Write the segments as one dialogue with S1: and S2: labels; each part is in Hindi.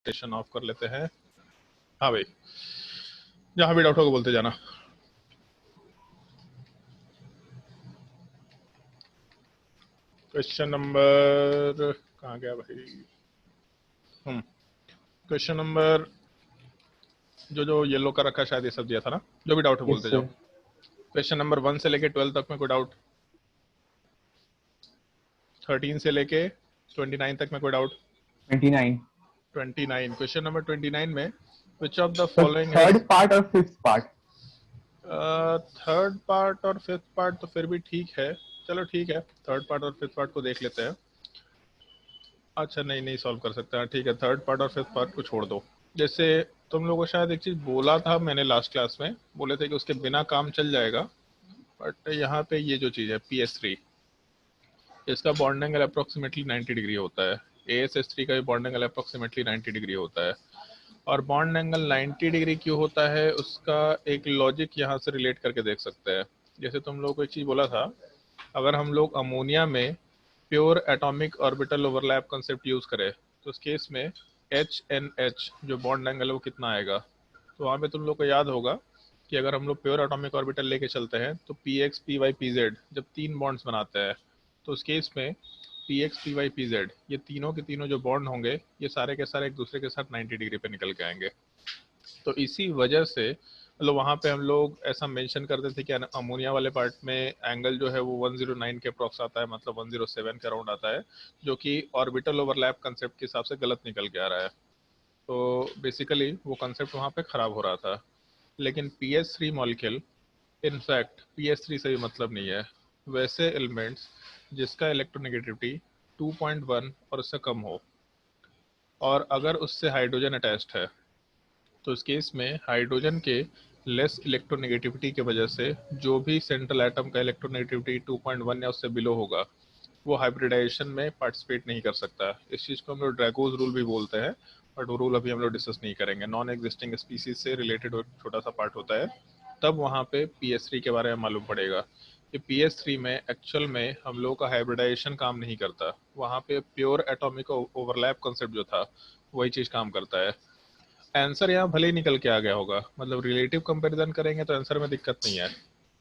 S1: प्रेजेंटेशन ऑफ कर लेते हैं। हाँ भाई, जहाँ भी डाउट होगा बोलते जाना। क्वेश्चन नंबर कहाँ गया भाई? क्वेश्चन नंबर जो येलो का रखा शायद ये सब दिया था ना। जो भी डाउट है बोलते जाओ। क्वेश्चन नंबर 1 से लेके 12 तक में कोई डाउट? 13 से लेके 29 तक में कोई डाउट?
S2: 29.
S1: 29 क्वेश्चन नंबर 29 में विच of the
S2: So
S1: following
S2: third
S1: has
S2: part or fifth part?
S1: Third part और फिफ्थ पार्ट तो फिर भी ठीक है। चलो ठीक है, थर्ड पार्ट और फिफ्थ पार्ट को देख लेते हैं। अच्छा नहीं सॉल्व कर सकते हैं, ठीक है। थर्ड पार्ट और फिफ्थ पार्ट को छोड़ दो। जैसे तुम लोगों को शायद एक चीज़ बोला था मैंने लास्ट क्लास में, बोले थे कि उसके बिना काम चल जाएगा। बट यहाँ पे ये जो चीज़ है PS3, इसका बॉन्ड एंगल अप्रोक्सीमेटली 90 डिग्री होता है। ASS3 का भी बॉन्ड एंगल अप्रोक्सीमेटली 90 डिग्री होता है। और बॉन्ड एंगल 90 डिग्री क्यों होता है उसका एक लॉजिक यहाँ से रिलेट करके देख सकते हैं। जैसे तुम लोगों को एक चीज़ बोला था, अगर हम लोग अमोनिया में pure atomic orbital overlap concept use करें तो उस केस में HNH जो बॉन्ड एंगल है वो कितना आएगा। तो वहाँ पे तुम लोग को याद होगा कि अगर हम लोग प्योर एटॉमिक ऑर्बिटल लेके चलते हैं तो PX PY PZ जब तीन बॉन्ड्स बनाते हैं तो उस केस में PX PY PZ ये तीनों के तीनों जो बॉन्ड होंगे ये सारे के सारे एक दूसरे के साथ 90 डिग्री पे निकल के आएंगे। तो इसी वजह से मतलब वहाँ पे हम लोग ऐसा मेंशन करते थे कि अमोनिया वाले पार्ट में एंगल जो है वो 109 के अप्रॉक्स आता है, मतलब 107 के अराउंड आता है, जो कि ऑर्बिटल ओवरलैप कंसेप्ट के हिसाब से गलत निकल के आ रहा है। तो बेसिकली वो कंसेप्ट वहाँ पे ख़राब हो रहा था। लेकिन PS3 मॉलिक्यूल इनफैक्ट PS3 से भी मतलब नहीं है। वैसे एलिमेंट्स जिसका इलेक्ट्रोनेगेटिविटी 2.1 और उससे कम हो और अगर उससे हाइड्रोजन अटैच्ड है तो इस केस में हाइड्रोजन के लेस इलेक्ट्रोनेगेटिविटी की वजह से जो भी सेंट्रल एटम का इलेक्ट्रोनेगेटिविटी 2.1 या उससे बिलो होगा वो हाइब्रिडाइजेशन में पार्टिसिपेट नहीं कर सकता। इस चीज़ को हम लोग ड्रैगोज रूल भी बोलते हैं, बट वो रूल अभी हम लोग डिस्कस नहीं करेंगे। नॉन एग्जिस्टिंग स्पीसीज से रिलेटेड छोटा सा पार्ट होता है, तब वहाँ पे PS3 के बारे में मालूम पड़ेगा कि PS3 में एक्चुअल में हम लोग का हाइब्रिडाइजेशन काम नहीं करता। वहाँ पे प्योर एटॉमिक ओवरलैप कंसेप्ट जो था वही चीज़ काम करता है। आंसर यहाँ भले ही निकल के आ गया होगा, मतलब रिलेटिव कंपैरिजन करेंगे तो आंसर में दिक्कत नहीं है,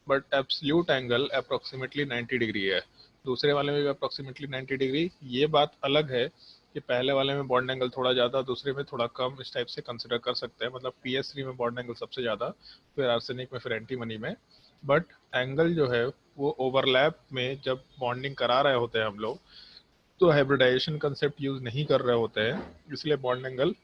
S1: but absolute angle approximately 90 degree है। दूसरे वाले में भी अप्रोक्सीमेटली 90 डिग्री। ये बात अलग है कि पहले वाले में बॉन्ड एंगल थोड़ा ज़्यादा, दूसरे में थोड़ा कम, इस टाइप से कंसिडर कर सकते हैं। मतलब PS3 में बॉन्ड एंगल सबसे ज़्यादा, फिर आर्सेनिक में, फिर एंटीमनी में। बट एंगल जो है वो ओवरलैप में जब बॉन्डिंग करा रहे होते हैं हम लोग तो हाइब्रिडाइजेशन कंसेप्ट यूज़ नहीं कर रहे होते हैं, इसलिए bond angle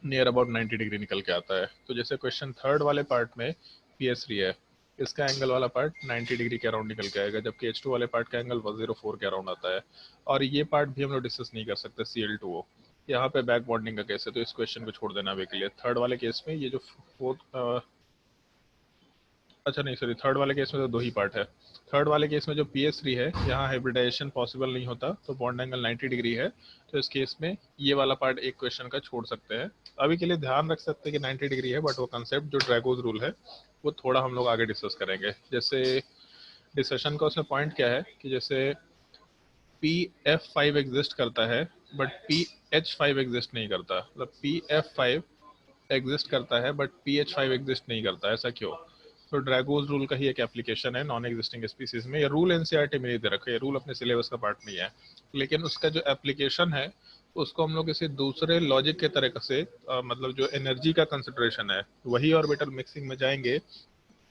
S1: near about 90 degree निकल के आता है। तो जैसे क्वेश्चन थर्ड वाले पार्ट में PS3 है, इसका एंगल वाला पार्ट 90 डिग्री के अराउंड निकल के आएगा, जबकि H2 वाले पार्ट का एंगल 104 के अराउंड आता है। और ये पार्ट भी हम लोग डिस्कस नहीं कर सकते। Cl2O यहाँ पे बैक बॉन्डिंग का केस है, तो इस क्वेश्चन को छोड़ देना अभी के लिए। थर्ड वाले केस में ये जो फोर्थ अच्छा नहीं सॉरी, थर्ड वाले केस में तो दो ही पार्ट है। थर्ड वाले केस में जो PS3 है यहाँ हाइब्रिडाइजेशन पॉसिबल नहीं होता, तो बॉन्ड एंगल 90 डिग्री है। तो इस केस में ये वाला पार्ट एक क्वेश्चन का छोड़ सकते हैं। अभी के लिए ध्यान रख सकते हैं कि 90 डिग्री है, बट वो कंसेप्ट जो ड्रैगोज रूल है वो थोड़ा हम लोग आगे डिस्कस करेंगे। जैसे डिस्कशन का उसमें पॉइंट क्या है कि जैसे PF5 एग्जिस्ट करता है बट PH5 एग्जिस्ट नहीं करता। मतलब PF5 एग्जिस्ट करता है बट PH5 एग्जिस्ट नहीं करता, ऐसा क्यों? तो ड्रैगोज रूल का ही एक एप्लीकेशन है नॉन एग्जिस्टिंग स्पीसीज में। ये रूल एनसीईआरटी में नहीं दे रखा है, ये रूल अपने सिलेबस का पार्ट नहीं है, लेकिन उसका जो एप्लीकेशन है उसको हम लोग किसी दूसरे लॉजिक के तरीके से मतलब जो एनर्जी का कंसिडरेशन है वही ऑर्बिटल मिक्सिंग में जाएंगे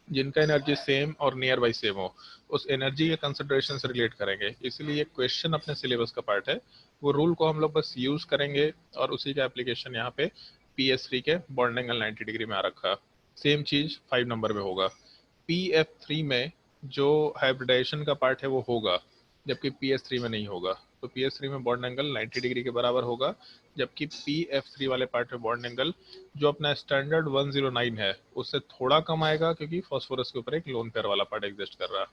S1: जिनका एनर्जी सेम और नियर बाई सेम हो, उस एनर्जी के कंसिडरेशन से रिलेट करेंगे। इसलिए ये क्वेश्चन अपने सिलेबस का पार्ट है, वो रूल को हम लोग बस यूज करेंगे और उसी का एप्लीकेशन यहाँ पे PS3 के बॉन्ड एंगल 90 डिग्री में आ रखा। सेम चीज 5 नंबर में होगा। PF3 में जो हाइब्रिडाइजेशन का पार्ट है वो होगा, जबकि PS3 में नहीं होगा। तो PS3 में बॉन्ड एंगल 90 डिग्री के बराबर होगा, जबकि PF3 वाले पार्ट में बॉन्ड एंगल जो अपना स्टैंडर्ड 109 है उससे थोड़ा कम आएगा, क्योंकि फॉस्फोरस के ऊपर एक लोन पेयर वाला पार्ट एग्जिस्ट कर रहा है।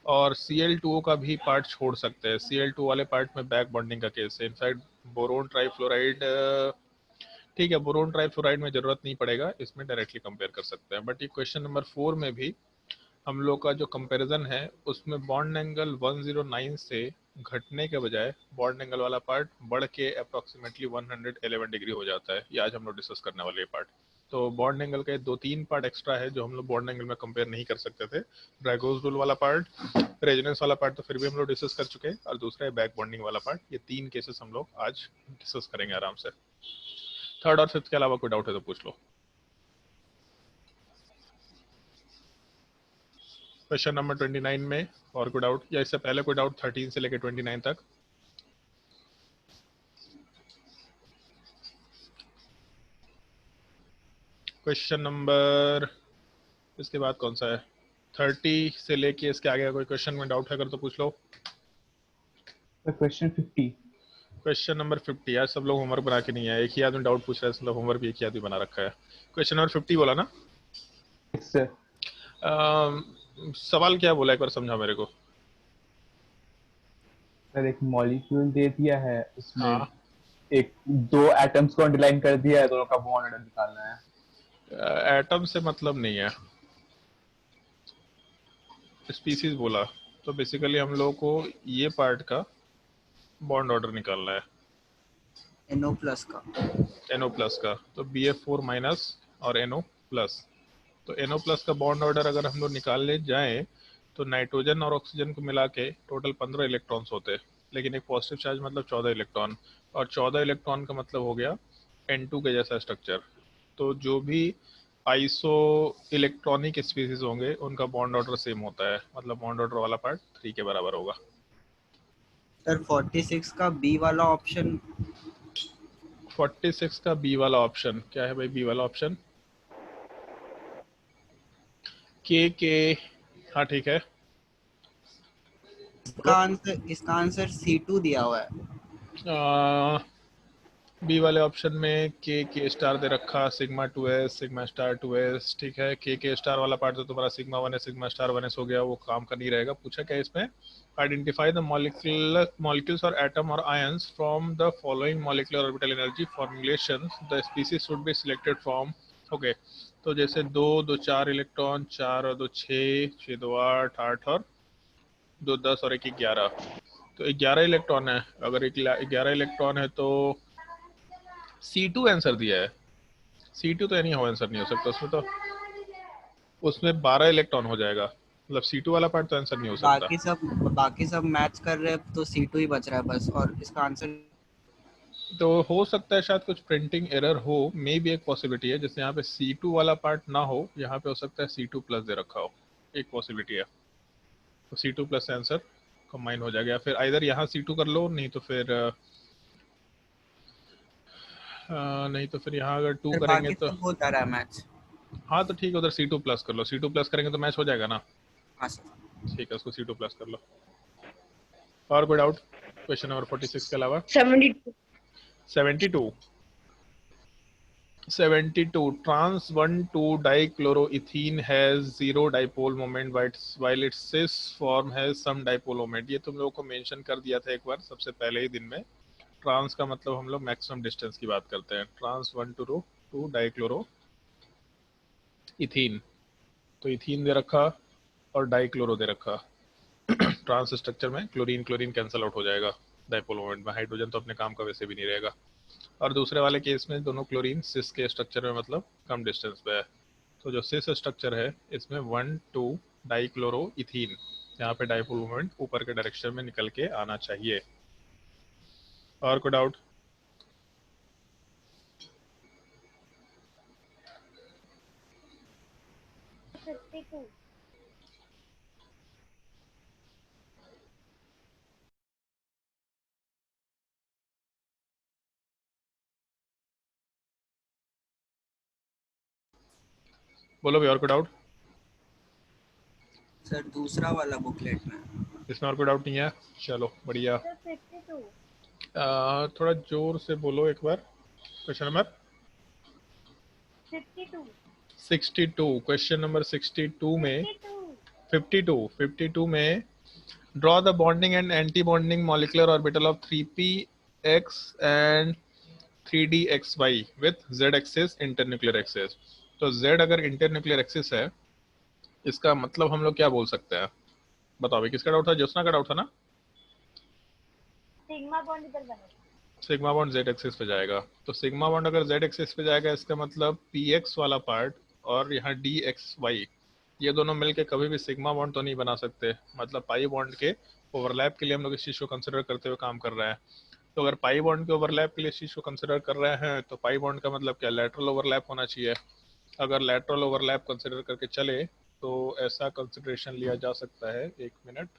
S1: और Cl2O का भी पार्ट छोड़ सकते हैं। Cl2 वाले पार्ट में बैक बॉन्डिंग का केस है। इनफैक्ट बोरोन ट्राइफ्लोराइड, ठीक है, बोरोन ट्राइफ्लोराइड में जरूरत नहीं पड़ेगा, इसमें डायरेक्टली कंपेयर कर सकते हैं। बट ये क्वेश्चन नंबर 4 में भी हम लोग का जो कंपैरिजन है उसमें बॉन्ड एंगल 109 से घटने के बजाय बॉन्ड एंगल वाला पार्ट बढ़ के अप्रोक्सीमेटली 111 डिग्री हो जाता है। ये आज हम लोग डिस्कस करने वाले पार्ट। तो बॉन्ड एंगल के 2-3 पार्ट एक्स्ट्रा है जो हम लोग बॉन्ड एंगल में कंपेयर नहीं कर सकते थे। ड्रैगोस रूल वाला पार्ट, रेजोनेंस वाला पार्ट तो फिर भी हम लोग डिस्कस कर चुके हैं, और दूसरा है बैक बॉन्डिंग वाला पार्ट। ये 3 केसेस हम लोग आज डिस्कस करेंगे आराम से। थर्ड और फिफ्थ के अलावा कोई डाउट है तो पूछ लो। क्वेश्चन नंबर 29 में और कोई डाउट, या इससे पहले कोई डाउट 13 से लेकर 29 तक? क्वेश्चन नंबर, इसके बाद कौन सा है? 30 से लेके इसके आगे कोई क्वेश्चन में डाउट है अगर तो पूछ लो।
S2: क्वेश्चन 50।
S1: Question number 50। आज सब लोग होमवर्क बना के नहीं आए, एक ही आदमी डाउट पूछ रहा है, मतलब होमवर्क भी एक ही आदमी बना रखा है। क्वेश्चन नंबर 50 बोला ना?
S2: सर
S1: सवाल क्या बोला, एक बार समझा मेरे को।
S2: सर एक मॉलिक्यूल दे दिया है, उसमें
S1: हाँ,
S2: एक 2 एटम्स को अंडरलाइन कर दिया है, दोनों का बॉन्ड ऑर्डर निकालना है।
S1: एटम से मतलब नहीं है, स्पीसीज बोला। तो बेसिकली हम लोग को ये पार्ट का बॉन्ड ऑर्डर निकालना है,
S3: NO प्लस का।
S1: NO प्लस का। तो BF4 माइनस और NO प्लस। तो NO प्लस का बॉन्ड ऑर्डर अगर हम लोग निकालने जाएं तो नाइट्रोजन और ऑक्सीजन को मिला के टोटल 15 इलेक्ट्रॉन्स होते हैं, लेकिन एक पॉजिटिव चार्ज मतलब 14 इलेक्ट्रॉन, और 14 इलेक्ट्रॉन का मतलब हो गया N2 के जैसा स्ट्रक्चर। तो जो भी आइसो इलेक्ट्रॉनिक स्पीसीज होंगे उनका बॉन्ड ऑर्डर सेम होता है, मतलब बॉन्ड ऑर्डर वाला पार्ट 3 के बराबर होगा।
S3: सर 46 का बी वाला ऑप्शन।
S1: 46 का बी वाला ऑप्शन क्या है भाई? बी वाला ऑप्शन के। हाँ ठीक है।
S3: इसका आंसर C2 दिया हुआ है।
S1: बी वाले ऑप्शन में के स्टार दे रखा, sigma 2s sigma star 2s, ठीक है। के स्टार वाला पार्ट तो तुम्हारा sigma 1s sigma star 1s हो गया, वो काम का नहीं रहेगा। पूछा क्या इसमें? आइडेंटिफाई द मॉलिक्यूल्स और एटम और ions from the following molecular orbital energy formulation, the species should be selected from. Okay, तो जैसे 2 2 4 इलेक्ट्रॉन, 4 और 2 6, 6 2 8, 8 और 2 10 और 1 11। तो 11 इलेक्ट्रॉन है। अगर 11 इलेक्ट्रॉन है तो C2 आंसर दिया है। C2 तो एनी हो आंसर नहीं हो सकता उसमें, तो उसमें 12 इलेक्ट्रॉन हो जाएगा, मतलब C2 वाला पार्ट तो आंसर नहीं हो सकता।
S3: बाकी सब मैच कर रहे हैं तो C2 ही बच रहा है बस, और इसका आंसर
S1: तो हो सकता है शायद कुछ प्रिंटिंग एरर हो, मे भी एक पॉसिबिलिटी है, जैसे यहाँ पे C2 वाला पार्ट ना हो, यहाँ पे हो सकता है C2 प्लस दे रखा हो, एक पॉसिबिलिटी है। तो C2 प्लस आंसर कंबाइन हो जाएगा, या फिर आइदर यहाँ C2 कर लो, नहीं तो फिर यहाँ अगर 2 करेंगे
S3: बाकी
S1: तो।
S3: सब हो जा रहा है मैच।
S1: हाँ तो ठीक है, उधर C2 प्लस कर लो, C2 प्लस करेंगे तो मैच हो जाएगा ना।
S3: हाँ सर।
S1: ठीक है, उसको C2 प्लस कर लो। और कोई डाउट क्वेश्चन नंबर 46 के अलावा?
S4: 72
S1: 72 trans 1,2 dichloroethene has zero dipole moment while its cis form has some dipole moment। ये तुम लोगों को मेंशन कर दिया था एक बार सबसे पहले ही दिन में। ट्रांस का मतलब हम लोग मैक्सिमम डिस्टेंस की बात करते हैं। ट्रांस 1,2 डाइक्लोरो इथीन, तो इथीन दे रखा और डाइक्लोरो दे रखा। ट्रांस स्ट्रक्चर में क्लोरीन क्लोरीन कैंसिल आउट हो जाएगा डाइपोल मोमेंट में, हाइड्रोजन तो अपने काम का वैसे भी नहीं रहेगा। और दूसरे वाले केस में दोनों क्लोरीन सिस के स्ट्रक्चर में, मतलब कम डिस्टेंस पे है। तो जो सिस स्ट्रक्चर है इसमें 1,2 डाइक्लोरो इथीन, यहाँ पे डाइपोल मोमेंट ऊपर के डायरेक्शन में निकल के आना चाहिए। और कोई डाउट? बोलो भाई, और कोई डाउट?
S3: सर दूसरा वाला बुकलेट में।
S1: इसमें और कोई डाउट नहीं है? चलो बढ़िया। थोड़ा जोर से बोलो एक बार। Question number 62। क्वेश्चन नंबर 62 में 52 में draw the bonding and anti bonding molecular orbital of 3px and 3dxy with z axis internuclear axis. तो z अगर इंटरन्यूक्लियर एक्सिस है, इसका मतलब हम लोग क्या बोल सकते हैं? बताओ भाई, किसका डाउट था? ज्योत्सना का डाउट था ना?
S4: सिग्मा बॉन्ड इधर बनेगा।
S1: सिग्मा बॉन्ड जेड एक्सिस पे जाएगा, तो सिग्मा बॉन्ड अगर जेड एक्सिस पे जाएगा इसका मतलब पी एक्स वाला पार्ट और यहाँ डी एक्स वाई, ये दोनों मिलके कभी भी सिग्मा बॉन्ड तो नहीं बना सकते। मतलब पाई बॉन्ड के ओवरलैप के लिए हम लोग इस चीज़ को कंसिडर करते हुए काम कर रहे हैं। तो अगर पाई बॉन्ड के ओवरलैप के लिए इस चीज़ को कंसिडर कर रहे हैं तो पाई बॉन्ड का मतलब क्या, लैटरल ओवरलैप होना चाहिए। अगर लैटरल ओवरलैप कंसिडर करके चले तो ऐसा कंसिडरेशन लिया जा सकता है, एक मिनट,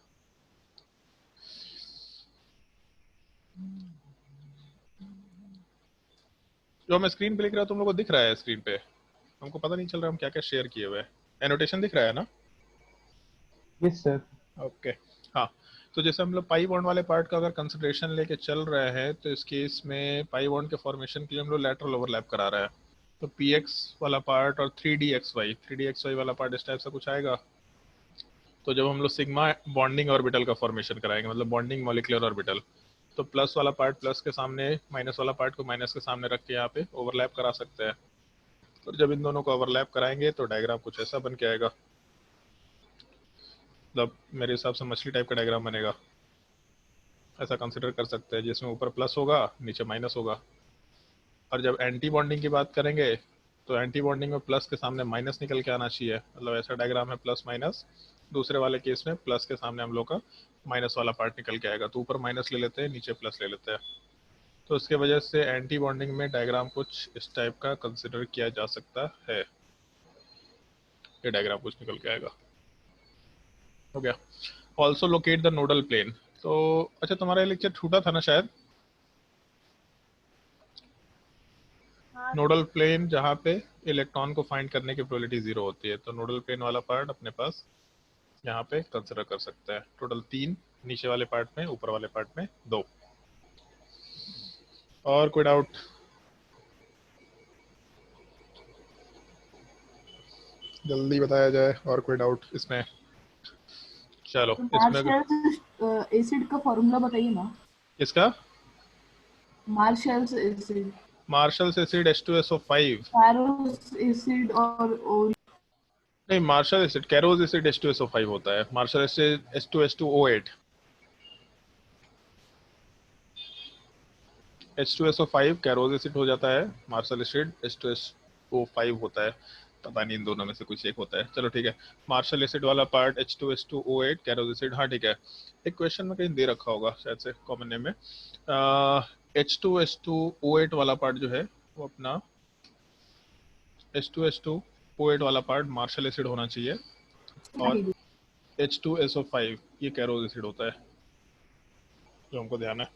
S1: जो मैं स्क्रीन पे लिख रहा हूँ तुम लोगों को दिख रहा है स्क्रीन पे? हमको पता नहीं चल रहा हम क्या क्या शेयर किए हुए हैं। एनोटेशन दिख रहा है ना?
S2: Yes sir.
S1: ओके। हाँ, तो जैसे हम लोग पाई बॉन्ड वाले पार्ट का अगर कंसिडरेशन लेके चल रहे हैं तो इस केस में पाई बॉन्ड के फॉर्मेशन के लिए हम लोग लैटरल ओवरलैप करा रहे हैं। तो पी एक्स वाला पार्ट और 3D XY वाला पार्ट इस टाइप से कुछ आएगा। तो जब हम लोग सिग्मा बॉन्डिंग ऑर्बिटल का फॉर्मेशन कराएंगे, मतलब बॉन्डिंग मॉलिक्यूलर ऑर्बिटल, तो प्लस वाला पार्ट प्लस के सामने, माइनस वाला पार्ट को माइनस के सामने रख के यहाँ पे ओवरलैप करा सकते हैं। और जब इन दोनों को ओवरलैप कराएंगे तो डायग्राम कुछ ऐसा बन के आएगा। मतलब मेरे हिसाब से मछली टाइप का डायग्राम बनेगा, ऐसा कंसिडर कर सकते हैं, जिसमें ऊपर प्लस होगा नीचे माइनस होगा। और जब एंटी बॉन्डिंग की बात करेंगे तो एंटी बॉन्डिंग में प्लस के सामने माइनस निकल के आना चाहिए। मतलब ऐसा डायग्राम है प्लस माइनस, दूसरे वाले केस में प्लस के सामने हम लोग का माइनस वाला पार्ट निकल के आएगा। तो ऊपर माइनस ले लेते हैं, नीचे प्लस ले लेते हैं। तो उसके वजह से एंटी बॉन्डिंग में डायग्राम कुछ इस टाइप का कंसिडर किया जा सकता है। ये डायग्राम कुछ निकल के आएगा। हो गया। Also locate the nodal plane. तो अच्छा, तुम्हारा ये लेक्चर छूटा था ना शायद,
S4: हाँ
S1: नोडल प्लेन जहाँ पे इलेक्ट्रॉन को फाइंड करने की प्रोबेबिलिटी 0 होती है। तो नोडल प्लेन वाला पार्ट अपने पास यहाँ पे कंसिडर कर सकते हैं। टोटल 3, नीचे वाले पार्ट में, ऊपर वाले पार्ट में 2। और कोई डाउट? जल्दी बताया जाए, और कोई डाउट इसमें? चलो इसमें
S5: एसिड का फॉर्मूला बताइए ना।
S1: इसका
S5: marshals acid,
S1: marshals acid H2SO5।
S5: Carolus acid और
S1: नहीं, मार्शल एसिड, कैरोज एसिड H2SO5 होता है। Martial acid H2S2O8। H2SO5 कैरोज acid हो जाता है, मार्शल एसिड H2SO5 होता है। पता नहीं इन दोनों में से कुछ एक होता है। चलो ठीक है, मार्शल एसिड वाला पार्ट H2S2O8, कैरोज एसिड, हाँ ठीक है। एक क्वेश्चन में कहीं दे रखा होगा शायद से कॉमन नेम में। H2S2O8 वाला पार्ट जो है वो अपना H2S2O8 वाला पार्ट मार्शल एसिड होना चाहिए, और H2SO5 ये कैरोज एसिड होता है, जो हमको ध्यान है।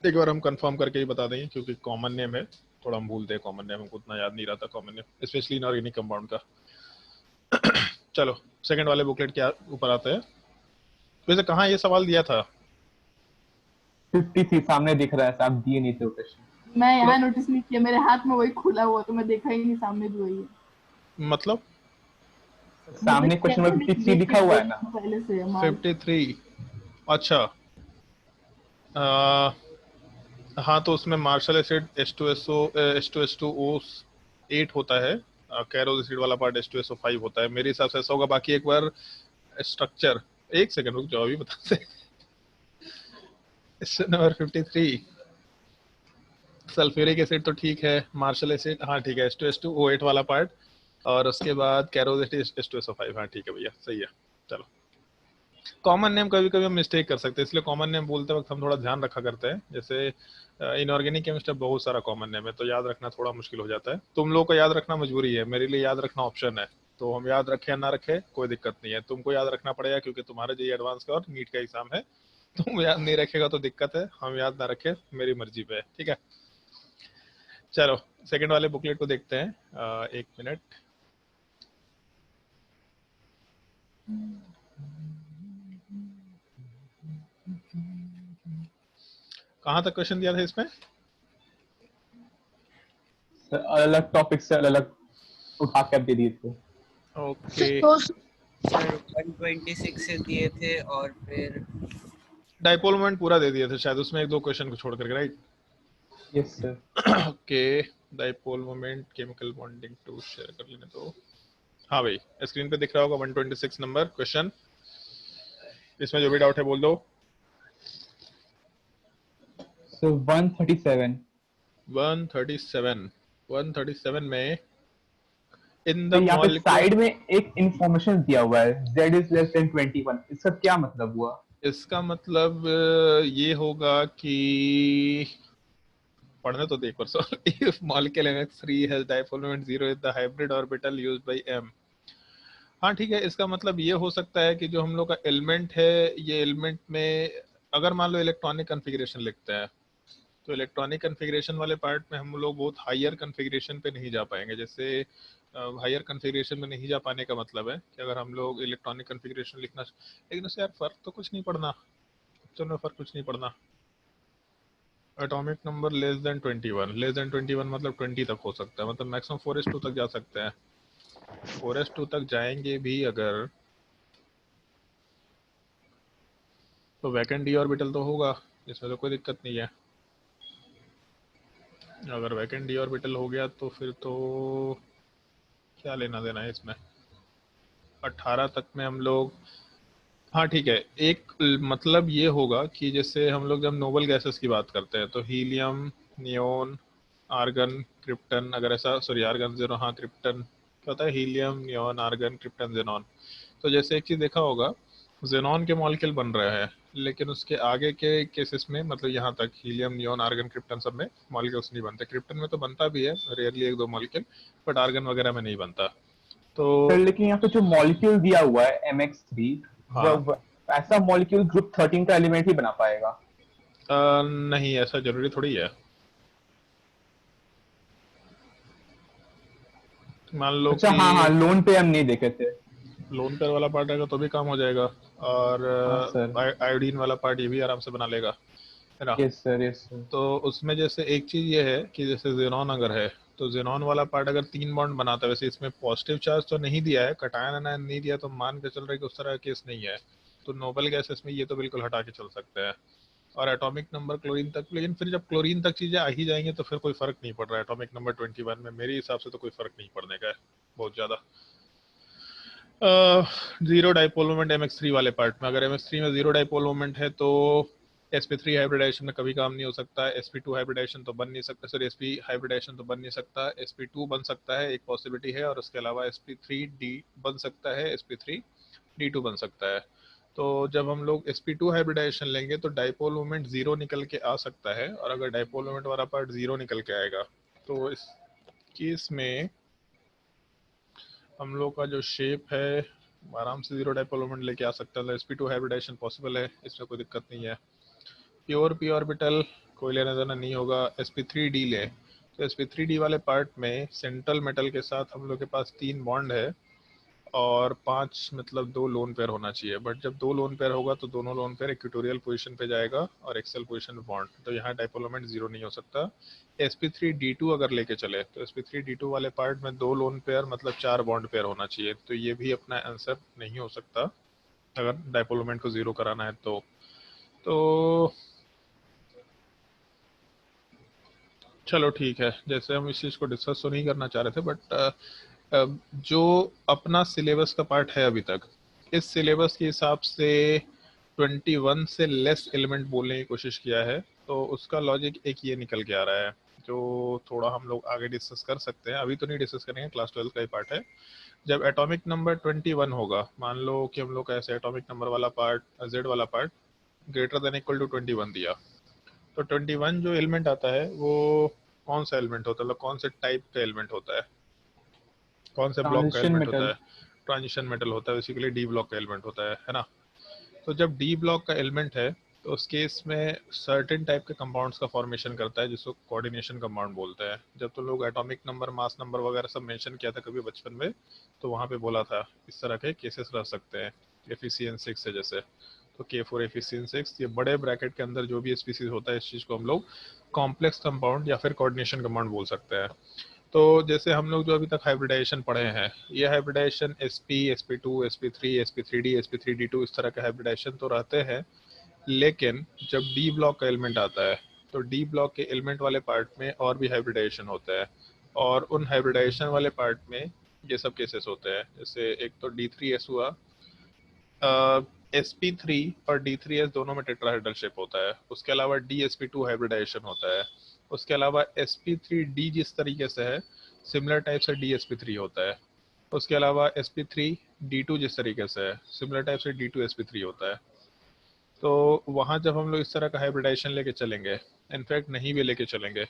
S1: एक बार हम कंफर्म करके ही बता देंगे, क्योंकि कॉमन नेम है, थोड़ा हम भूलते हैं कॉमन नेम, हमको उतना याद नहीं रहता common name, specially inorganic compound का। चलो सेकंड वाले बुकलेट के ऊपर आते हैं। वैसे कहाँ ये सवाल दिया था?
S2: 53 सामने दिख रहा है, आप दिए नहीं थे वो क्वेश्चन।
S5: मैं यहाँ नोटिस नहीं किया, मेरे हाथ में वही खुला हुआ तो मैं देखा ही नहीं, सामने भी वही है।
S1: मतलब
S2: सामने क्वेश्चन में 53 लिखा हुआ है ना,
S5: पहले से
S1: 53। अच्छा, हाँ, तो उसमें मार्शल एसिड H2SO8 होता है, कैरोज एसिड वाला पार्ट H2SO5 होता है। मेरे हिसाब से ऐसा होगा। बाकी एक बार स्ट्रक्चर, एक सेकंड रुक जाओ, अभी बताते हैं। नंबर 53 सल्फ्यूरिक एसिड तो ठीक है, मार्शल एसिड हाँ ठीक है, H2SO8 वाला पार्ट, और उसके बाद कैरोज एसिड H2SO5, हाँ ठीक है भैया, सही है। चलो, कॉमन नेम कभी कभी हम मिस्टेक कर सकते हैं, इसलिए कॉमन नेम बोलते वक्त हम थोड़ा ध्यान रखा करते हैं। जैसे इनऑर्गेनिक केमिस्ट्री बहुत सारा कॉमन नेम है, तो याद रखना थोड़ा मुश्किल हो जाता है। तुम लोग को याद रखना मजबूरी है, मेरे लिए याद रखना ऑप्शन है। तो हम याद रखे या ना रखे कोई दिक्कत नहीं है, तुमको याद रखना पड़ेगा, क्योंकि तुम्हारे जो एडवांस का और नीट का एग्जाम है। तुम याद नहीं रखेगा तो दिक्कत है, हम याद ना रखे मेरी मर्जी पे है, ठीक है। चलो सेकंड वाले बुकलेट को देखते हैं। एक मिनट, कहाँ तक क्वेश्चन दिया था इसमें?
S2: अलग अलग टॉपिक से अलग अलग उठा के दे दिए थे।
S1: ओके,
S3: 126 से दिए थे, और फिर
S1: डाइपोल मोमेंट पूरा दे दिए थे शायद, उसमें एक दो क्वेश्चन को छोड़ करके, right?
S2: Yes sir.
S1: Okay, dipole moment, chemical bonding to share कर लेने तो, हाँ भाई स्क्रीन पे दिख रहा होगा 126 नंबर क्वेश्चन। इसमें जो भी डाउट है बोल दो।
S2: So 137.
S1: 137 में इन द
S2: तो यहाँ पे
S1: मॉलिक्यूल,
S2: साइड में एक इंफॉर्मेशन दिया हुआ है, Z is less than 21. इसका क्या मतलब हुआ?
S1: इसका मतलब ये होगा कि पढ़ने तो देख परसों। If molecule mx3 has dipole moment 0 is the hybrid orbital used by m। हाँ ठीक है, इसका मतलब ये हो सकता है कि जो हम लोग का एलिमेंट है, ये एलिमेंट में अगर मान लो इलेक्ट्रॉनिक कन्फिग्रेशन लिखते हैं, तो इलेक्ट्रॉनिक कन्फिग्रेशन वाले पार्ट में हम लोग बहुत हायर कन्फिग्रेशन पे नहीं जा पाएंगे। जैसे हायर कन्फिग्रेशन में नहीं जा पाने का मतलब है कि अगर हम लोग इलेक्ट्रॉनिक कन्फिग्रेशन लिखना, लेकिन उससे यार फर्क तो कुछ नहीं पड़ना, चलो फर्क कुछ नहीं पड़ना। Atomic number less than 21, less than 21 मतलब 20 तक हो सकता है, मतलब मैक्सिमम 4s2 तक जा सकते हैं। 4s2 तक जाएंगे भी अगर, तो वैकेंट डी ऑर्बिटल तो होगा, इसमें तो कोई दिक्कत नहीं है। अगर वैकेंट डी ऑर्बिटल हो गया तो फिर तो क्या लेना देना है इसमें। 18 तक में हम लोग, हाँ ठीक है, एक मतलब ये होगा कि जैसे हम लोग जब नोबल गैसेस की बात करते हैं तो हीलियम, नियोन, आर्गन, क्रिप्टन, अगर ऐसा, सॉरी आर्गन जेनो, हाँ क्रिप्टन क्या होता है, helium, neon, argon, krypton, xenon. तो जैसे एक चीज़ देखा होगा, जेनॉन के मॉलिक्यूल बन रहे हैं, लेकिन उसके आगे के केसेस में, मतलब यहाँ तक हीलियम, नियोन, आर्गन, क्रिप्टन सब में मॉलिक्यूल्स नहीं बनते। क्रिप्टन में तो बनता भी है रेयरली एक दो मॉलिक्यूल, बट आर्गन वगैरह में नहीं बनता। तो
S2: सर लेकिन यहाँ पे जो मॉलिक्यूल दिया हुआ है MX3,
S1: हाँ,
S2: ऐसा मॉलिक्यूल ग्रुप 13 का एलिमेंट ही बना पाएगा?
S1: नहीं ऐसा जरूरी थोड़ी है। मान लो
S2: अच्छा,
S1: कि
S2: हाँ हाँ, लोन पे हम नहीं देखे थे।
S1: लोन पेयर वाला पार्ट आएगा तो भी काम हो जाएगा, और
S2: हाँ सर।
S1: आयोडीन वाला पार्ट ये भी आराम से बना लेगा, है ना।
S2: Yes sir, yes sir.
S1: तो उसमें जैसे एक चीज ये है कि जैसे जेनॉन अगर है, तो जेनॉन वाला पार्ट अगर 3 बॉन्ड बनाता है, वैसे इसमें पॉजिटिव चार्ज तो नहीं दिया है, कटायन अनायन नहीं दिया, तो मान के चल रहा है कि उस तरह का केस नहीं है, तो नोबल गैसेस में ये तो बिल्कुल हटा के चल सकते हैं। और एटॉमिक नंबर क्लोरीन तक, लेकिन फिर जब क्लोरीन तक चीजें आ ही जाएंगी तो फिर कोई फर्क नहीं पड़ रहा है। एटॉमिक नंबर 21 में मेरे हिसाब से तो कोई फर्क नहीं पड़ने का है बहुत ज्यादा। जीरो डाइपोल मोमेंट MX3 वाले पार्ट में, अगर MX3 में जीरो डाइपोल मोमेंट है तो sp3 हाइब्रिडाइजेशन में कभी काम नहीं हो सकता है, sp2 हाइब्रिडाइजेशन तो बन नहीं सकता, सॉरी sp हाइब्रिडाइजेशन तो बन नहीं सकता, sp2 बन सकता है, एक पॉसिबिलिटी है, और उसके अलावा sp3d बन सकता है, sp3d2 बन सकता है। तो जब हम लोग sp2 हाइब्रिडाइजेशन लेंगे तो डाइपोल मोमेंट जीरो निकल के आ सकता है, और अगर डाइपोल मोमेंट वाला पार्ट जीरो निकल के आएगा तो इस केस में हम लोग का जो शेप है आराम से जीरो डाइपोल मोमेंट लेके आ सकता है। sp2 हाइब्रिडाइजेशन पॉसिबल है, इसमें कोई दिक्कत नहीं है। प्योर p ऑर्बिटल कोई लेना देना नहीं होगा। sp3d ले, तो sp3d वाले पार्ट में सेंट्रल मेटल के साथ हम लोग के पास 3 बॉन्ड है और 5, मतलब 2 लोन पेयर होना चाहिए, बट जब 2 लोन पेयर होगा तो दोनों लोन पेयर इक्वेटोरियल पोजीशन पे जाएगा और एक्सेल पोजीशन पे बॉन्ड, तो यहाँ डाइपोल मोमेंट जीरो नहीं हो सकता। sp3d2 अगर लेके चले तो sp3d2 वाले पार्ट में 2 लोन पेयर मतलब 4 बॉन्ड पेयर होना चाहिए, तो ये भी अपना आंसर नहीं हो सकता अगर डाइपोल मोमेंट को जीरो कराना है तो चलो ठीक है, जैसे हम इस चीज़ को डिस्कस तो नहीं करना चाह रहे थे, बट जो अपना सिलेबस का पार्ट है अभी तक, इस सिलेबस के हिसाब से 21 से लेस एलिमेंट बोलने की कोशिश किया है, तो उसका लॉजिक एक ये निकल के आ रहा है जो थोड़ा हम लोग आगे डिस्कस कर सकते हैं, अभी तो नहीं डिस्कस करेंगे, क्लास 12 का ही पार्ट है। जब एटॉमिक नंबर 21 होगा, मान लो कि हम लोग का ऐसे एटॉमिक नंबर वाला पार्ट, जेड वाला part greater than equal to 21 दिया, तो 21 जो एलिमेंट आता है वो कौन सा एलिमेंट होता है, मतलब कौन से टाइप का एलिमेंट होता है, कौन से ब्लॉक का
S2: ट्रांजिशन
S1: एलिमेंट होता
S2: मेटल।
S1: है। ट्रांजिशन मेटल होता है, बेसिकली डी ब्लॉक का एलिमेंट होता है ना। तो जब डी ब्लॉक का एलिमेंट है तो उस केस में सर्टेन टाइप के कंपाउंड्स का फॉर्मेशन करता है जिसको कोऑर्डिनेशन कंपाउंड बोलते हैं। जब तो लोग एटॉमिक नंबर, मास नंबर वगैरह सब मेंशन किया था कभी बचपन में, तो वहाँ पे बोला था इस तरह के केसेस रह सकते हैं। Fe6 है जैसे, तो K4 Fe6, ये बड़े ब्रैकेट के अंदर जो भी स्पीसीज होता है, इस चीज़ को हम लोग कॉम्प्लेक्स कंपाउंड या फिर कोऑर्डिनेशन कंपाउंड बोल सकते हैं। तो जैसे हम लोग जो अभी तक हाइब्रिडाइजेशन पढ़े हैं, ये hybridisation sp, sp2, sp3, sp3d, sp3d2 इस तरह के हाइब्रिडाइजेशन तो रहते हैं, लेकिन जब डी ब्लॉक का एलिमेंट आता है तो डी ब्लॉक के एलिमेंट वाले पार्ट में और भी हाइब्रिडाइजेशन होता है, और उन हाइब्रिडाइजेशन वाले पार्ट में ये सब केसेस होते हैं। जैसे एक तो D3S हुआ, sp3 और d3s दोनों में टेट्राहेड्रल शेप होता है। उसके अलावा dsp2 हाइब्रिडाइजेशन होता है। उसके अलावा sp3d जिस तरीके से है सिमिलर टाइप से dsp3 होता है। उसके अलावा sp3d2 जिस तरीके से है सिमिलर टाइप से d2sp3 होता है। तो वहाँ जब हम लोग इस तरह का हाइब्रिडाइजेशन लेके चलेंगे, इनफैक्ट नहीं भी लेके चलेंगे,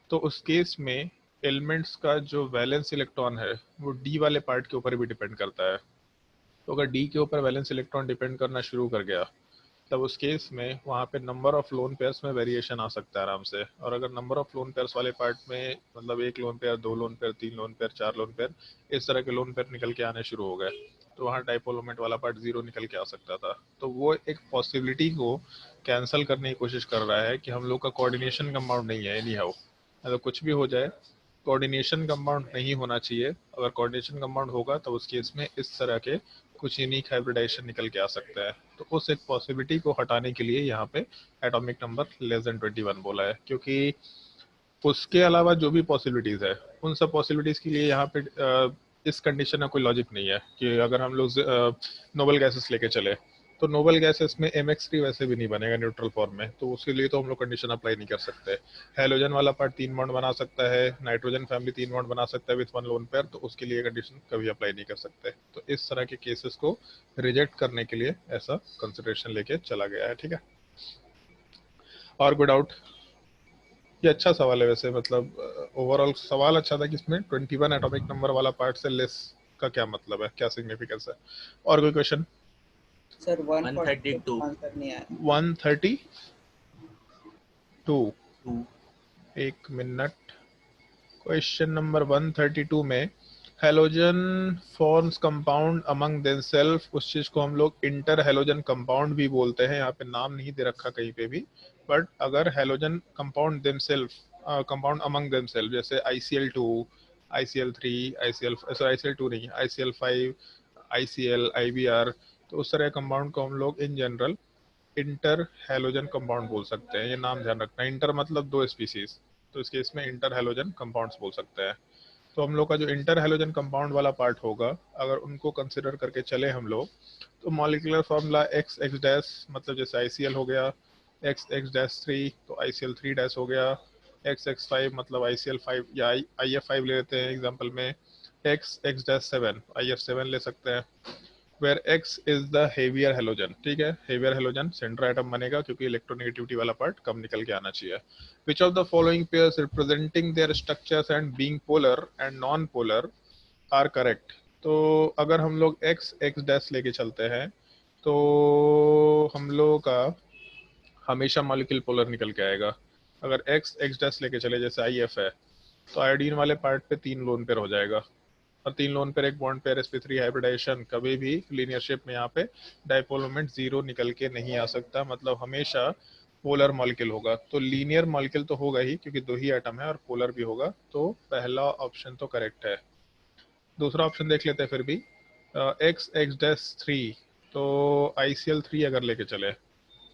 S1: तो उस केस में एलिमेंट्स का जो वैलेंस इलेक्ट्रॉन है वो डी वाले पार्ट के ऊपर भी डिपेंड करता है। तो अगर डी के ऊपर वैलेंस इलेक्ट्रॉन डिपेंड करना शुरू कर गया तब उस केस में वहाँ पे नंबर ऑफ लोन पेयर्स में वेरिएशन आ सकता है आराम से। और अगर नंबर ऑफ लोन पेयर्स वाले पार्ट में मतलब 1 lone pair, 2 lone pair, 3 lone pair, 4 lone pair, इस तरह के लोन पेयर निकल के आने शुरू हो गए तो वहाँ डाइपोल मोमेंट वाला पार्ट 0 निकल के आ सकता था। तो वो एक पॉसिबिलिटी को कैंसिल करने की कोशिश कर रहा है कि हम लोग का कोऑर्डिनेशन कंपाउंड नहीं है एनी हाउ। अगर कुछ भी हो जाए कोऑर्डिनेशन कंपाउंड नहीं होना चाहिए। अगर कोऑर्डिनेशन कंपाउंड होगा तो उस केस में इस तरह के कुछ यूनिक हाइब्रिडाइजेशन निकल के आ सकता है। तो उस एक पॉसिबिलिटी को हटाने के लिए यहाँ पे एटॉमिक नंबर लेस देन 21 बोला है, क्योंकि उसके अलावा जो भी पॉसिबिलिटीज है उन सब पॉसिबिलिटीज के लिए यहाँ पे इस कंडीशन में कोई लॉजिक नहीं है कि अगर हम लोग नोबल गैसेस लेके चले तो नोबल गैसेस में mx3 वैसे भी नहीं बनेगा न्यूट्रल फॉर्म में, तो उसके लिए तो हम लोग कंडीशन अप्लाई नहीं कर सकते। हेलोजन वाला पार्ट 3 बॉन्ड बना सकता है, नाइट्रोजन फैमिली 3 बॉन्ड बना सकता है विथ 1 लोन पेयर, तो उसके लिए कंडीशन कभी अप्लाई नहीं कर सकते। तो इस तरह के केसेस को रिजेक्ट करने के लिए ऐसा कंसिडरेशन लेके चला गया है। ठीक है, और गुड आउट। ये अच्छा सवाल है वैसे, मतलब ओवरऑल सवाल अच्छा था कि इसमें 21 एटॉमिक नंबर वाला पार्ट से लेस का क्या मतलब है, क्या सिग्निफिकेंस है। और कोई क्वेश्चन?
S3: सर
S6: 132
S3: आंसर नहीं आया।
S1: 132 एक मिनट। क्वेश्चन नंबर 132 में halogen forms compound among themselves, उस चीज को हम लोग इंटर हेलोजन कंपाउंड भी बोलते हैं। यहाँ पे नाम नहीं दे रखा कहीं पे भी, बट अगर halogen compound themselves compound among themselves जैसे ICl2, ICl3, ICl2 नहीं, ICl5, ICl, IBr, तो उस तरह कंपाउंड को हम लोग in general inter halogen compound बोल सकते हैं। ये नाम ध्यान रखना, इंटर मतलब 2 स्पीसीज, तो इस केस में इंटर हेलोजन कंपाउंड्स बोल सकते हैं। तो हम लोग का जो इंटर हेलोजन कंपाउंड वाला पार्ट होगा अगर उनको कंसिडर करके चले हम लोग तो molecular formula x x dash, मतलब जैसे ICl हो गया एक्स एक्स डैश 3 तो ICl3 डैश हो गया, एक्स एक्स 5 मतलब ICl5 या IF5 ले लेते हैं एग्जाम्पल में, एक्स एक्स डैश 7 IF7 ले सकते हैं, where X is the heavier halogen. ठीक है, हेवियर हेलोजन सेंटर एटम बनेगा क्योंकि इलेक्ट्रोनेगेटिविटी वाला पार्ट कम निकल के आना चाहिए। Which of the following pairs representing their structures and being polar and non polar are correct. तो अगर हम लोग एक्स एक्स डैश लेके चलते हैं तो हम लोगों का हमेशा मॉलिक्यूल पोलर निकल के आएगा। अगर एक्स एक्स डैश लेके चले जैसे IF है तो आयोडीन वाले पार्ट पे 3 लोन पेयर हो जाएगा, और 3 लोन पेयर एक बॉन्ड पेयर sp3 हाइब्रिडाइजेशन, कभी भी लीनियर शेप में यहाँ पे डाइपोल मोमेंट 0 निकल के नहीं आ सकता, मतलब हमेशा पोलर मॉलिक्यूल होगा। तो लीनियर मॉलिक्यूल तो होगा ही क्योंकि 2 ही एटम है, और पोलर भी होगा, तो पहला ऑप्शन तो करेक्ट है। दूसरा ऑप्शन देख लेते हैं फिर भी, एक्स एक्स डैश 3, तो ICl3 अगर लेके चले,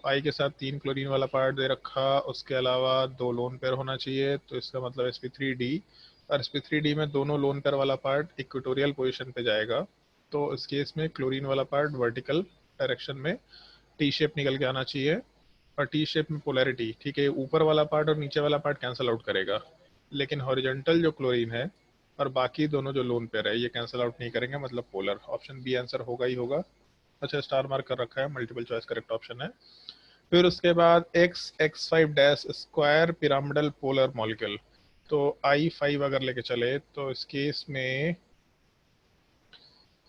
S1: आई के साथ 3 क्लोरीन वाला पार्ट दे रखा, उसके अलावा 2 लोन पेयर होना चाहिए, तो इसका मतलब sp3d, और sp3d में दोनों लोन पेयर वाला पार्ट इक्वेटोरियल पोजीशन पे जाएगा, तो इस केस में क्लोरीन वाला पार्ट वर्टिकल डायरेक्शन में टी शेप निकल के आना चाहिए, और टी शेप में पोलैरिटी, ठीक है, ऊपर वाला पार्ट और नीचे वाला पार्ट कैंसिल आउट करेगा, लेकिन हॉरिजॉन्टल जो क्लोरीन है और बाकी दोनों जो लोन पेयर है ये कैंसिल आउट नहीं करेंगे, मतलब पोलर। ऑप्शन बी आंसर होगा ही होगा। अच्छा, स्टार मार्क कर रखा है, मल्टीपल चॉइस करेक्ट ऑप्शन है। फिर उसके बाद x x 5 dash square pyramidal polar molecule, तो I5 अगर लेके चले तो इस केस में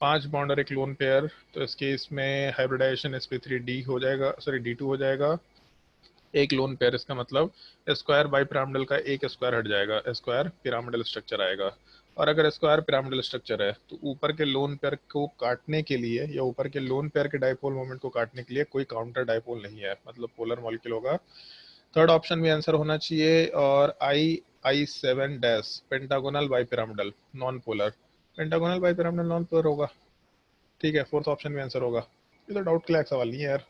S1: 5 बॉन्ड और एक लोन पेयर, तो इस केस में हाइब्रिडाइजेशन sp3d हो जाएगा, सॉरी d2 हो जाएगा, एक लोन पेयर, इसका मतलब स्क्वायर बाई पिरामिडल का एक स्क्वायर हट जाएगा, स्क्वायर पिरामिडल स्ट्रक्चर आएगा। और अगर स्क्वायर पिरामिडल स्ट्रक्चर है तो ऊपर के लोन पेयर को काटने के लिए या ऊपर के लोन पेयर के डाइपोल मोमेंट को काटने के लिए कोई काउंटर डाइपोल नहीं है, मतलब पोलर मॉलिक्यूल होगा। थर्ड ऑप्शन भी आंसर होना चाहिए। और I7 dash pentagonal bi pyramidal non polar, pentagonal bi pyramidal non polar होगा। ठीक है, फोर्थ ऑप्शन भी आंसर होगा। ये तो डाउट के लायक सवाल नहीं है यार।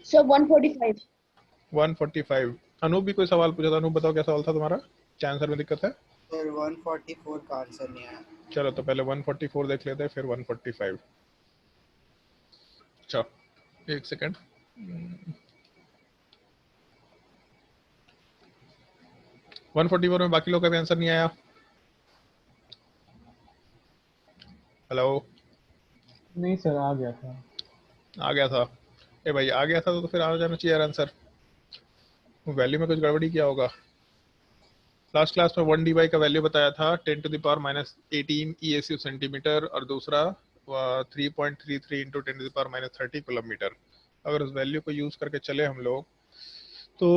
S4: सर 145।
S1: 145। अनूप भी कोई सवाल पूछा था, अनूप बताओ क्या सवाल था तुम्हारा, क्या आंसर में दिक्कत है?
S3: सर 144 का आंसर नहीं आया।
S1: चलो तो पहले 144 देख लेते हैं, फिर 145। अच्छा एक सेकंड। 144 में बाकी लोग का भी आंसर नहीं आया। हेलो,
S2: नहीं सर, आ गया था।
S1: आ गया था? ए भाई आ गया था तो फिर आ जाना चाहिए यार आंसर। वैल्यू में कुछ गड़बड़ी किया होगा। लास्ट क्लास में 1 dy का वैल्यू बताया था 10⁻18 ESU सेंटीमीटर, और दूसरा 3.33 इंटू 10⁻30 किलोमीटर। अगर उस वैल्यू को यूज करके चले हम लोग तो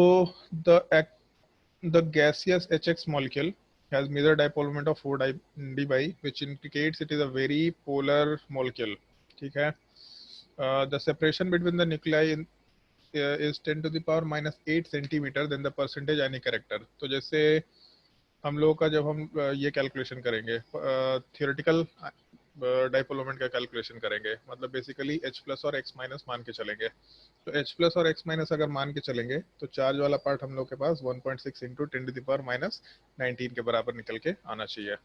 S1: the gaseous HX molecule has measured dipole moment of 4 dy, which indicates it is a very polar molecule. ठीक है। The separation between the nuclei is 10⁻⁸ centimetre, then the percentage any character। तो जैसे हम लोग का जब हम ये कैलकुलेशन करेंगे थियोरेटिकल डाइपोल मोमेंट का कैलकुलेशन करेंगे, मतलब बेसिकली H प्लस और X माइनस मान के चलेंगे। तो H प्लस और X माइनस अगर मान के चलेंगे तो चार्ज वाला पार्ट हम लोग के पास 1.6 इंटू 10⁻⁻19 के बराबर निकल के आना चाहिए।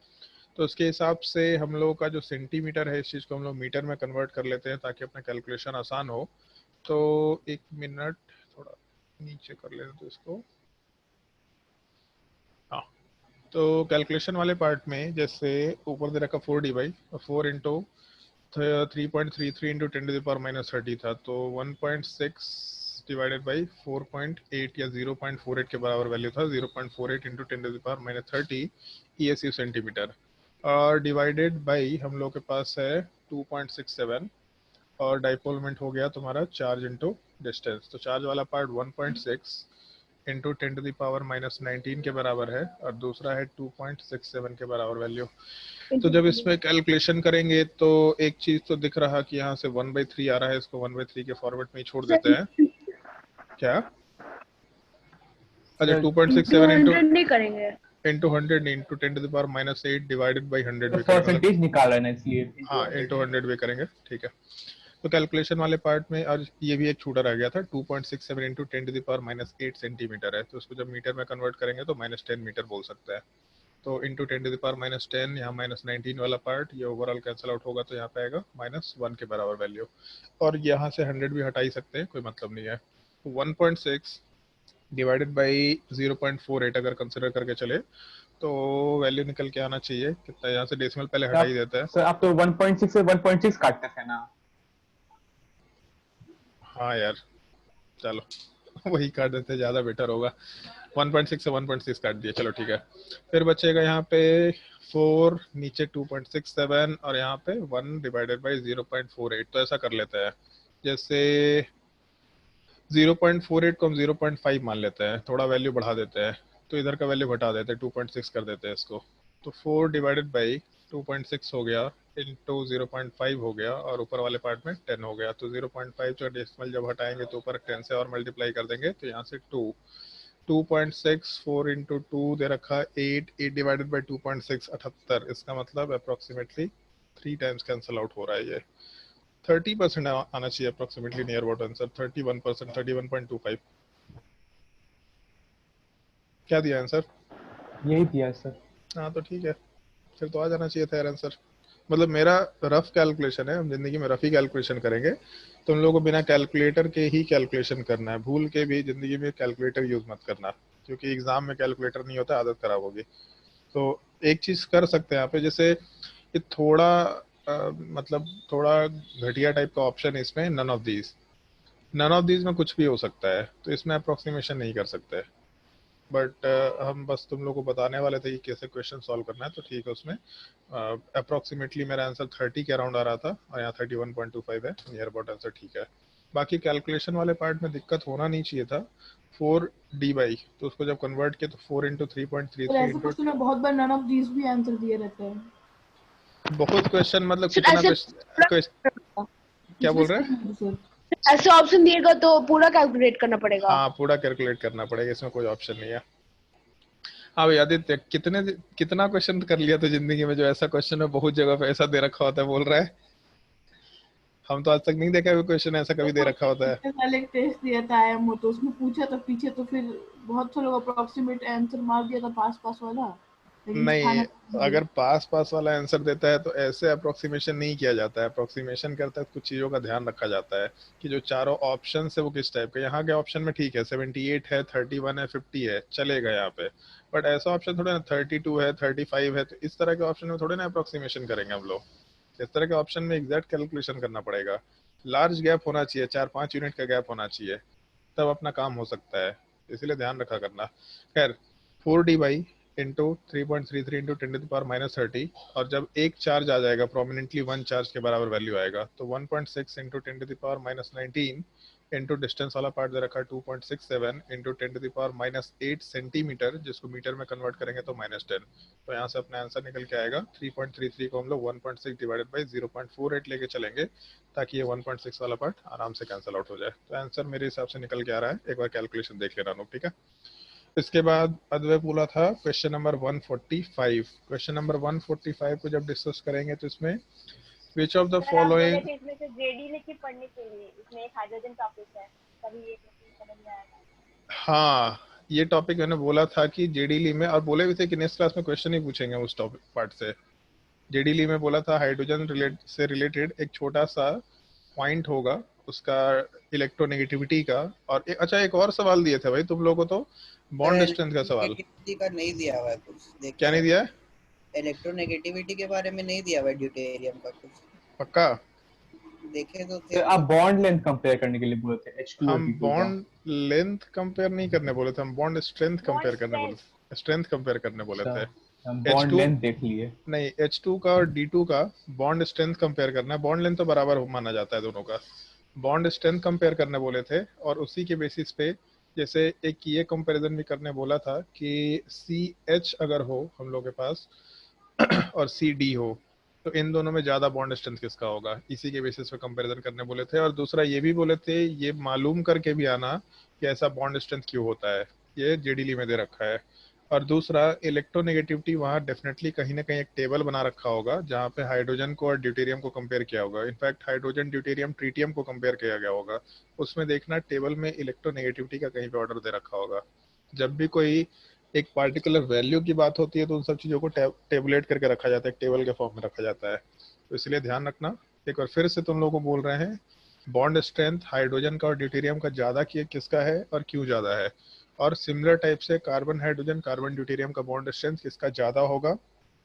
S1: तो उसके हिसाब से हम लोग का जो सेंटीमीटर है, इस चीज़ को हम लोग मीटर में कन्वर्ट कर लेते हैं ताकि अपना कैलकुलेशन आसान हो। तो एक मिनट, थोड़ा नीचे कर लेते तो इसको। हाँ, तो कैलकुलेशन वाले पार्ट में जैसे ऊपर दे रखा 4 dy, 4 इंटू 3.33 इंटू 10⁻⁻30 था, तो 1.6 डिवाइडेड बाई 4.8 या 0.48 के बराबर वैल्यू था। 0.48 इंटू 10⁻⁻30 ESU सेंटीमीटर, और डिवाइडेड बाई हम लोग के पास है 2.67, और डाइपोल मोमेंट हो गया तुम्हारा चार्ज इंटू डिस्टेंस। तो चार्ज वाला पार्ट 1.6 इंटू 10⁻⁻19 के बराबर है, और दूसरा है 2.67 के बराबर वैल्यू। तो जब इसमें कैलकुलेशन करेंगे तो एक चीज तो दिख रहा कि यहाँ से 1/3 आ रहा है, इसको 1/3 के फॉर्मेट में ही छोड़ देते हैं क्या? अच्छा, 2.67 इंटू
S4: 200 नहीं करेंगे।
S1: 100 इंटू 10⁻⁸8 डिवाइडेड बाई 100 भी करेंगे, मतलब
S2: परसेंटेज निकाला है ना, इसलिए
S1: हाँ इंटू 100 भी करेंगे। ठीक है, तो कैलकुलेशन वाले पार्ट में आज ये भी एक छूटा रह गया था। 2.67 इंटू 10⁻⁸8 सेंटीमीटर है, तो उसको जब मीटर में कन्वर्ट करेंगे तो -10 मीटर बोल सकता है। तो इंटू 10⁻⁻10, यहाँ -19 वाला पार्ट ये ओवरऑल कैंसिल आउट होगा, तो यहाँ पे आएगा -1 के बराबर वैल्यू। और यहाँ से 100 भी हटा ही सकते हैं, कोई मतलब नहीं है। 1.6 डिवाइडेड बाई 0.48 अगर कंसिडर करके चले तो वैल्यू निकल के आना चाहिए कितना। यहाँ से डेसिमल पहले हटा ही देता है।
S2: सर आप तो 1.6 से 1.6 काटते थे ना।
S1: हाँ यार चलो वही काट देते, ज़्यादा बेटर होगा। 1.6 से 1.6 काट दिया, चलो ठीक है। फिर बचेगा यहाँ पे 4, नीचे 2.67, और यहाँ पे 1 डिवाइडेड बाई 0.48। तो ऐसा कर लेते हैं, जैसे 0.48 को हम 0.5 मान लेते हैं, थोड़ा वैल्यू बढ़ा देते हैं, तो इधर का वैल्यू घटा देते हैं, 2.6 कर देते हैं इसको। तो 4 डिवाइडेड बाई 2.6 हो गया इंटू 0.5 हो गया, और ऊपर वाले पार्ट में 10 हो गया। तो 0.5 जो डेसिमल जब हटाएंगे तो ऊपर 10 से और मल्टीप्लाई कर देंगे, तो यहाँ से 2.6 4 इंटू 2 दे रखा 8 डिवाइडेड बाई 2.6 78। इसका मतलब अप्रोक्सीमेटली 3 टाइम्स कैंसिल आउट हो रहा है। ये 30% आना चाहिए अप्रोक्सीमेटली नियर अबाउट आंसर। 31%, 31.25। क्या दिया आंसर?
S2: यही दिया है सर।
S1: हाँ तो ठीक है, फिर तो आ जाना चाहिए था यार आंसर। मतलब मेरा रफ कैलकुलेशन है, हम जिंदगी में रफ ही कैलकुलेशन करेंगे। तुम लोगों को बिना कैलकुलेटर के ही कैलकुलेशन करना है, भूल के भी जिंदगी में कैलकुलेटर यूज मत करना, क्योंकि एग्जाम में कैलकुलेटर नहीं होता, आदत खराब होगी। तो एक चीज कर सकते हैं यहाँ पे, जैसे ये थोड़ा मतलब थोड़ा घटिया टाइप का ऑप्शन है इसमें, नन ऑफ दीज में कुछ भी हो सकता है, तो इसमें अप्रोक्सीमेशन नहीं कर सकते। बट हम बस तुम लोग को बताने वाले थे कि कैसे क्वेश्चन सॉल्व करना है, तो ठीक है। उसमें अप्रोक्सीमेटली मेरा आंसर 30 के अराउंड आ रहा था, और यहाँ 31.25 है, नियर अबाउट आंसर ठीक है। बाकी कैलकुलेशन वाले पार्ट में दिक्कत होना नहीं चाहिए था। 4 dy, तो उसको जब कन्वर्ट किया तो 4 इंटू 3.33
S5: और ऐसे
S1: इंटू
S5: क्वेश्चन में बहुत बार नन ऑफ दीज भी आंसर दिए रहते हैं।
S1: बहुत क्वेश्चन, मतलब
S4: सर
S1: कितना
S4: ऐसे
S1: क्या बोल रहे हैं?
S5: सर
S4: ऐसे ऑप्शन दिएगा तो पूरा कैलकुलेट करना पड़ेगा।
S1: हाँ पूरा कैलकुलेट करना पड़ेगा, इसमें कोई ऑप्शन नहीं है। हाँ भाई आदित्य, कितना क्वेश्चन कर लिया तो जिंदगी में, जो ऐसा क्वेश्चन है बहुत जगह पे ऐसा दे रखा होता है, बोल रहा है। हम तो आज तक नहीं देखा क्वेश्चन ऐसा कभी दे रखा होता है।
S5: कल एक टेस्ट दिया था IIM, तो उसमें पूछा था पीछे, तो फिर बहुत से लोग अप्रोक्सीमेट आंसर मार दिया था पास वाला। लेकिन
S1: नहीं,
S5: दिखाना चाहिए।
S1: अगर पास पास वाला आंसर देता है तो ऐसे अप्रोक्सीमेशन नहीं किया जाता है। अप्रोक्सीमेशन करता है कुछ चीज़ों का ध्यान रखा जाता है कि जो चारों ऑप्शन है वो किस टाइप के। यहाँ के ऑप्शन में ठीक है 78 है, 31 है, 50 है, चलेगा यहाँ पे। बट ऐसा ऑप्शन थोड़ा ना 32 है, 35 है, तो इस तरह के ऑप्शन में थोड़े ना अप्रोक्सीमेशन करेंगे हम लोग। इस तरह के ऑप्शन में एग्जैक्ट कैलकुलेशन करना पड़ेगा। लार्ज गैप होना चाहिए, 4-5 यूनिट का गैप होना चाहिए, तब अपना काम हो सकता है। इसीलिए ध्यान रखा करना। खैर 4D इंटू 3.33 इंटू 10⁻⁻30, और जब एक चार्ज आ जाएगा प्रोमिनेंटली 1 चार्ज के बराबर वैल्यू आएगा, तो 1.6 इंटू 10⁻⁻19 इंटू डिस्टेंस वाला पार्ट दे रखा है 2.67 इंटू 10⁻⁸ सेंटीमीटर, जिसको मीटर में कन्वर्ट करेंगे तो -10। तो यहाँ से अपना आंसर निकल के आएगा 3.33 को हम लोग 1.6 डिवाइडेड बाई 0.48 लेके चलेंगे, ताकि ये 1.6 वाला पार्ट आराम से कैंसिल आउट हो जाए। तो आंसर मेरे हिसाब से निकल के आ रहा है, एक बार कैलकुलेशन देख लेना लोग, ठीक है। इसके बाद अद्वैय बोला था क्वेश्चन नंबर 145। क्वेश्चन नंबर 145 को जब डिस्कस करेंगे तो इसमें विच ऑफ द
S6: सर आप बोले
S1: फॉलोइंग।
S6: थे इसमें से जेडी लिखी पढ़ने के लिए, इसमें एक हाइड्रोजन टॉपिक है, तभी ये समझ में आएगा।
S1: हाँ, ये टॉपिक मैंने बोला था कि जेडी ली में, और बोले भी थे कि नेक्स्ट क्लास में क्वेश्चन ही पूछेंगे उस टॉपिक पार्ट से। जेडी ली में बोला था हाइड्रोजन से रिलेटेड एक छोटा सा पॉइंट होगा उसका, इलेक्ट्रोनेगेटिविटी का। और अच्छा एक और सवाल दिए थे भाई तुम लोगों को, तो बॉन्ड स्ट्रेंथ का सवाल।
S3: इलेक्ट्रोनेगेटिविटी का नहीं दिया हुआ है कुछ,
S1: क्या नहीं
S3: देखिए
S1: दिया है?
S3: इलेक्ट्रोनेगेटिविटी के बारे में नहीं दिया हुआ है ड्यूटेरियम का कुछ,
S1: पक्का?
S3: देखे तो
S2: तो
S3: थे
S2: आप
S3: तो।
S2: बॉन्ड लेंथ कंपेयर करने के लिए बोले थे H2 और
S1: हम
S2: T2 का।
S1: बॉन्ड लेंथ कंपेयर नहीं करने बोले थे, हम बॉन्ड स्ट्रेंथ
S6: बॉन्ड
S1: कंपेयर करने बोले
S6: स्ट्रेंथ।
S1: थे। स्ट्रेंथ कंपेयर करने बोले
S2: अच्छा,
S1: थे।
S2: हम बॉन्ड
S1: H2
S2: लेंथ देख लिए।
S1: नहीं, H2 का और D2 का बॉन्ड स्ट्रेंथ कंपेयर करना है। बॉन्ड लेंथ तो बराबर माना जाता है दोनों का। बॉन्ड स्ट्रेंथ कंपेयर करने बोले थे, और उसी के बेसिस पे जैसे एक ये कंपैरिजन भी करने बोला था कि CH अगर हो हम लोग के पास और CD हो, तो इन दोनों में ज्यादा बॉन्ड स्ट्रेंथ किसका होगा, इसी के बेसिस पे कंपैरिजन करने बोले थे। और दूसरा ये भी बोले थे ये मालूम करके भी आना कि ऐसा बॉन्ड स्ट्रेंथ क्यों होता है, ये जेडीली में दे रखा है। और दूसरा इलेक्ट्रोनेगेटिविटी, वहाँ डेफिनेटली कहीं ना कहीं एक टेबल बना रखा होगा जहाँ पे हाइड्रोजन को और ड्यूटेरियम को कंपेयर किया होगा। इनफैक्ट हाइड्रोजन ड्यूटेरियम ट्रीटियम को कंपेयर किया गया होगा, उसमें देखना टेबल में इलेक्ट्रोनेगेटिविटी का कहीं पे ऑर्डर दे रखा होगा। जब भी कोई एक पार्टिकुलर वैल्यू की बात होती है तो उन सब चीज़ों को टेबुलेट करके रखा जाता है, एक टेबल के फॉर्म में रखा जाता है। तो इसलिए ध्यान रखना। एक बार फिर से तुम लोगों को बोल रहे हैं, बॉन्ड स्ट्रेंथ हाइड्रोजन का और ड्यूटेरियम का ज़्यादा किसका है और क्यों ज़्यादा है, और सिमिलर टाइप से कार्बन हाइड्रोजन कार्बन ड्यूटेरियम का बॉन्ड स्ट्रेंथ किसका ज़्यादा होगा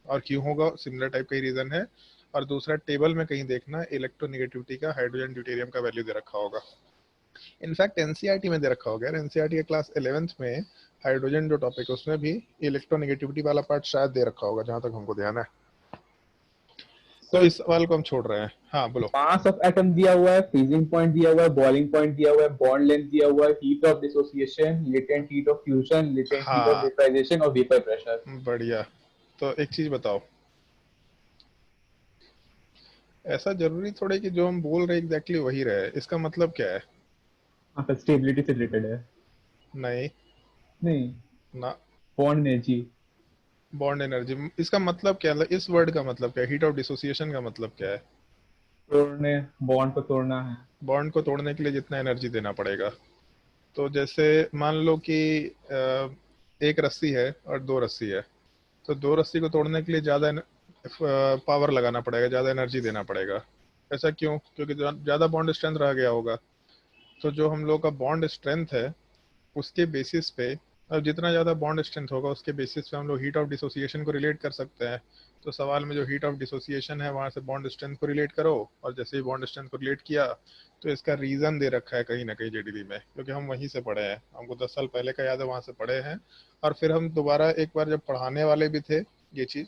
S1: और क्यों होगा, सिमिलर टाइप का ही रीज़न है। और दूसरा टेबल में कहीं देखना इलेक्ट्रोनेगेटिविटी का हाइड्रोजन ड्यूटेरियम का वैल्यू दे रखा होगा। इनफैक्ट एनसीईआरटी में दे रखा होगा, एनसीईआरटी के क्लास 11th में हाइड्रोजन जो टॉपिक है उसमें भी इलेक्ट्रोनेगेटिविटी वाला पार्ट शायद दे रखा होगा, जहां तक हमको ध्यान है। तो इस सवाल को हम छोड़ रहे हैं। हाँ बोलो।
S2: मास ऑफ एटम दिया हुआ है, फ्रीजिंग पॉइंट दिया हुआ है, बॉइलिंग पॉइंट दिया हुआ है, बॉन्ड लेंथ दिया हुआ है, heat of dissociation, latent heat of fusion, latent heat of
S1: हाँ
S2: वेपराइजेशन और वेपर प्रेशर।
S1: बढ़िया। तो एक चीज बताओ, ऐसा जरूरी थोड़े कि जो हम बोल रहे एग्जैक्टली वही रहे, इसका मतलब क्या है?
S2: हाँ, तो स्टेबिलिटी से रिलेटेड है।
S1: नहीं
S2: नहीं,
S1: ना,
S2: बॉन्ड एनर्जी।
S1: बॉन्ड एनर्जी इसका मतलब क्या है, इस वर्ड का मतलब क्या है, हीट ऑफ डिसोसिएशन का मतलब क्या है?
S2: तोड़ने, बॉन्ड को तोड़ना है।
S1: बॉन्ड को तोड़ने के लिए जितना एनर्जी देना पड़ेगा। तो जैसे मान लो कि एक रस्सी है और दो रस्सी है, तो दो रस्सी को तोड़ने के लिए ज़्यादा पावर लगाना पड़ेगा, ज़्यादा एनर्जी देना पड़ेगा। ऐसा क्यों? क्योंकि ज़्यादा बॉन्ड स्ट्रेंथ रह गया होगा। तो जो हम लोग का बॉन्ड स्ट्रेंथ है उसके बेसिस पे, अब जितना ज़्यादा बॉन्ड स्ट्रेंथ होगा उसके बेसिस पे हम लोग हीट ऑफ डिसोसिएशन को रिलेट कर सकते हैं। तो सवाल में जो हीट ऑफ डिसोसिएशन है वहाँ से बॉन्ड स्ट्रेंथ को रिलेट करो, और जैसे ही बॉन्ड स्ट्रेंथ को रिलेट किया तो इसका रीज़न दे रखा है कहीं ना कहीं जेडीडी में, क्योंकि हम वहीं से पढ़े हैं, हमको 10 साल पहले का याद है, वहाँ से पढ़े हैं। और फिर हम दोबारा एक बार जब पढ़ाने वाले भी थे ये चीज़,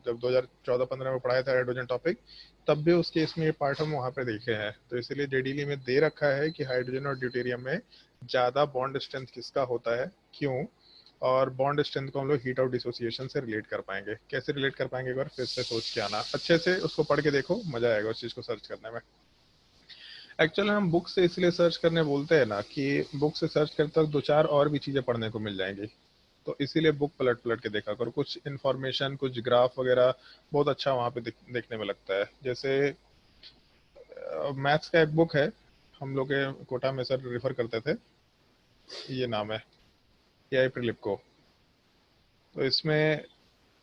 S1: जब 2014-15 में पढ़ाया था हाइड्रोजन टॉपिक, तब भी उसके इसमें ये पार्ट हम वहाँ पे देखे हैं। तो इसीलिए जेडीली में दे रखा है कि हाइड्रोजन और ड्यूटेरियम में ज़्यादा बॉन्ड स्ट्रेंथ किसका होता है, क्यों, और बॉन्ड स्ट्रेंथ को हम लोग हीट ऑफ डिसोसिएशन से रिलेट कर पाएंगे। कैसे रिलेट कर पाएंगे एक बार फिर से सोच के आना, अच्छे से उसको पढ़ के देखो, मजा आएगा उस चीज़ को सर्च करने में। एक्चुअली हम बुक से इसलिए सर्च करने बोलते हैं ना कि बुक से सर्च करते वक्त दो चार और भी चीज़ें पढ़ने को मिल जाएंगी, तो इसीलिए बुक पलट पलट के देखा करो। कुछ इन्फॉर्मेशन, कुछ ग्राफ वगैरह बहुत अच्छा वहाँ पे देखने में लगता है। जैसे मैथ्स का एक बुक है, हम लोग के कोटा में सर रेफर करते थे, ये नाम है एआई प्रिलिप को। तो इसमें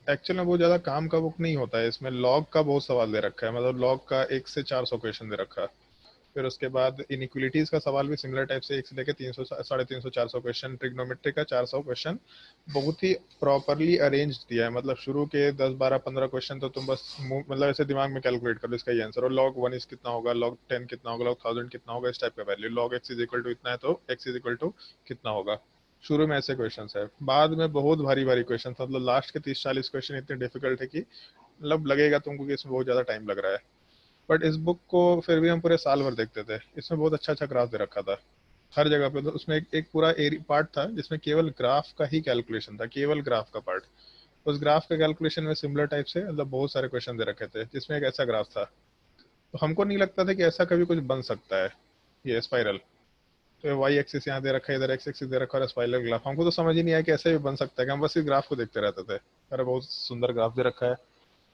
S1: एक्चुअल में बहुत ज़्यादा काम का बुक नहीं होता है, इसमें लॉग का बहुत सवाल दे रखा है, मतलब लॉग का 1 से 400 क्वेश्चन दे रखा है। फिर उसके बाद इनइक्वलिटीज़ का सवाल भी सिमिलर टाइप से 1 से लेकर 300 350 400 क्वेश्चन, ट्रिग्नोमेट्री का 400 क्वेश्चन, बहुत ही प्रॉपरली अरेंज दिया है। मतलब शुरू के 10 12 15 क्वेश्चन तो तुम बस मतलब ऐसे दिमाग में कैलकुलेट कर लो इसका ये आंसर, और log 1 इज कितना होगा, log 10 कितना होगा, log 1000 कितना होगा, इस टाइप का value, log x is equal to इतना है तो x इज इक्वल टू कितना होगा। शुरू में ऐसे क्वेश्चन है, बाद में बहुत भारी भारी क्वेश्चन, मतलब लास्ट के 30-40 क्वेश्चन इतने डिफिकल्ट है कि मतलब लगेगा तुमको कि इसमें बहुत ज़्यादा टाइम लग रहा है। बट इस बुक को फिर भी हम पूरे साल भर देखते थे, इसमें बहुत अच्छा अच्छा ग्राफ दे रखा था हर जगह पे। तो उसमें एक पूरा पार्ट था जिसमें केवल ग्राफ का ही कैलकुलेशन था, केवल ग्राफ का पार्ट। उस ग्राफ के कैलकुलेशन में सिमिलर टाइप से मतलब बहुत सारे क्वेश्चन दे रखे थे, जिसमें एक ऐसा ग्राफ था। तो हमको नहीं लगता था कि ऐसा कभी कुछ बन सकता है, ये स्पाइरल। तो वाई एक्सिस यहाँ दे रखा है, इधर एक्स एक्सिस दे रखा है, और स्पाइरल ग्राफ। हमको तो समझ ही नहीं आया कि ऐसे भी बन सकता है, कि हम बस इस ग्राफ को देखते रहते थे। अरे बहुत सुंदर ग्राफ दे रखा है।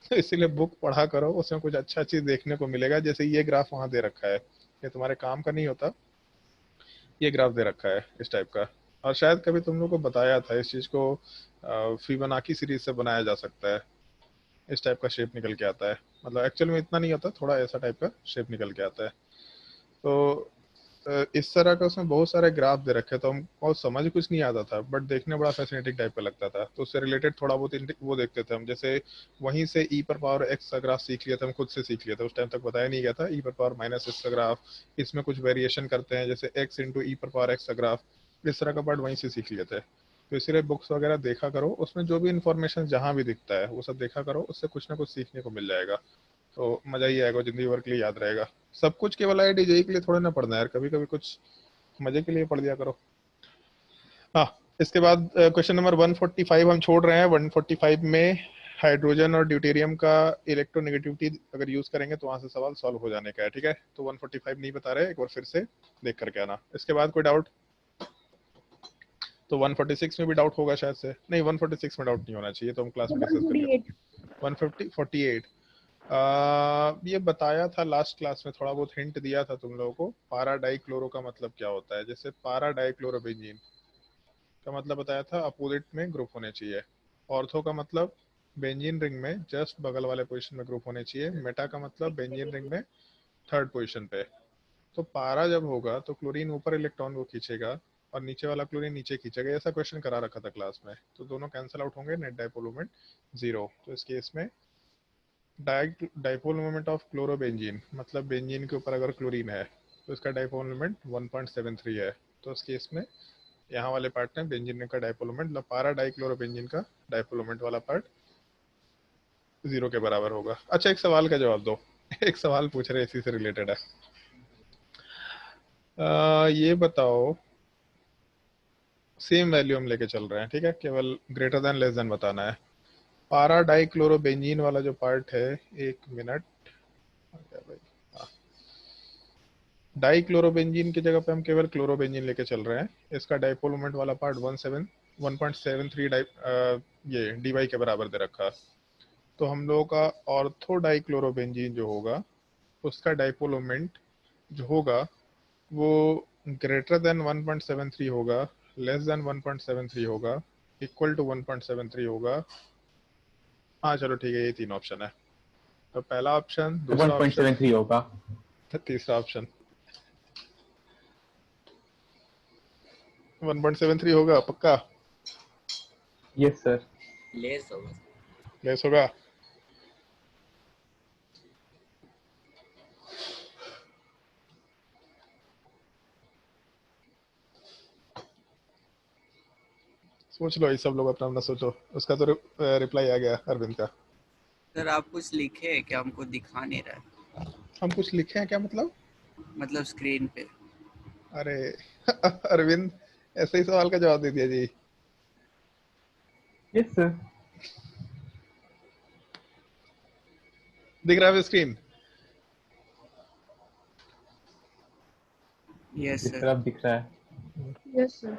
S1: तो इसीलिए बुक पढ़ा करो, उसमें कुछ अच्छा चीज देखने को मिलेगा। जैसे ये ग्राफ वहाँ दे रखा है, ये तुम्हारे काम का नहीं होता, ये ग्राफ दे रखा है इस टाइप का। और शायद कभी तुम लोग को बताया था इस चीज को, फिबोनाची सीरीज से बनाया जा सकता है, इस टाइप का शेप निकल के आता है। मतलब एक्चुअल में इतना नहीं होता, थोड़ा ऐसा टाइप का शेप निकल के आता है। तो इस तरह का उसमें बहुत सारे ग्राफ दे रखे, तो हमको समझ कुछ नहीं आता था, बट देखने बड़ा फैसिनेटिंग टाइप का लगता था। तो उससे रिलेटेड थोड़ा बहुत वो देखते थे हम। जैसे वहीं से ई पर पावर एक्स का ग्राफ सीख लिया था, हम खुद से सीख लिया था, उस टाइम तक बताया नहीं गया था। ई पर पावर माइनस एक्स का ग्राफ, इसमें कुछ वेरिएशन करते हैं, जैसे एक्स इंटू ई पर पावर एक्स का ग्राफ, इस तरह का पार्ट वहीं से सीख लिए थे। तो इसीलिए बुक्स वगैरह देखा करो, उसमें जो भी इन्फॉर्मेशन जहाँ भी दिखता है वो सब देखा करो, उससे कुछ ना कुछ सीखने को मिल जाएगा। तो मजा ही आएगा, जिंदगी भर के लिए याद रहेगा। सब कुछ केवल आई जेई के लिए थोड़ा ना पढ़ना है यार, कभी कभी कुछ मजे के लिए पढ़ लिया करो। हाँ, इसके बाद क्वेश्चन नंबर 145 हम छोड़ रहे हैं। 145 में हाइड्रोजन और ड्यूटेरियम का इलेक्ट्रोनेगेटिविटी अगर यूज करेंगे तो वहां से सवाल सॉल्व हो जाने का है, ठीक है। तो 145 नहीं बता रहे, एक बार फिर से देख करके आना। इसके बाद कोई डाउट? तो 146 में भी डाउट होगा शायद से, नहीं 146 में डाउट नहीं होना चाहिए, तो हम क्लास में डिस्कस करेंगे। 148 ये बताया था लास्ट क्लास में, थोड़ा बहुत हिंट दिया था तुम लोगों को। पारा डाइक्लोरो का मतलब क्या होता है? जैसे पारा डाइक्लोरोबेंजीन का मतलब बताया था अपोजिट में ग्रुप होने चाहिए। ऑर्थो का मतलब बेंजीन रिंग में जस्ट बगल वाले पोजीशन में ग्रुप होने चाहिए। मेटा का मतलब बेंजीन रिंग में थर्ड पोजीशन पे। तो पारा जब होगा तो क्लोरीन ऊपर इलेक्ट्रॉन को खींचेगा और नीचे वाला क्लोरीन नीचे खींचेगा, ऐसा क्वेश्चन करा रखा था क्लास में। तो दोनों कैंसिल आउट होंगे, नेट डाइपोल मोमेंट 0। तो इस केस में डाइपोल मोमेंट ऑफ क्लोरोबेंजीन, मतलब बेंजीन के ऊपर अगर क्लोरीन है तो इसका डाइपोल मोमेंट 1.73 है। तो इस केस में यहाँ वाले पार्ट में बेंजीन का डाइपोल मोमेंट, मतलब पारा डाइक्लोरोबेंजीन का डाइपोल मोमेंट वाला पार्ट 0 के बराबर होगा। अच्छा, एक सवाल का जवाब दो। एक सवाल पूछ रहे, इसी से रिलेटेड है। ये बताओ, सेम वैल्यू हम लेके चल रहे हैं, ठीक है, केवल ग्रेटर देन लेस देन बताना है। पारा डाइक्लोरोबेंजीन वाला जो पार्ट है, एक मिनट, डाइक्लोरोबेंजीन की जगह पे हम केवल क्लोरोबेंजीन लेके चल रहे हैं। इसका डाइपोल मोमेंट वाला पार्ट 1.73 ये डी वाई के बराबर दे रखा। तो हम लोगों का ऑर्थो डाइक्लोरोबेंजीन जो होगा उसका डाइपोल मोमेंट जो होगा वो ग्रेटर देन 1.73 होगा, लेस देन 1.73 होगा, इक्वल टू 1.73 होगा। हाँ चलो ठीक है, ये 3 ऑप्शन है। तो पहला ऑप्शन, दूसरा ऑप्शन,
S2: 1.73 होगा।
S1: तीसरा ऑप्शन 1.73 होगा पक्का?
S2: Yes sir.
S3: लेस होगा।
S1: लेस होगा? सोच लो, ये सब लोग अपना अपना सोचो। उसका तो रिप्लाई आ गया अरविंद का।
S3: सर आप कुछ लिखे हैं क्या? हमको दिखा नहीं रहा है।
S1: हम कुछ लिखे हैं क्या
S3: मतलब स्क्रीन पे।
S1: अरे अरविंद ऐसे ही सवाल का जवाब दे दिया जी।
S2: Yes sir.
S1: दिख रहा है स्क्रीन?
S3: यस
S2: जिस
S3: सर।
S2: तरफ दिख रहा है।
S4: Yes sir.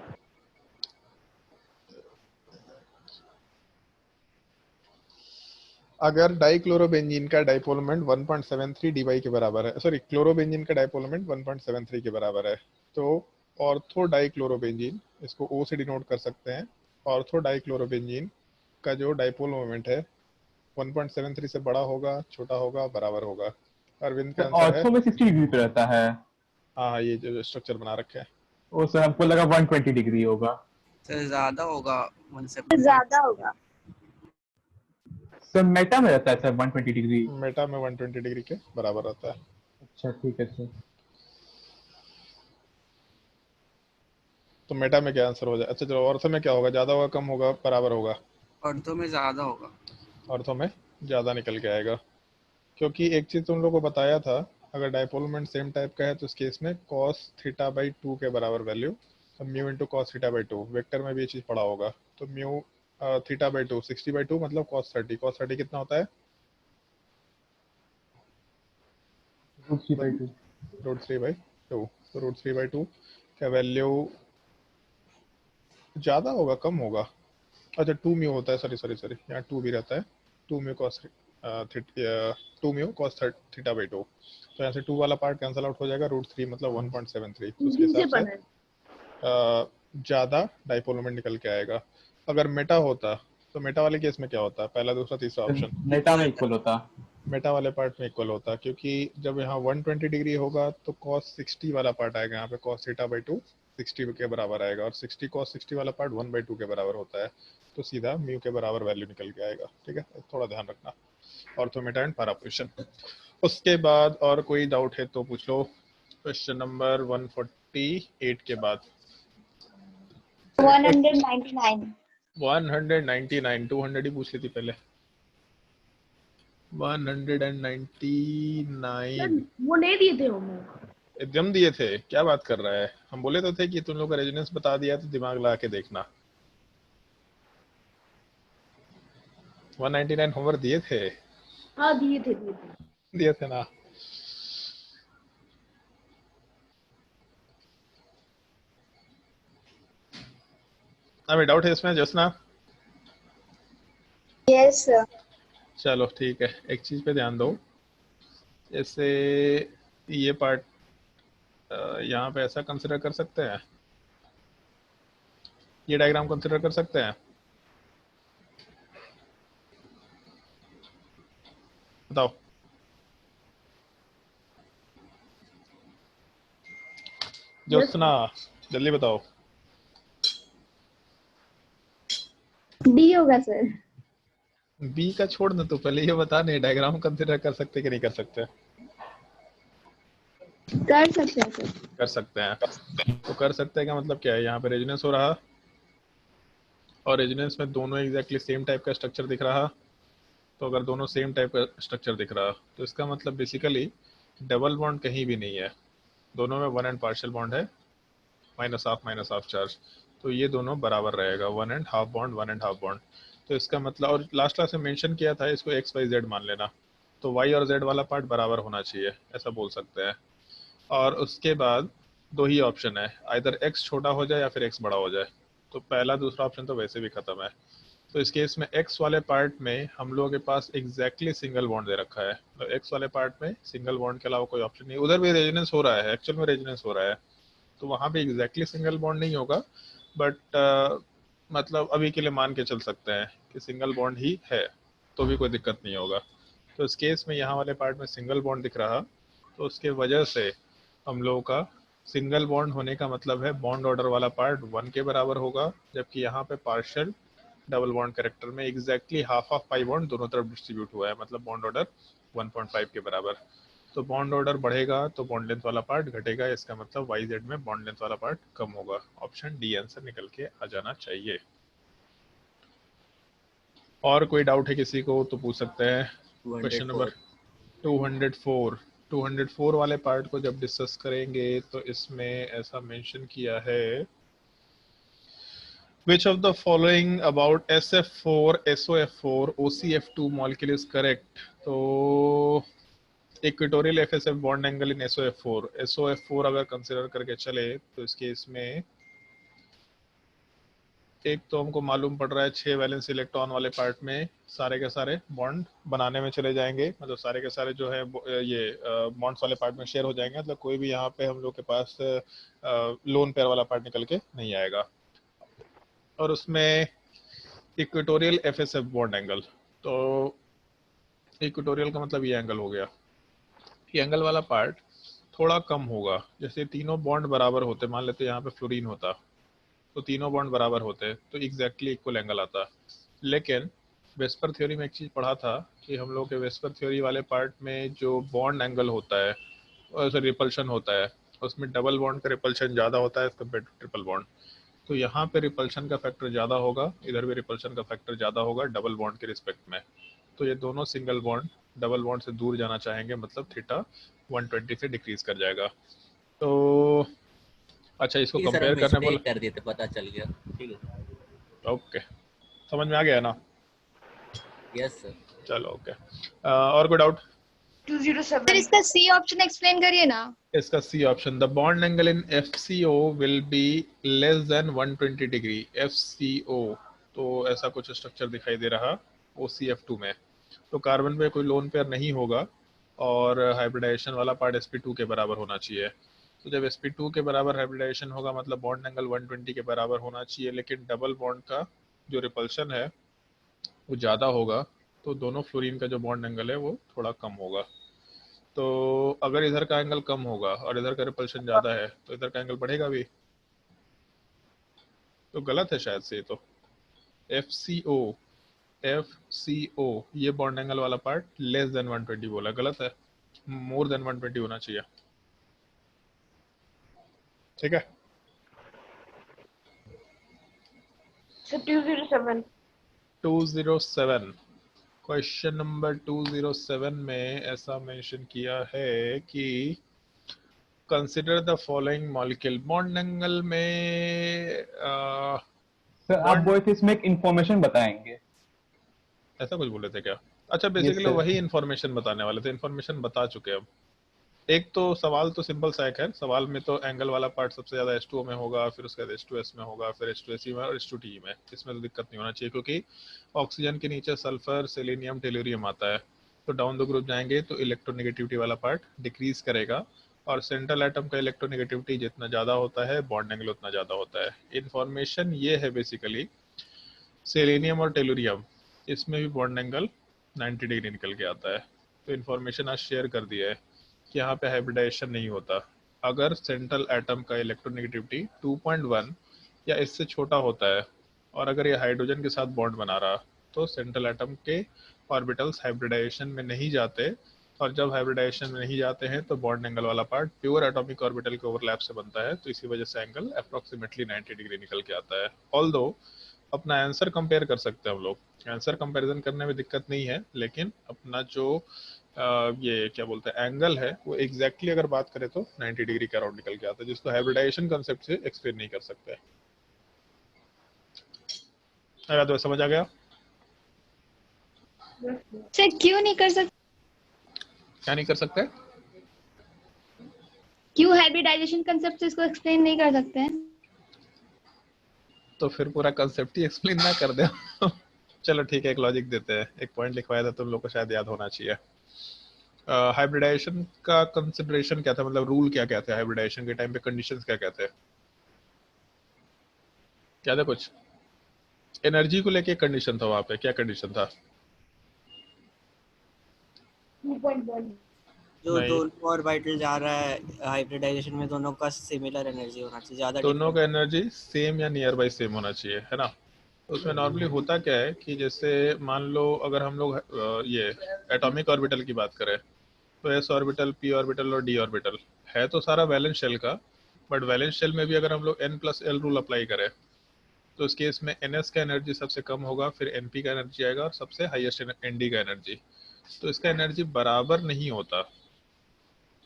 S1: अगर डाइक्लोरोबेंजीन का डाइपोल मोमेंट 1.73 डी के बराबर है, सॉरी क्लोरोबेंजीन का डाइपोल मोमेंट 1.73 के बराबर है, तो ऑर्थो डाइक्लोरोबेंजीन, इसको O से डिनोट कर सकते हैं, ऑर्थो डाइक्लोरोबेंजीन का जो डाइपोल मोमेंट है 1.73 से बड़ा होगा, छोटा होगा, बराबर होगा। अरविंद का आंसर है
S2: ऑर्थो में 60 डिग्री पे रहता है।
S1: हाँ, ये जो स्ट्रक्चर बना रखे हैं।
S2: वो सर हमको लगा 120 डिग्री होगा।
S3: सर ज्यादा होगा 170।
S4: ज्यादा होगा।
S2: सर मेटा में रहता है सर 120 डिग्री।
S1: मेटा में 120 डिग्री के बराबर रहता है।
S2: अच्छा ठीक है सर।
S1: तो मेटा में क्या आंसर हो जाए? अच्छा चलो, ऑर्थो में क्या होगा? ज़्यादा होगा, कम होगा, बराबर होगा?
S3: ऑर्थो में ज्यादा होगा।
S1: ऑर्थो में ज़्यादा निकल के आएगा, क्योंकि एक चीज़ तुम लोगों को बताया था, अगर डाइपोल मोमेंट सेम टाइप का है तो इस केस में cos थीटा बाई 2 के बराबर वैल्यू, तो mu into cos theta by 2, vector में भी ये चीज़ पड़ा होगा। तो म्यू थीटा बाई 2 60/2 मतलब cos 30 कितना होता है?
S2: √3/2।
S1: √3/2। तो √3/2 का वैल्यू ज़्यादा होगा, कम होगा? अच्छा 2 म्यू होता है, सॉरी यहाँ 2 भी रहता है। 2 mu cos 2 mu cos theta by 2। तो यहाँ से 2 वाला पार्ट कैंसिल आउट हो जाएगा, √3 मतलब 1.73। तो उसके
S4: डी से
S1: हिसाब से
S4: बना है।
S1: ज़्यादा डाइपोल मोमेंट निकल के आएगा। अगर मेटा होता तो मेटा वाले केस में क्या होता? पहला, दूसरा, तीसरा ऑप्शन।
S2: मेटा में इक्वल होता।
S1: मेटा वाले पार्ट में इक्वल होता, क्योंकि जब यहाँ 120 डिग्री होगा तो cos 60 वाला पार्ट आएगा यहाँ पे, cos थीटा बाई 2 60 के बराबर आएगा, और 60 cos 60 वाला पार्ट 1/2 के बराबर होता है। तो सीधा म्यू के बराबर वैल्यू निकल के आएगा। ठीक है, थोड़ा ध्यान रखना। Ortho Meta and para position. उसके बाद और कोई डाउट है तो पूछ लो। क्वेश्चन नंबर 148 के बाद
S6: 199।
S1: 199, 200 ही पूछ ली थी पहले। 199
S4: वो नहीं दिए थे होमवर्क।
S1: एकदम दिए थे, क्या बात कर रहा है? हम बोले तो थे कि तुम लोग का रेजोनेंस बता दिया तो दिमाग लगा के देखना। 199 होमवर्क दिए थे?
S4: हाँ दिए थे।
S1: दिए थे ना? अभी डाउट है इसमें जोशना?
S6: Yes sir.
S1: चलो ठीक है, एक चीज पे ध्यान दो। जैसे ये पार्ट यहाँ पे ऐसा कंसिडर कर सकते हैं, ये डायग्राम कंसिडर कर सकते हैं? बताओ। जोशना जल्दी बताओ।
S4: डी होगा सर।
S1: बी का छोड़ ना, तो पहले ये बता, नहीं डायग्राम कंसिडर कर सकते कि नहीं कर सकते?
S4: कर सकते हैं सर।
S1: कर सकते हैं। तो कर सकते हैं का मतलब क्या है? यहाँ पे रेजोनेंस हो रहा, और रेजोनेंस में दोनों एग्जैक्टली सेम टाइप का स्ट्रक्चर दिख रहा। तो अगर दोनों सेम टाइप का स्ट्रक्चर दिख रहा तो इसका मतलब बेसिकली डबल बॉन्ड कहीं भी नहीं है, दोनों में 1 एंड पार्शियल बॉन्ड है, -हाफ चार्ज। तो ये दोनों बराबर रहेगा, 1 and half bond, 1 and half bond. तो इसका मतलब, और लास्ट क्लास में मेंशन किया था इसको XYZ मान लेना, तो Y और Z वाला पार्ट बराबर होना चाहिए, ऐसा बोल सकते हैं। और उसके बाद दो ही ऑप्शन है, आइदर x छोटा हो जाए या फिर x बड़ा हो जाए। तो पहला दूसरा ऑप्शन तो वैसे भी खत्म है। तो इस केस में x वाले पार्ट में हम लोगों के पास एग्जैक्टली सिंगल बॉन्ड दे रखा है, तो x वाले पार्ट में सिंगल बॉन्ड के अलावा कोई ऑप्शन नहीं। उधर भी रेजोनेंस हो रहा है, एक्चुअल में रेजोनेंस हो रहा है, तो वहाँ पे एग्जैक्टली सिंगल बॉन्ड नहीं होगा, बट मतलब अभी के लिए मान के चल सकते हैं कि सिंगल बॉन्ड ही है, तो भी कोई दिक्कत नहीं होगा। तो इस केस में यहाँ वाले पार्ट में सिंगल बॉन्ड दिख रहा, तो उसके वजह से हम लोगों का सिंगल बॉन्ड होने का मतलब है बॉन्ड ऑर्डर वाला पार्ट 1 के बराबर होगा, जबकि यहाँ पे पार्शियल डबल बॉन्ड कैरेक्टर में exactly half of pi bond दोनों तरफ डिस्ट्रीब्यूट हुआ है, मतलब बॉन्ड ऑर्डर 1.5 के बराबर। तो बॉन्ड ऑर्डर बढ़ेगा तो बॉन्ड लेंथ वाला पार्ट घटेगा, इसका मतलब YZ में बॉन्ड लेंथ वाला पार्ट कम होगा। ऑप्शन डी आंसर निकल के आ जाना चाहिए। और कोई डाउट है किसी को तो पूछ सकते हैं। क्वेश्चन नंबर 204 वाले पार्ट को जब डिस्कस करेंगे तो इसमें ऐसा मेंशन किया है, which of the following about SF4, SOF4, OCF2 molecule is correct? तो इक्वेटोरियल FSF बॉन्ड एंगल इन SOF4 अगर कंसिडर करके चले तो इसके इसमें एक तो हमको मालूम पड़ रहा है 6 वैलेंस इलेक्ट्रॉन वाले पार्ट में सारे के सारे बॉन्ड बनाने में चले जाएंगे, मतलब सारे के सारे जो है ये बॉन्ड्स वाले पार्ट में शेयर हो जाएंगे, मतलब कोई भी यहाँ पे हम लोग के पास लोन पेयर वाला पार्ट निकल के नहीं आएगा। और उसमें इक्वेटोरियल FSF बॉन्ड एंगल। तो इक्वेटोरियल का मतलब ये एंगल हो गया। ये एंगल वाला पार्ट थोड़ा कम होगा। जैसे तीनों बॉन्ड बराबर होते, मान लेते यहाँ पे फ्लोरीन होता तो तीनों बॉन्ड बराबर होते तो एग्जैक्टली इक्वल एंगल आता। लेकिन वेस्पर थ्योरी में एक चीज़ पढ़ा था कि हम लोग के वेस्पर थ्योरी वाले पार्ट में जो बॉन्ड एंगल होता है, और रिपल्शन होता है, उसमें डबल बॉन्ड का रिपल्शन ज़्यादा होता है as compare to triple bond. तो यहाँ पे रिपल्शन का फैक्टर ज़्यादा होगा, इधर भी रिपल्शन का फैक्टर ज़्यादा होगा डबल बॉन्ड के रिस्पेक्ट में। तो ये दोनों सिंगल बॉन्ड डबल बॉन्ड से दूर जाना चाहेंगे, मतलब थीटा 120 से डिक्रीज कर जाएगा। तो अच्छा, इसको
S7: ठीक है सर,
S1: कंपेयर
S7: हम
S1: करने बोला।
S7: मिस्टेक कर दिए थे, पता चल गया। ठीक है,
S1: ओके, समझ में आ गया ना?
S7: Yes sir.
S1: चलो ओके। और कोई डाउट?
S4: 207
S8: सर इसका सी ऑप्शन एक्सप्लेन करिए ना।
S1: इसका C option, the bond angle in FCO will be less than 120 degree. FCO तो ऐसा कुछ स्ट्रक्चर दिखाई दे रहा OCF2 में। तो कार्बन पे कोई लोन पेयर नहीं होगा और हाइब्रिडाइजेशन वाला पार्ट sp2 के बराबर होना चाहिए। तो जब sp2 के बराबर हाइब्रिडाइजेशन होगा मतलब बॉन्ड एंगल 120 के बराबर होना चाहिए, लेकिन डबल बॉन्ड का जो रिपल्शन है वो ज़्यादा होगा, तो दोनों फ्लोरीन का जो बॉन्ड एंगल है वो थोड़ा कम होगा। तो अगर इधर का एंगल कम होगा और इधर का रिपल्शन ज़्यादा है तो इधर का एंगल बढ़ेगा भी। तो गलत है शायद से। तो FCO ये बॉन्ड एंगल वाला पार्ट लेस देन 120 बोला, गलत है। मोर देन 120 होना चाहिए। ठीक है।
S4: सर 207
S1: 207 क्वेश्चन नंबर 207 में ऐसा मेंशन किया है कि consider the following molecule. Bond angle में
S2: सर आप वो इसमें एक इंफॉर्मेशन बताएंगे।
S1: ऐसा कुछ बोले थे क्या? अच्छा, बेसिकली
S2: sir.
S1: वही इन्फॉर्मेशन बताने वाले थे, इन्फॉर्मेशन बता चुके अब। एक तो सवाल तो सिंपल सा है। सवाल में तो एंगल वाला पार्ट सबसे ज्यादा H2O में होगा, फिर उसके बाद H2S में होगा, फिर H2SE में और H2TE में। इसमें तो दिक्कत नहीं होना चाहिए क्योंकि ऑक्सीजन के नीचे सल्फर, सेलेनियम, टेलुरियम आता है। तो डाउन द ग्रुप जाएंगे तो इलेक्ट्रोनेगेटिविटी वाला पार्ट डिक्रीज करेगा और सेंट्रल एटम का इलेक्ट्रोनेगेटिविटी जितना ज़्यादा होता है बॉन्ड एंगल उतना ज़्यादा होता है। इन्फॉर्मेशन ये है बेसिकली, सेलेनियम और टेलुरियम इसमें भी बॉन्ड एंगल 90 डिग्री निकल के आता है। तो इन्फॉर्मेशन आज शेयर कर दिया है कि यहाँ पे हाइब्रिडाइजेशन नहीं होता। अगर सेंट्रल एटम का इलेक्ट्रोनेगेटिविटी 2.1 या इससे छोटा होता है और अगर ये हाइड्रोजन के साथ बॉन्ड बना रहा तो सेंट्रल एटम के ऑर्बिटल्स हाइब्रिडाइजेशन में नहीं जाते, और जब हाइब्रिडाइजेशन में नहीं जाते हैं तो बॉन्ड एंगल वाला पार्ट प्योर एटॉमिक ऑर्बिटल के ओवरलैप से बनता है। तो इसी वजह से एंगल अप्रोक्सीमेटली 90 डिग्री निकल के आता है। ऑल्दो अपना आंसर कंपेयर कर सकते हैं हम लोग, आंसर कंपैरिजन करने में दिक्कत नहीं है, लेकिन अपना जो ये क्या बोलते हैं एंगल है वो एग्जैक्टली अगर बात करें तो 90 डिग्री के अराउंड निकल के आता है, जिसको हाइब्रिडाइजेशन कंसेप्ट से एक्सप्लेन नहीं कर सकते। अगर तो समझ आ गया?
S8: सर क्यों नहीं कर सकते?
S1: क्या नहीं कर सकते?
S8: क्यों हाइब्रिडाइजेशन कंसेप्ट से इसको एक्सप्लेन नहीं कर सकते हैं?
S1: तो फिर पूरा कंसेप्ट ही एक्सप्लेन ना कर दे। चलो ठीक है, एक लॉजिक देते हैं। एक पॉइंट लिखवाया था तुम लोग को, शायद याद होना चाहिए। हाइब्रिडाइजेशन का कंसिडरेशन क्या था, मतलब रूल क्या क्या थे हाइब्रिडाइजेशन के टाइम पे, कंडीशंस क्या क्या थे? क्या था कुछ? एनर्जी को लेके कंडीशन था वहां पे, क्या कंडीशन था?
S4: 2.1
S3: जो
S1: नहीं।
S3: दोनों ऑर्बिटल जा रहा है हाइब्रिडाइजेशन में, दोनों का सिमिलर एनर्जी होना चाहिए, ज्यादा
S1: दोनों का एनर्जी सेम या नियर बाई सेम होना चाहिए, है ना? उसमें नॉर्मली होता क्या है कि जैसे मान लो अगर हम लोग ये एटॉमिक ऑर्बिटल की बात करें तो s ऑर्बिटल, p ऑर्बिटल और d ऑर्बिटल है तो सारा वैलेंस शेल का, बट वैलेंस शेल में भी अगर हम लोग n+l रूल अप्लाई करें तो इस केस में ns का एनर्जी सबसे कम होगा, फिर np का एनर्जी आएगा और सबसे हाईएस्ट nd का एनर्जी। तो इसका एनर्जी बराबर नहीं होता,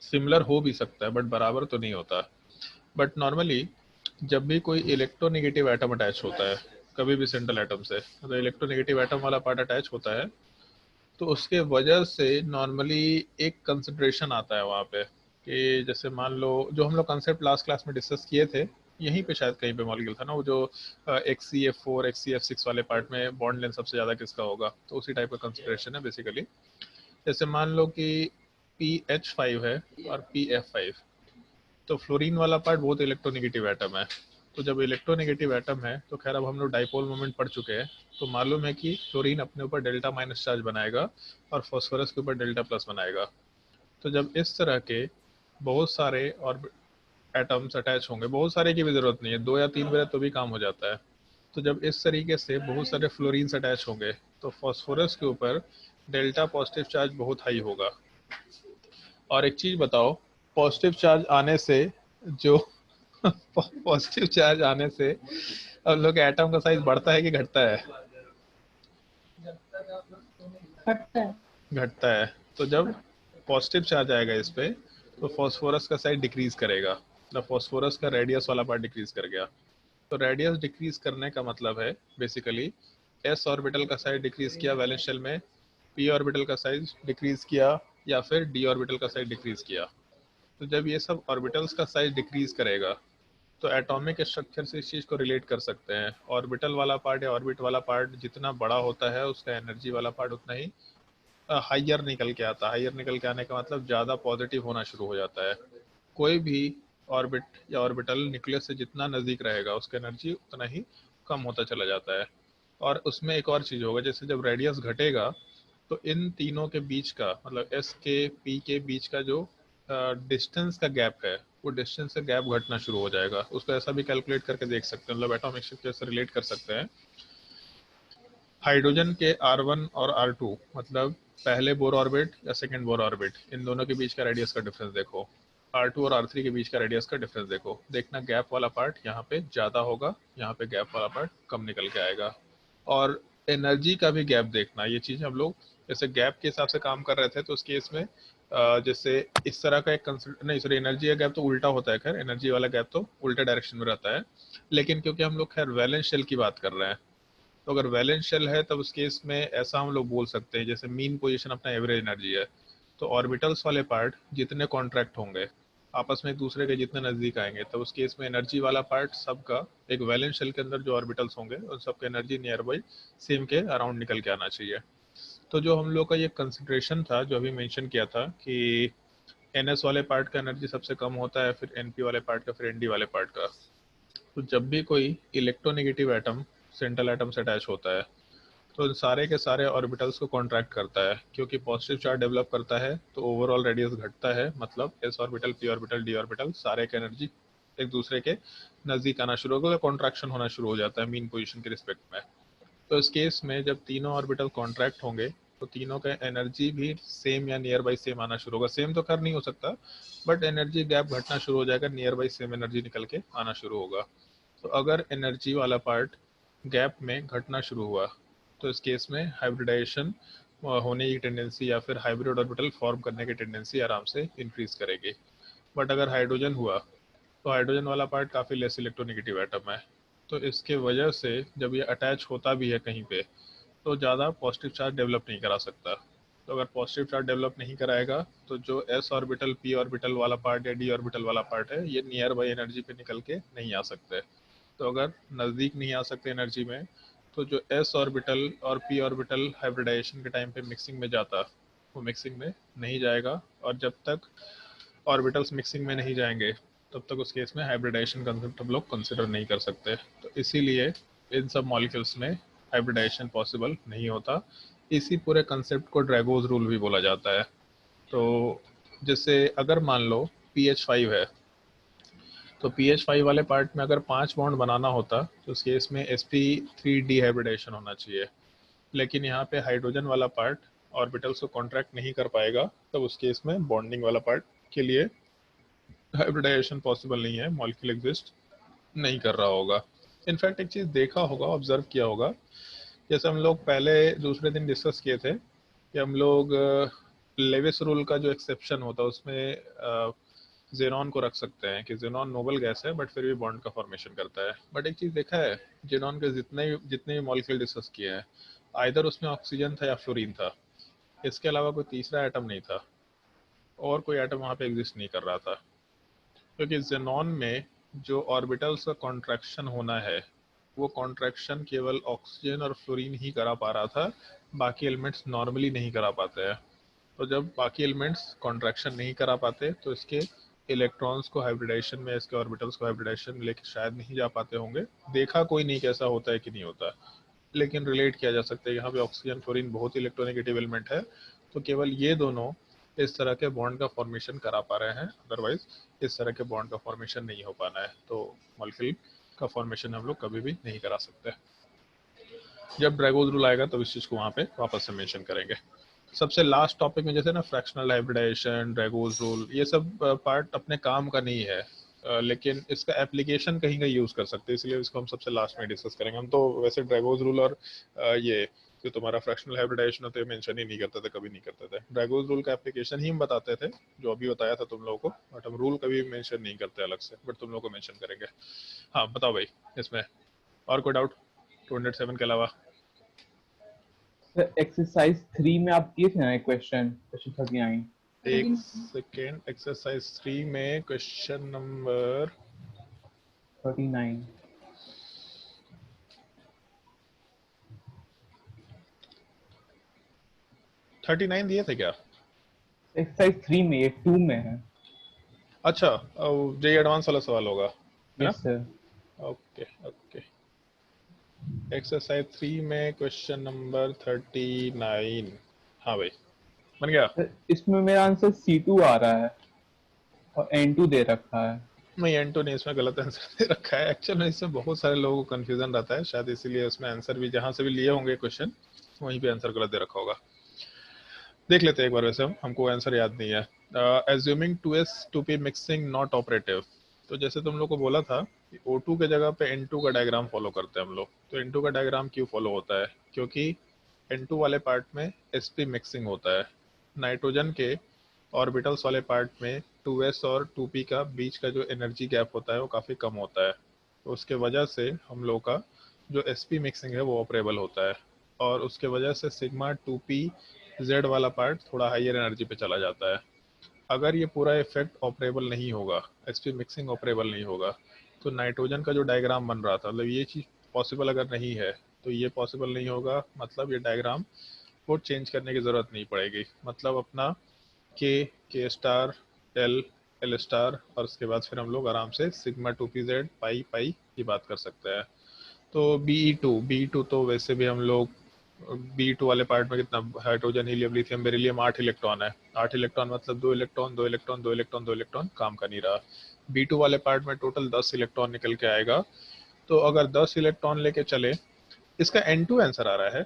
S1: सिमिलर हो भी सकता है बट बराबर तो नहीं होता। बट नॉर्मली जब भी कोई इलेक्ट्रोनेगेटिव एटम अटैच होता है कभी भी सेंट्रल एटम से, तो इलेक्ट्रोनेगेटिव एटम वाला पार्ट अटैच होता है तो उसके वजह से नॉर्मली एक कंसिडरेशन आता है वहाँ पे कि जैसे मान लो जो हम लोग कंसेप्ट लास्ट क्लास में डिस्कस किए थे, यहीं पे शायद कहीं पे मॉलिक्यूल था ना, वो जो HCF4 HCF6 वाले पार्ट में बॉन्ड लेंथ सबसे ज़्यादा किसका होगा, तो उसी टाइप का कंसिडरेशन है बेसिकली। जैसे मान लो कि PH5 है और PF5, तो फ्लोरीन वाला पार्ट बहुत इलेक्ट्रोनेगेटिव एटम है तो जब इलेक्ट्रोनेगेटिव एटम है तो खैर अब हम लोग डाइपोल मोमेंट पढ़ चुके हैं, तो मालूम है कि फ्लोरीन अपने ऊपर डेल्टा माइनस चार्ज बनाएगा और फॉस्फोरस के ऊपर डेल्टा प्लस बनाएगा। तो जब इस तरह के बहुत सारे और एटम्स अटैच होंगे, बहुत सारे की भी जरूरत नहीं है, 2 या 3 मेरे तो भी काम हो जाता है। तो जब इस तरीके से बहुत सारे फ्लोरीन्स अटैच होंगे तो फॉस्फोरस के ऊपर डेल्टा पॉजिटिव चार्ज बहुत हाई होगा। और एक चीज बताओ, पॉजिटिव चार्ज आने से जो पॉजिटिव चार्ज आने से हम लोग एटम का साइज बढ़ता है कि घटता है?
S5: घटता है।
S1: घटता है। तो जब पॉजिटिव चार्ज आएगा इस पे तो फॉस्फोरस का साइज डिक्रीज करेगा, मतलब फॉस्फोरस का रेडियस वाला पार्ट डिक्रीज कर गया। तो रेडियस डिक्रीज करने का मतलब है बेसिकली एस ऑर्बिटल का साइज डिक्रीज किया वैलेंस शेल में, पी ऑर्बिटल का साइज डिक्रीज किया, या फिर डी ऑर्बिटल का साइज डिक्रीज किया। तो जब ये सब ऑर्बिटल्स का साइज डिक्रीज करेगा तो एटॉमिक स्ट्रक्चर से इस चीज़ को रिलेट कर सकते हैं। ऑर्बिटल वाला पार्ट या ऑर्बिट वाला पार्ट जितना बड़ा होता है उसका एनर्जी वाला पार्ट उतना ही हाइयर निकल के आता है। हाइयर निकल के आने का मतलब ज़्यादा पॉजिटिव होना शुरू हो जाता है। कोई भी ऑर्बिट या ऑर्बिटल न्यूक्लियस से जितना नज़दीक रहेगा उसका एनर्जी उतना ही कम होता चला जाता है। और उसमें एक और चीज़ होगा, जैसे जब रेडियस घटेगा तो इन तीनों के बीच का मतलब एस के पी के बीच का जो डिस्टेंस का गैप है वो डिस्टेंस का गैप घटना शुरू हो जाएगा। उसको ऐसा भी कैलकुलेट करके देख सकते हैं, मतलब एटॉमिक स्ट्रक्चर से रिलेट कर सकते हैं। हाइड्रोजन के R1 और R2 मतलब पहले बोर ऑर्बिट या सेकंड बोर ऑर्बिट, इन दोनों के बीच का रेडियस का डिफरेंस देखो, R2 और R3 के बीच का रेडियस का डिफरेंस देखो, देखना गैप वाला पार्ट यहाँ पे ज़्यादा होगा, यहाँ पे गैप वाला पार्ट कम निकल के आएगा। और एनर्जी का भी गैप देखना, ये चीज़ हम लोग जैसे गैप के हिसाब से काम कर रहे थे तो उस केस में जैसे इस तरह का एक नहीं सॉरी एनर्जी का गैप तो उल्टा होता है, खैर एनर्जी वाला गैप तो उल्टे डायरेक्शन में रहता है। लेकिन क्योंकि हम लोग खैर वैलेंस शेल की बात कर रहे हैं तो अगर वैलेंस शेल है तब उस केस में ऐसा हम लोग बोल सकते हैं जैसे मीन पोजीशन अपना एवरेज एनर्जी है, तो ऑर्बिटल्स वाले पार्ट जितने कॉन्ट्रैक्ट होंगे आपस में एक दूसरे के जितने नज़दीक आएंगे तब उस केस में एनर्जी वाला पार्ट सबका एक वैलेंस शेल के अंदर जो ऑर्बिटल्स होंगे उन सबका एनर्जी नियर बाई सेम के अराउंड निकल के आना चाहिए। तो जो हम लोग का ये कंसिडरेशन था जो अभी मेंशन किया था कि एनएस वाले पार्ट का एनर्जी सबसे कम होता है, फिर एनपी वाले पार्ट का, फिर एनडी वाले पार्ट का। तो जब भी कोई इलेक्ट्रोनेगेटिव एटम सेंट्रल एटम से अटैच होता है तो सारे के सारे ऑर्बिटल्स को कॉन्ट्रैक्ट करता है, क्योंकि पॉजिटिव चार्ज डेवलप करता है तो ओवरऑल रेडियस घटता है, मतलब S orbital, P orbital, D orbital सारे के एनर्जी एक दूसरे के नज़दीक आना शुरू होगा, कॉन्ट्रैक्शन होना शुरू हो जाता है मीन पोजीशन के रिस्पेक्ट में। तो इस केस में जब तीनों ऑर्बिटल कॉन्ट्रैक्ट होंगे तो तीनों का एनर्जी भी सेम या नियर बाई सेम आना शुरू होगा। सेम तो खैर नहीं हो सकता बट एनर्जी गैप घटना शुरू हो जाएगा, नियर बाई सेम एनर्जी निकल के आना शुरू होगा। तो अगर एनर्जी वाला पार्ट गैप में घटना शुरू हुआ तो इस केस में हाइब्रिडाइजेशन होने की टेंडेंसी या फिर हाइब्रिड ऑर्बिटल फॉर्म करने की टेंडेंसी आराम से इंक्रीज करेगी। बट अगर हाइड्रोजन हुआ तो हाइड्रोजन वाला पार्ट काफ़ी लेस इलेक्ट्रोनेगेटिव एटम है, तो इसके वजह से जब ये अटैच होता भी है कहीं पे तो ज़्यादा पॉजिटिव चार्ज डेवलप नहीं करा सकता। तो अगर पॉजिटिव चार्ज डेवलप नहीं कराएगा तो जो एस ऑर्बिटल, पी ऑर्बिटल वाला पार्ट या डी ऑर्बिटल वाला पार्ट है ये नियर बाई एनर्जी पे निकल के नहीं आ सकते। तो अगर नज़दीक नहीं आ सकते एनर्जी में तो जो एस ऑर्बिटल और पी ऑर्बिटल हाइब्रिडाइजेशन के टाइम पे मिक्सिंग में जाता वो मिक्सिंग में नहीं जाएगा, और जब तक ऑर्बिटल्स मिक्सिंग में नहीं जाएंगे तब तक उस केस में हाइब्रिडाइजेशन कंसेप्ट हम लोग कंसिडर नहीं कर सकते। तो इसीलिए इन सब मॉलिक्यूल्स में हाइब्रिडाइजेशन पॉसिबल नहीं होता। इसी पूरे कंसेप्ट को ड्रैगोज रूल भी बोला जाता है। तो जैसे अगर मान लो PH5 है तो PH5 वाले पार्ट में अगर 5 बॉन्ड बनाना होता तो उस केस में sp3 डिहाइब्रिडाइजेशन होना चाहिए, लेकिन यहाँ पे हाइड्रोजन वाला पार्ट ऑर्बिटल्स को कॉन्ट्रैक्ट नहीं कर पाएगा, तब उस केस में बॉन्डिंग वाला पार्ट के लिए हाइब्रिडाइजेशन पॉसिबल नहीं है, मॉलिक्यूल एग्जिस्ट नहीं कर रहा होगा। इनफैक्ट एक चीज़ देखा होगा, ऑब्जर्व किया होगा, जैसे हम लोग पहले दूसरे दिन डिस्कस किए थे कि हम लोग लेविस रूल का जो एक्सेप्शन होता है उसमें जेनॉन को रख सकते हैं कि जेनॉन नोबल गैस है बट फिर भी बॉन्ड का फॉर्मेशन करता है। बट एक चीज़ देखा है, जेनॉन के जितने भी मॉलिक्यूल डिस्कस किए हैं आइदर उसमें ऑक्सीजन था या फ्लोरीन था, इसके अलावा कोई तीसरा एटम नहीं था और कोई एटम वहाँ पे एग्जिस्ट नहीं कर रहा था, क्योंकि जेनॉन में जो ऑर्बिटल्स का कॉन्ट्रैक्शन होना है वो कॉन्ट्रैक्शन केवल ऑक्सीजन और फ्लोरीन ही करा पा रहा था, बाकी एलिमेंट्स नॉर्मली नहीं करा पाते हैं। तो जब बाकी एलिमेंट्स कॉन्ट्रैक्शन नहीं करा पाते तो इसके इलेक्ट्रॉन्स को हाइब्रिडाइजेशन में, इसके ऑर्बिटल्स को हाइब्रिडाइजेशन में लेके शायद नहीं जा पाते होंगे, देखा कोई नहीं कैसा होता है कि नहीं होता, लेकिन रिलेट किया जा सकता है। यहाँ पे ऑक्सीजन फ्लोरीन बहुत ही इलेक्ट्रोनेगेटिव एलिमेंट है, तो केवल ये दोनों इस तरह के बॉन्ड का फॉर्मेशन करा पा रहे हैं, अदरवाइज इस तरह के बॉन्ड का फॉर्मेशन नहीं हो पाना है। तो मॉलिक्यूल का फॉर्मेशन हम लोग कभी भी नहीं करा सकते। जब ड्रैगोज रूल आएगा तो इस चीज़ को वहाँ पे वापस से मेंशन करेंगे। सबसे लास्ट टॉपिक में जैसे ना फ्रैक्शनल हाइब्रिडाइजेशन, ड्रैगोज रूल, ये सब पार्ट अपने काम का नहीं है, लेकिन इसका एप्लीकेशन कहीं कहीं यूज़ कर सकते हैं, इसलिए इसको हम सबसे लास्ट में डिस्कस करेंगे। हम तो वैसे ड्रैगोज रूल और ये जो तुम्हारा फ्रैक्शनल हाइब्रिडाइजेशन होता है मेंशन ही नहीं करते थे, कभी नहीं करते थे। ड्रैगोज रूल का एप्लीकेशन ही हम बताते थे, जो अभी बताया था तुम लोगों को, बट हम रूल कभी मेंशन नहीं करते अलग से, बट तुम लोगों को मेंशन करेंगे। हाँ बताओ भाई, इसमें और कोई डाउट 207 के अलावा?
S2: एक्सरसाइज 3 में आप किए थे ना क्वेश्चन 39।
S1: एक सेकेंड, एक्सरसाइज 3 में क्वेश्चन नंबर
S2: 39
S1: 39 दिए थे क्या?
S2: एक्सरसाइज 3 में, ये 2 में है।
S1: अच्छा, जे एडवांस वाला सवाल होगा, है ना?
S2: Yes sir.
S1: Okay okay, exercise 3 में क्वेश्चन नंबर 39। हाँ भाई, बन गया?
S2: इसमें मेरा आंसर C2 आ रहा है और N2 दे रखा है।
S1: नहीं, N2 नहीं, इसमें गलत आंसर दे रखा है। एक्चुअल में इसमें बहुत सारे लोगों को कंफ्यूजन रहता है, शायद इसीलिए उसमें आंसर भी जहाँ से भी लिए होंगे क्वेश्चन, वहीं पे आंसर गलत दे रखा होगा। देख लेते हैं एक बार, वैसे हमको आंसर याद नहीं है। Assuming 2s 2p mixing not operative, तो जैसे तुम लोग को बोला था कि O2 के जगह पे N2 का डायग्राम फॉलो करते हैं हम लोग। तो N2 का डायग्राम क्यों फॉलो होता है? क्योंकि N2 वाले पार्ट में sp मिक्सिंग होता है, नाइट्रोजन के ऑर्बिटल्स वाले पार्ट में 2s और 2p का बीच का जो एनर्जी गैप होता है वो काफ़ी कम होता है, तो उसके वजह से हम लोग का जो sp मिक्सिंग है वो ऑपरेबल होता है, और उसके वजह से सिग्मा 2p z वाला पार्ट थोड़ा हाइयर एनर्जी पे चला जाता है। अगर ये पूरा इफेक्ट ऑपरेबल नहीं होगा, sp मिक्सिंग ऑपरेबल नहीं होगा, तो नाइट्रोजन का जो डायग्राम बन रहा था, मतलब ये चीज़ पॉसिबल अगर नहीं है तो ये पॉसिबल नहीं होगा, मतलब ये डायग्राम को चेंज करने की ज़रूरत नहीं पड़ेगी। मतलब अपना के स्टार, एल स्टार, और उसके बाद फिर हम लोग आराम से सिग्मा 2pz पाई पाई की बात कर सकते हैं। तो Be2 तो वैसे भी हम लोग B2 वाले पार्ट में कितना hydrogen, helium, lithium, beryllium 8 electron है। 8 इलेक्ट्रॉन मतलब 2 इलेक्ट्रॉन 2 इलेक्ट्रॉन 2 इलेक्ट्रॉन 2 इलेक्ट्रॉन, काम का नहीं रहा। B2 वाले पार्ट में टोटल 10 इलेक्ट्रॉन निकल के आएगा। तो अगर 10 इलेक्ट्रॉन लेके चले, इसका N2 आंसर आ रहा है।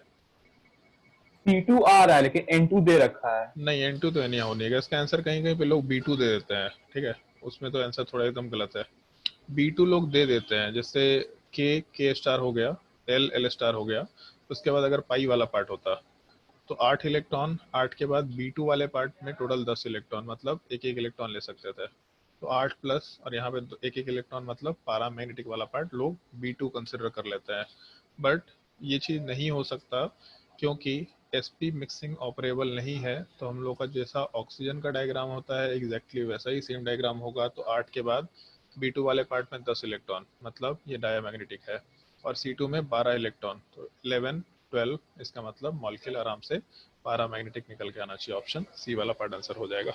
S2: C2 आ रहा है लेकिन N2 दे रखा है।
S1: नहीं, N2 तो नहीं होने का, इसका आंसर कहीं कहीं पे लोग B2 दे देते हैं, ठीक है, उसमें तो आंसर थोड़ा एकदम गलत है। B2 लोग दे देते हैं, जैसे के स्टार हो गया, एल स्टार हो गया, उसके बाद अगर पाई वाला पार्ट होता तो 8 इलेक्ट्रॉन, 8 के बाद B2 वाले पार्ट में टोटल 10 इलेक्ट्रॉन, मतलब एक एक इलेक्ट्रॉन ले सकते थे। तो 8 प्लस और यहाँ पे एक एक इलेक्ट्रॉन, मतलब पैरामैग्नेटिक वाला पार्ट लोग B2 कंसिडर कर लेते हैं। बट ये चीज़ नहीं हो सकता, क्योंकि sp मिक्सिंग ऑपरेबल नहीं है। तो हम लोग का जैसा ऑक्सीजन का डायग्राम होता है एग्जैक्टली वैसा ही सेम डायग्राम होगा। तो 8 के बाद B2 वाले पार्ट में 10 इलेक्ट्रॉन, मतलब ये डायमैग्नेटिक है, और C2 में 12 इलेक्ट्रॉन, तो 11 12, इसका मतलब मॉलिक्यूल आराम से पैरामैग्नेटिक निकल के आना चाहिए। ऑप्शन सी वाला पार्ट आंसर हो जाएगा।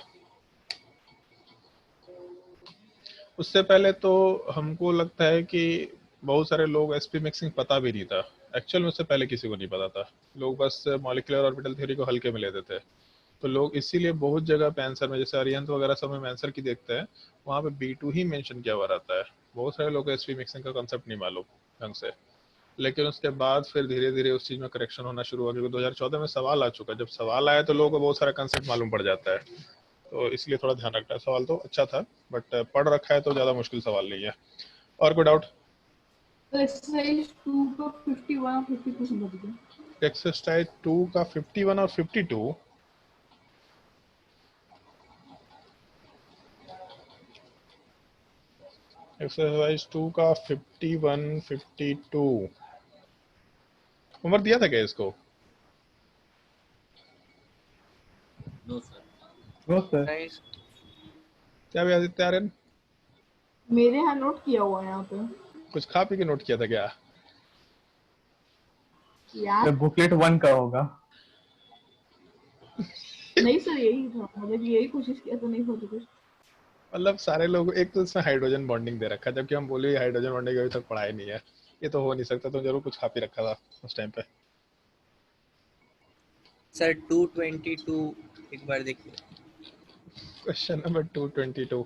S1: उससे पहले तो हमको लगता है कि बहुत सारे लोग sp मिक्सिंग पता भी नहीं था। एक्चुअल में उससे पहले किसी को नहीं पता था, लोग बस मॉलिक्यूलर ऑर्बिटल थ्योरी को हल्के में लेते थे। तो लोग इसीलिए बहुत जगह पे आंसर में, जैसे अरिहंत वगैरह सब में आंसर की देखते हैं, वहाँ पे B2 ही मेंशन किया हुआ रहता है। बहुत सारे लोग को sp मिक्सिंग का कंसेप्ट नहीं मालूम ढंग से, लेकिन उसके बाद फिर धीरे धीरे उस चीज़ में करेक्शन होना शुरू हुआ, क्योंकि 2014 में सवाल आ चुका। जब सवाल आया तो लोगों को बहुत सारा कंसेप्ट मालूम पड़ जाता है, तो इसलिए थोड़ा ध्यान रखना है। सवाल तो अच्छा था, बट पढ़ रखा है तो ज़्यादा मुश्किल सवाल नहीं है। और कोई डाउट?
S5: एक्सरसाइज 2 का 51 52 समझ गए।
S1: एक्सरसाइज 2 का 51 और 52, एक्सरसाइज 2 का 51 52 उम्र दिया था क्या इसको?
S7: No sir.
S2: No sir.
S1: क्या भी आदित्य आर्यन,
S5: मेरे यहाँ नोट किया हुआ है यहाँ पे।
S1: कुछ खा पी के नोट किया था क्या?
S5: यार
S2: बुकलेट 1 का होगा।
S5: नहीं सर, यही था, मतलब यही कोशिश किया तो नहीं होता कुछ।
S1: मतलब सारे लोग एक तो इसमें हाइड्रोजन बॉन्डिंग दे रखा है, जबकि हम बोले हाइड्रोजन बॉन्डिंग अभी तक पढ़ा ही नहीं है, ये तो हो नहीं सकता, तो जरूर कुछ कॉपी रखा था उस टाइम पे।
S3: सर 222 एक बार देखिए।
S1: Question number 222।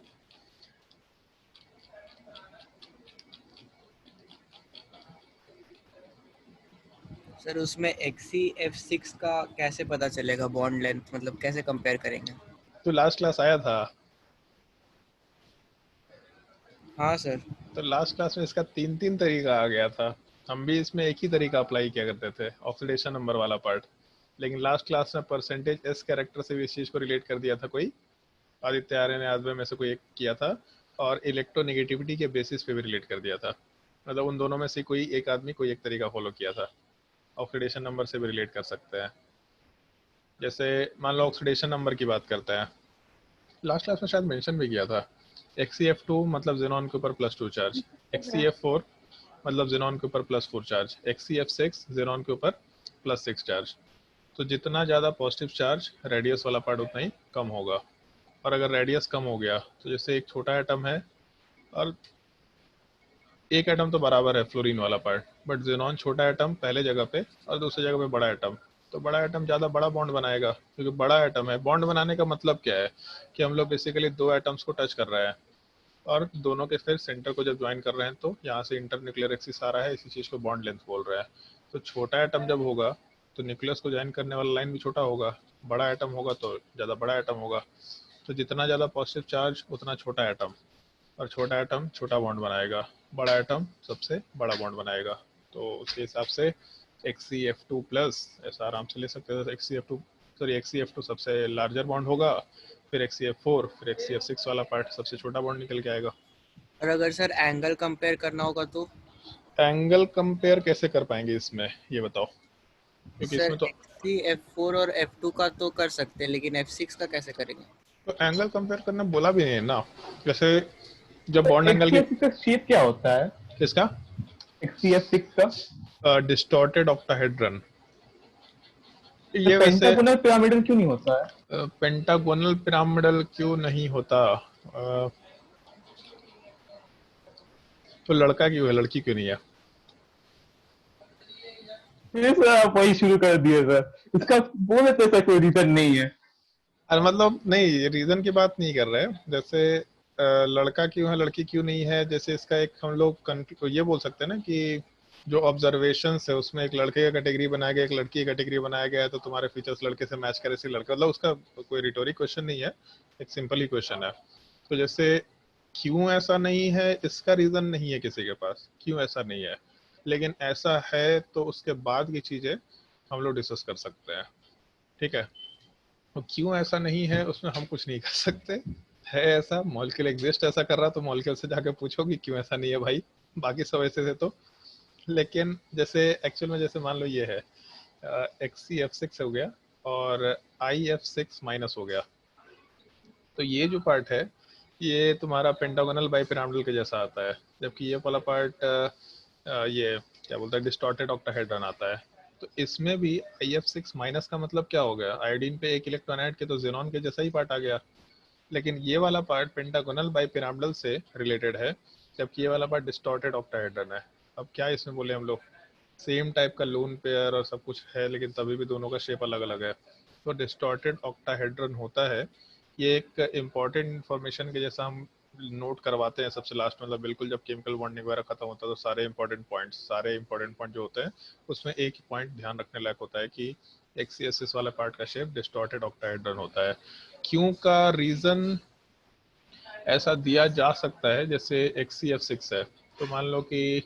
S3: सर उसमें XCF6 का कैसे पता चलेगा बॉन्ड लेंथ, मतलब कैसे कंपेयर करेंगे?
S1: तो लास्ट क्लास आया था।
S3: हाँ सर।
S1: तो लास्ट क्लास में इसका तीन तीन तरीका आ गया था, हम भी इसमें एक ही तरीका अप्लाई किया करते थे, ऑक्सीडेशन नंबर वाला पार्ट। लेकिन लास्ट क्लास में परसेंटेज एस कैरेक्टर से भी इस चीज़ को रिलेट कर दिया था कोई, आदित्य आर्य ने आज में से कोई एक किया था, और इलेक्ट्रोनेगेटिविटी के बेसिस पे भी रिलेट कर दिया था। मतलब उन दोनों में से कोई एक आदमी कोई एक तरीका फॉलो किया था। ऑक्सीडेशन नंबर से भी रिलेट कर सकते हैं। जैसे मान लो ऑक्सीडेशन नंबर की बात करते हैं, लास्ट क्लास में शायद मेंशन भी किया था, XCF2 मतलब जेनॉन के ऊपर +2 चार्ज, XCF4 मतलब जेनॉन के ऊपर +4 चार्ज, XCF6 जेनॉन के ऊपर +6 चार्ज। तो जितना ज़्यादा पॉजिटिव चार्ज रेडियस वाला पार्ट उतना ही कम होगा। और अगर रेडियस कम हो गया तो जैसे एक छोटा एटम है और एक एटम तो बराबर है फ्लोरीन वाला पार्ट, बट जेनॉन छोटा एटम पहले जगह पे और दूसरी जगह पे बड़ा एटम, तो बड़ा एटम ज़्यादा बड़ा बॉन्ड बनाएगा क्योंकि बड़ा एटम है। बॉन्ड बनाने का मतलब क्या है कि हम लोग बेसिकली दो एटम्स को टच कर रहे हैं और दोनों के फिर सेंटर को जब ज्वाइन कर रहे हैं तो यहाँ से इंटरन्यूक्लियर एक्सिस आ रहा है, इसी चीज़ को बॉन्ड लेंथ बोल रहे हैं। तो छोटा एटम जब होगा तो न्यूक्लियस को ज्वाइन करने वाला लाइन भी छोटा होगा, बड़ा एटम होगा तो ज़्यादा बड़ा एटम होगा। तो जितना ज़्यादा पॉजिटिव चार्ज उतना छोटा एटम, और छोटा एटम छोटा बॉन्ड बनाएगा, बड़ा एटम सबसे बड़ा बॉन्ड बनाएगा। तो उसके हिसाब से XCF2 प्लस ऐसा आराम से ले सकते हैं। XCF2 सबसे लार्जर बॉन्ड होगा, फिर XCF4, फिर XCF6 वाला पार्ट सबसे छोटा बॉन्ड निकल के आएगा।
S3: और अगर सर एंगल कंपेयर करना होगा तो?
S1: एंगल कंपेयर कैसे कर पाएंगे इसमें, ये बताओ, क्योंकि
S3: सर
S1: इसमें तो
S3: XCF4 और F2 का तो कर सकते हैं, लेकिन F6 का कैसे करेंगे?
S1: तो एंगल कंपेयर करना बोला भी नहीं है ना। जैसे जब बॉन्ड एंगल की
S2: XCF6 का शेप क्या होता है?
S1: किसका?
S2: XCF6 का
S1: डिस्टॉर्टेड ऑक्टाहेड्रन। ये वैसे
S2: पेंटागोनल पिरामिडल क्यों नहीं होता है?
S1: पेंटागोनल पिरामिडल क्यों नहीं होता? तो लड़का क्यों है, लड़की क्यों नहीं है?
S2: ये सर आप वही शुरू कर दिए सर, इसका बोले तो ऐसा कोई रीजन नहीं है।
S1: अरे मतलब नहीं, रीजन की बात नहीं कर रहे हैं। जैसे लड़का क्यों है लड़की क्यों नहीं है, जैसे इसका एक हम लोग ये बोल सकते हैं ना कि जो ऑब्जर्वेशंस है उसमें एक लड़के का कैटेगरी बनाया गया, एक लड़की का कैटेगरी बनाया गया है, तो तुम्हारे फीचर्स लड़के से मैच करे इसलिए लड़का, मतलब उसका कोई रिटोरिक क्वेश्चन नहीं है, एक सिंपल ही क्वेश्चन है। तो जैसे क्यों ऐसा नहीं है, इसका रीजन नहीं है किसी के पास क्यों ऐसा नहीं है, लेकिन ऐसा है तो उसके बाद की चीजें हम लोग डिस्कस कर सकते हैं। ठीक है, तो क्यों ऐसा नहीं है उसमें हम कुछ नहीं कर सकते, है ऐसा, मॉलिक्यूल एग्जिस्ट ऐसा कर रहा, तो मॉलिक्यूल से जाकर पूछो कि क्यों ऐसा नहीं है भाई, बाकी सब ऐसे थे तो। लेकिन जैसे एक्चुअल में जैसे मान लो ये है XCF6 हो गया और IF6 माइनस हो गया, तो ये जो पार्ट है ये तुम्हारा पेंटागोनल बाइपिरामिडल के जैसा आता है, जबकि ये वाला पार्ट ये क्या बोलता है डिस्टॉर्टेड ऑक्टाहेड्रन आता है। तो इसमें भी IF6 माइनस का मतलब क्या हो गया, आयोडीन पे एक इलेक्ट्रॉन ऐड के तो जेनॉन के जैसा ही पार्ट आ गया। लेकिन ये वाला पार्ट पेंटागोनल बाइपिरामिडल से रिलेटेड है, जबकि ये वाला पार्ट डिस्टॉर्टेड ऑक्टाहेड्रन है। अब क्या इसमें बोले हम लोग, सेम टाइप का लोन पेयर और सब कुछ है, लेकिन तभी भी दोनों का शेप अलग अलग है। तो डिस्टॉर्टेड ऑक्टाहेड्रन होता है, ये एक इम्पॉर्टेंट इन्फॉर्मेशन के जैसा हम नोट करवाते हैं सबसे लास्ट, मतलब बिल्कुल जब केमिकल बॉन्डिंग वगैरह खत्म होता है तो सारे इंपॉर्टेंट पॉइंट जो होते हैं उसमें एक ही पॉइंट ध्यान रखने लायक होता है कि XCF6 वाला पार्ट का शेप डिस्टॉर्टेड ऑक्टाहेड्रन होता है। क्यों का रीजन ऐसा दिया जा सकता है, जैसे XCF6 है तो मान लो कि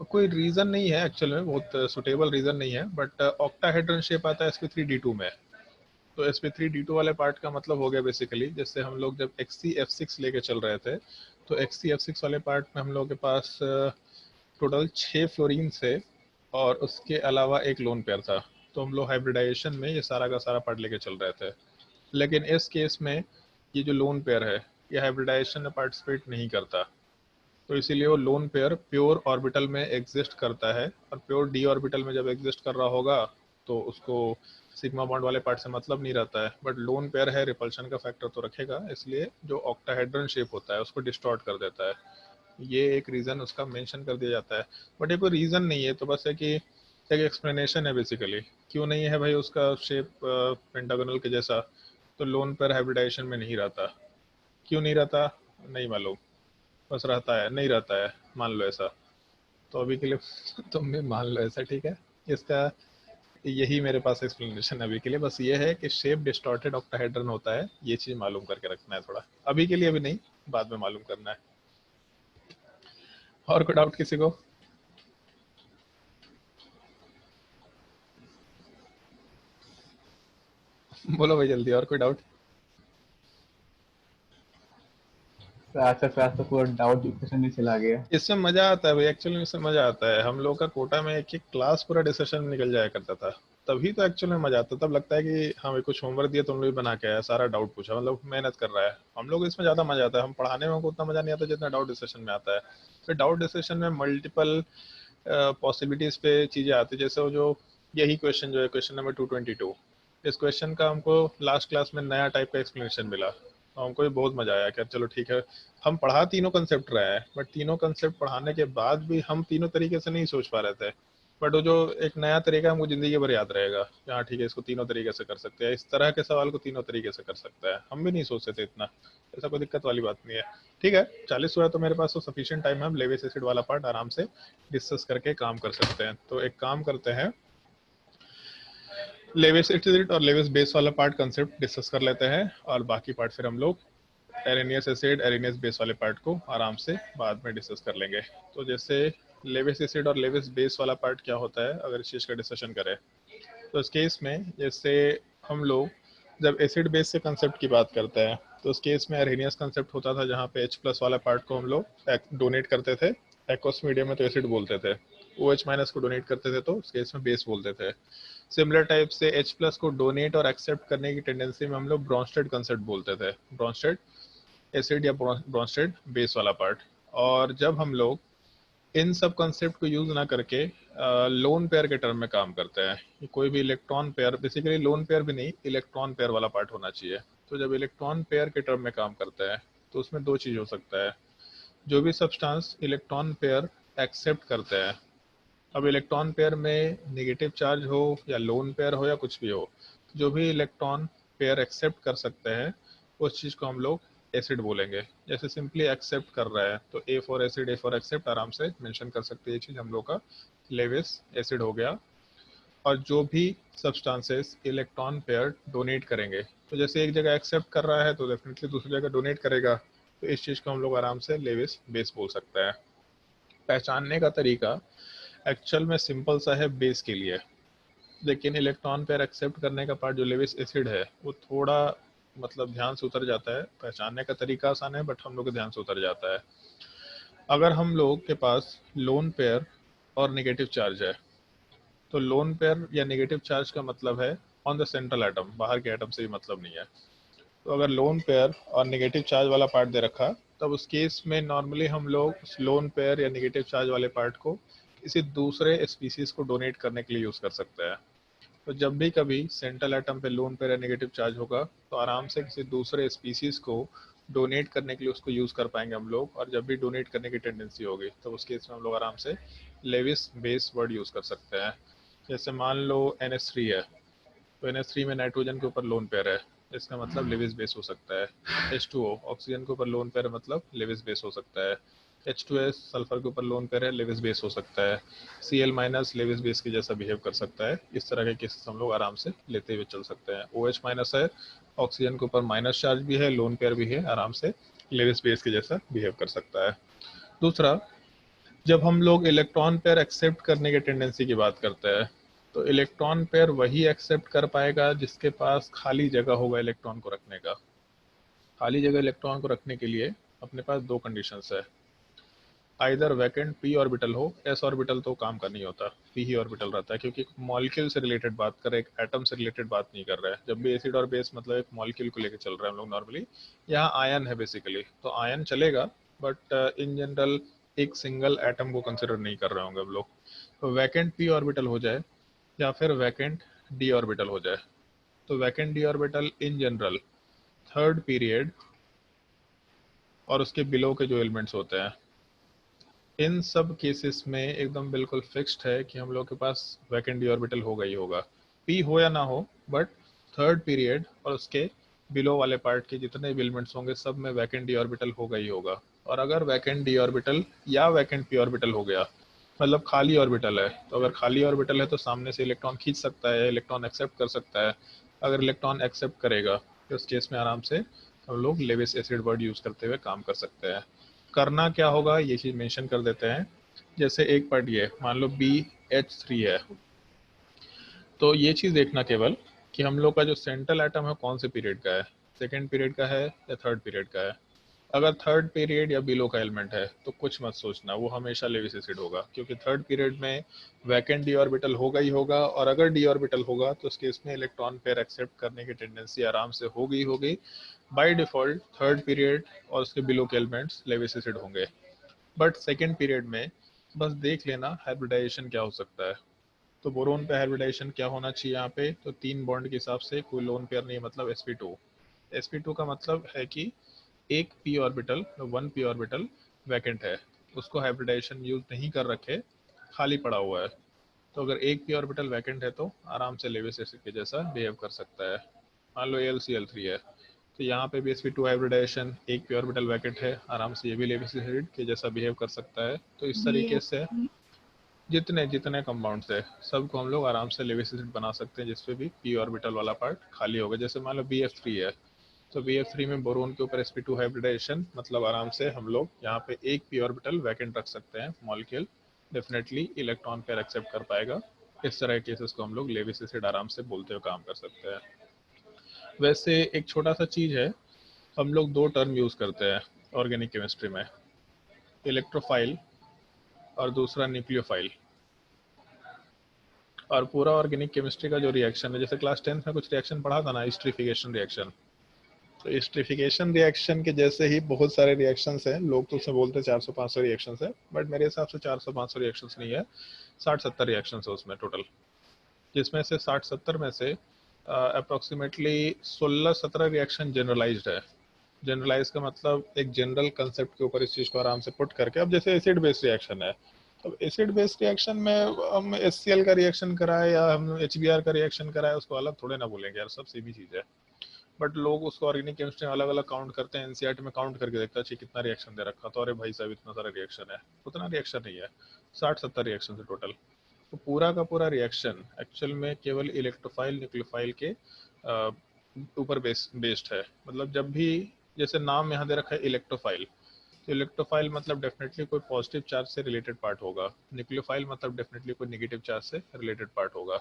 S1: कोई रीजन नहीं है एक्चुअल में, बहुत सुटेबल रीजन नहीं है, बट ऑक्टाहेड्रन शेप आता है sp3d2 में। तो sp3d2 वाले पार्ट का मतलब हो गया बेसिकली, जैसे हम लोग जब XCF6 लेके चल रहे थे तो XCF6 वाले पार्ट में हम लोग के पास टोटल 6 फ्लोरीन थे और उसके अलावा एक लोन पेयर था। तो हम लोग हाइब्रिडाइजेशन में ये सारा का सारा पार्ट लेके चल रहे थे। लेकिन इस केस में ये जो लोन पेयर है ये हाइब्रिडाइजेशन में पार्टिसिपेट नहीं करता, तो इसीलिए वो लोन पेयर प्योर ऑर्बिटल में एग्जिस्ट करता है, और प्योर डी ऑर्बिटल में जब एग्जिस्ट कर रहा होगा तो उसको सिग्मा बॉन्ड वाले पार्ट से मतलब नहीं रहता है, बट लोन पेयर है, रिपल्शन का फैक्टर तो रखेगा, इसलिए जो ऑक्टाहेड्रन शेप होता है उसको डिस्टॉर्ट कर देता है। ये एक रीज़न उसका मेंशन कर दिया जाता है, बट ये कोई रीज़न नहीं है, तो बस है कि एक एक्सप्लेनेशन है बेसिकली। क्यों नहीं है भाई उसका शेप पेंटागोनल के जैसा, तो लोन पेयर हाइब्रिडाइजेशन में नहीं रहता। क्यों नहीं रहता नहीं मालूम, बस रहता है, नहीं रहता है, मान लो ऐसा। तो अभी के लिए तुम भी मान लो ऐसा, ठीक है। इसका यही मेरे पास एक्सप्लेनेशन है अभी के लिए, बस ये है कि शेप डिस्टॉर्टेड ऑक्टाहेड्रन होता है, ये चीज़ मालूम करके रखना है थोड़ा, अभी के लिए अभी नहीं, बाद में मालूम करना है। और कोई डाउट किसी को? बोलो भाई जल्दी, और कोई डाउट?
S2: क्लास तो पूरा डाउट डिस्कशन में चला गया।
S1: इसमें मजा आता है भाई, एक्चुअली इसमें मजा आता है। हम लोग का कोटा में एक क्लास पूरा डिस्कशन में निकल जाया करता था, तभी तो एक्चुअल में मजा आता है। तब लगता है कि हाँ भाई कुछ होमवर्क दिया, तुम लोग भी बना के आया, सारा डाउट पूछा, मतलब मेहनत कर रहा है। हम लोग इसमें ज्यादा मजा आता है, हम पढ़ाने में हमको उतना मजा नहीं आता जितना डाउट डिस्कशन में आता है। फिर डाउट डिस्कशन में मल्टीपल पॉसिबिलिटीज पे चीजें आती है, जैसे वो जो यही क्वेश्चन जो है क्वेश्चन नंबर 222, इस क्वेश्चन का हमको लास्ट क्लास में नया टाइप का एक्सप्लेनेशन मिला, तो हमको भी बहुत मजा आया कि चलो ठीक है, हम पढ़ा तीनों कंसेप्ट रहे हैं, बट तीनों कंसेप्ट पढ़ाने के बाद भी हम तीनों तरीके से नहीं सोच पा रहे थे, बट वो जो एक नया तरीका हमको जिंदगी भर याद रहेगा कि हाँ ठीक है, इसको तीनों तरीके से कर सकते हैं, इस तरह के सवाल को तीनों तरीके से कर सकता है। हम भी नहीं सोचते थे इतना, ऐसा कोई दिक्कत वाली बात नहीं है। ठीक है, 40 हुआ तो मेरे पास तो सफिशिएंट टाइम है, हम लेविस एसिड वाला पार्ट आराम से डिस्कस करके काम कर सकते हैं। तो एक काम करते हैं, लेविस एसिड और लेविस बेस वाला पार्ट कंसेप्ट डिस्कस कर लेते हैं, और बाकी पार्ट फिर हम लोग एरेनियस एसिड एरेनियस बेस वाले पार्ट को आराम से बाद में डिस्कस कर लेंगे। तो जैसे लेविस एसिड और लेविस बेस वाला पार्ट क्या होता है, अगर इस चीज़ का डिस्कशन करें तो इस केस में जैसे हम लोग जब एसिड बेस से कंसेप्ट की बात करते हैं, तो उस केस में एरेनियस कंसेप्ट होता था, जहाँ पे H+ वाला पार्ट को हम लोग डोनेट करते थे, एक्वस मीडियम में तो एसिड बोलते थे, OH- को डोनेट करते थे तो उस केस में बेस बोलते थे। सिमिलर टाइप से H+ को डोनेट और एक्सेप्ट करने की टेंडेंसी में हम लोग ब्रॉन्स्टेड कंसेप्ट बोलते थे, ब्रॉन्स्टेड एसिड या ब्रॉन्स्टेड बेस वाला पार्ट। और जब हम लोग इन सब कंसेप्ट को यूज ना करके लोन पेयर के टर्म में काम करते हैं, कोई भी electron pair, basically lone pair भी नहीं, इलेक्ट्रॉन पेयर वाला पार्ट होना चाहिए। तो जब इलेक्ट्रॉन पेयर के टर्म में काम करते हैं तो उसमें दो चीज हो सकता है, जो भी सब्सटेंस इलेक्ट्रॉन पेयर एक्सेप्ट करते हैं, अब इलेक्ट्रॉन पेयर में नेगेटिव चार्ज हो या लोन पेयर हो या कुछ भी हो, जो भी इलेक्ट्रॉन पेयर एक्सेप्ट कर सकते हैं उस चीज़ को हम लोग एसिड बोलेंगे। जैसे सिंपली एक्सेप्ट कर रहा है तो A for acid, A for accept आराम से मेंशन कर सकते हैं, ये चीज़ हम लोग का लेविस एसिड हो गया। और जो भी सब्सटेंसेस इलेक्ट्रॉन पेयर डोनेट करेंगे, तो जैसे एक जगह एक्सेप्ट कर रहा है तो डेफिनेटली दूसरी जगह डोनेट करेगा, तो इस चीज़ को हम लोग आराम से लेविस बेस बोल सकते हैं। पहचानने का तरीका एक्चुअल में सिंपल सा है बेस के लिए, लेकिन इलेक्ट्रॉन पेयर एक्सेप्ट करने का पार्ट जो लेविस एसिड है वो थोड़ा मतलब ध्यान से उतर जाता है। पहचानने का तरीका आसान है बट हम लोग के ध्यान से उतर जाता है। अगर हम लोग के पास लोन पेयर और नेगेटिव चार्ज है, तो लोन पेयर या नेगेटिव चार्ज का मतलब है ऑन द सेंट्रल एटम, बाहर के एटम से भी मतलब नहीं है। तो अगर लोन पेयर और नेगेटिव चार्ज वाला पार्ट दे रखा, तब उस केस में नॉर्मली हम लोग उस लोन पेयर या नेगेटिव चार्ज वाले पार्ट को किसी दूसरे स्पीसीज को डोनेट करने के लिए यूज कर सकते हैं। तो जब भी कभी सेंट्रल एटम पे लोन पेयर या नेगेटिव चार्ज होगा, तो आराम से किसी दूसरे स्पीसीज को डोनेट करने के लिए उसको यूज कर पाएंगे हम लोग। और जब भी डोनेट करने की टेंडेंसी होगी तो उस केस में हम लोग आराम से लेविस बेस वर्ड यूज कर सकते हैं। जैसे मान लो NH3 है, तो NH3 में नाइट्रोजन के ऊपर लोन पेयर है, इसका मतलब लेविस बेस हो सकता है। H2O ऑक्सीजन के ऊपर लोन पेयर है, मतलब लेविस बेस हो सकता है। H2S सल्फर के ऊपर लोन पेयर है, लेविस बेस हो सकता है। Cl- लेविस बेस के जैसा बिहेव कर सकता है। इस तरह के केसेस हम लोग आराम से लेते हुए चल सकते हैं। OH- है, ऑक्सीजन के ऊपर माइनस चार्ज भी है, लोन पेयर भी है, आराम से लेविस बेस के जैसा बिहेव कर सकता है। दूसरा, जब हम लोग इलेक्ट्रॉन पेयर एक्सेप्ट करने की टेंडेंसी की बात करते हैं, तो इलेक्ट्रॉन पेयर वही एक्सेप्ट कर पाएगा जिसके पास खाली जगह होगा इलेक्ट्रॉन को रखने का। खाली जगह इलेक्ट्रॉन को रखने के लिए अपने पास दो कंडीशंस है, आइदर वैकेंट p ऑर्बिटल हो, s ऑर्बिटल तो काम का नहीं होता, p ही ऑर्बिटल रहता है, क्योंकि मॉलिक्यूल से रिलेटेड बात कर रहे हैं, एक एटम से रिलेटेड बात नहीं कर रहे हैं। जब भी एसिड और बेस मतलब एक मॉलिक्यूल को लेकर चल रहे हैं हम लोग नॉर्मली, यहाँ आयन है बेसिकली, तो आयन चलेगा, बट इन जनरल एक सिंगल एटम को कंसिडर नहीं कर रहे होंगे हम लोग। तो वैकेंट p ऑर्बिटल हो जाए या फिर वैकेंट डी ऑर्बिटल हो जाए। तो vacant D orbital in general third period और उसके बिलो के जो एलिमेंट्स होते हैं, इन सब केसेस में एकदम बिल्कुल फिक्स्ड है कि हम लोग के पास वैकेंट डी ऑर्बिटल होगा ही होगा, पी हो या ना हो, बट थर्ड पीरियड और उसके बिलो वाले पार्ट के जितने भी एलिमेंट्स होंगे सब में वैकेंट डी ऑर्बिटल होगा ही होगा। और अगर वैकेंट डी ऑर्बिटल या वैकेंट पी ऑर्बिटल हो गया, मतलब खाली ऑर्बिटल है, तो अगर खाली ऑर्बिटल है तो सामने से इलेक्ट्रॉन खींच सकता है, इलेक्ट्रॉन एक्सेप्ट कर सकता है। अगर इलेक्ट्रॉन एक्सेप्ट करेगा तो उस केस में आराम से हम लोग लेविस एसिड वर्ड यूज करते हुए काम कर सकते हैं। करना क्या होगा ये चीज मेंशन कर देते हैं। जैसे एक पार्ट ये मान लो BH3 है, तो ये चीज देखना केवल कि हम लोग का जो सेंट्रल एटम है कौन से पीरियड का है, सेकेंड पीरियड का है या थर्ड पीरियड का है। अगर थर्ड पीरियड या बिलो का एलिमेंट है तो कुछ मत सोचना, वो हमेशा लेविस एसिड होगा, क्योंकि थर्ड पीरियड में वैकेंट डी ऑर्बिटल होगा ही होगा। और अगर डी ऑर्बिटल होगा तो उसके इसमें इलेक्ट्रॉन पेयर एक्सेप्ट करने की टेंडेंसी आराम से होगी होगी। बाय डिफॉल्ट थर्ड पीरियड और उसके बिलो के एलिमेंट्स लेविस एसिड होंगे। बट सेकेंड पीरियड में बस देख लेना हाइब्रिडाइजेशन क्या हो सकता है। तो बोरोन पे हाइब्रिडाइजेशन क्या होना चाहिए यहाँ पे, तो 3 बॉन्ड के हिसाब से कोई लोन पेयर नहीं, मतलब sp2। sp2 का मतलब है कि एक p orbital, 1 p orbital vacant है, उसको हाइब्रिडाइजेशन यूज नहीं कर रखे, खाली पड़ा हुआ है। तो अगर एक p ऑर्बिटल वैकेंट है तो आराम से लेविस एसिड के जैसा बिहेव कर सकता है। मान लो AlCl3 है, तो यहाँ पे भी sp2 हाइब्रिडाइजेशन, एक p ऑर्बिटल वैकेंट है, आराम से ये भी लेविस एसिड के जैसा बिहेव कर सकता है। तो इस तरीके से जितने जितने कंपाउंड्स है सबको हम लोग आराम से लेविस एसिड बना सकते हैं जिसपे भी p ऑर्बिटल वाला पार्ट खाली होगा। जैसे मान लो BF3 है, तो BF3 में बोरोन के ऊपर sp2 हाइब्रिडाइजेशन, मतलब आराम से हम लोग यहाँ पे एक p ऑर्बिटल वैकेंट रख सकते हैं, molecule definitely electron pair accept कर पाएगा। इस तरह के केसेस को हम लोग लेविस एसिड आराम से बोलते हुए काम कर सकते हैं। वैसे एक छोटा सा चीज है, हम लोग 2 टर्म यूज करते हैं ऑर्गेनिक केमिस्ट्री में, इलेक्ट्रोफाइल और दूसरा न्यूक्लियोफाइल। और पूरा ऑर्गेनिक केमिस्ट्री का जो रिएक्शन है, जैसे क्लास 10th में कुछ रिएक्शन पढ़ा था ना, एस्टरिफिकेशन रिएक्शन, तो एस्टरिफिकेशन रिएक्शन के जैसे ही बहुत सारे रिएक्शंस हैं। लोग तो उसमें बोलते हैं 400-500 रिएक्शंस है, बट मेरे हिसाब से 400-500 रिएक्शंस नहीं है, 60-70 रिएक्शंस है उसमें टोटल, जिसमें से 60-70 में से अप्रोक्सीमेटली 16-17 रिएक्शन जनरलाइज्ड है। जनरलाइज का मतलब एक जनरल कंसेप्ट के ऊपर इस चीज को आराम से पुट करके, अब जैसे एसिड बेस्ड रिएक्शन है, अब एसिड बेस्ड रिएक्शन में हम HCl का रिएक्शन कराए या हम HBr का रिएक्शन कराए, उसको अलग थोड़े ना बोलेंगे यार, सब सेम ही चीज है। बट लोग उसको ऑर्गेनिक केमिस्ट्री में अलग अलग काउंट करते हैं, एनसीईआरटी में काउंट करके देखता है कितना रिएक्शन दे रखा, तो अरे भाई साहब इतना सारा रिएक्शन है, उतना रिएक्शन नहीं है, 60-70 रिएक्शन है टोटल। तो पूरा का पूरा रिएक्शन एक्चुअल में केवल इलेक्ट्रोफाइल न्यूक्लियोफाइल के ऊपर बेस्ड है। मतलब जब भी, जैसे नाम यहाँ दे रखा है इलेक्ट्रोफाइल, तो इलेक्ट्रोफाइल मतलब डेफिनेटली कोई पॉजिटिव चार्ज से रिलेटेड पार्ट होगा, न्यूक्लियोफाइल मतलब डेफिनेटली कोई नेगेटिव चार्ज से रिलेटेड पार्ट होगा।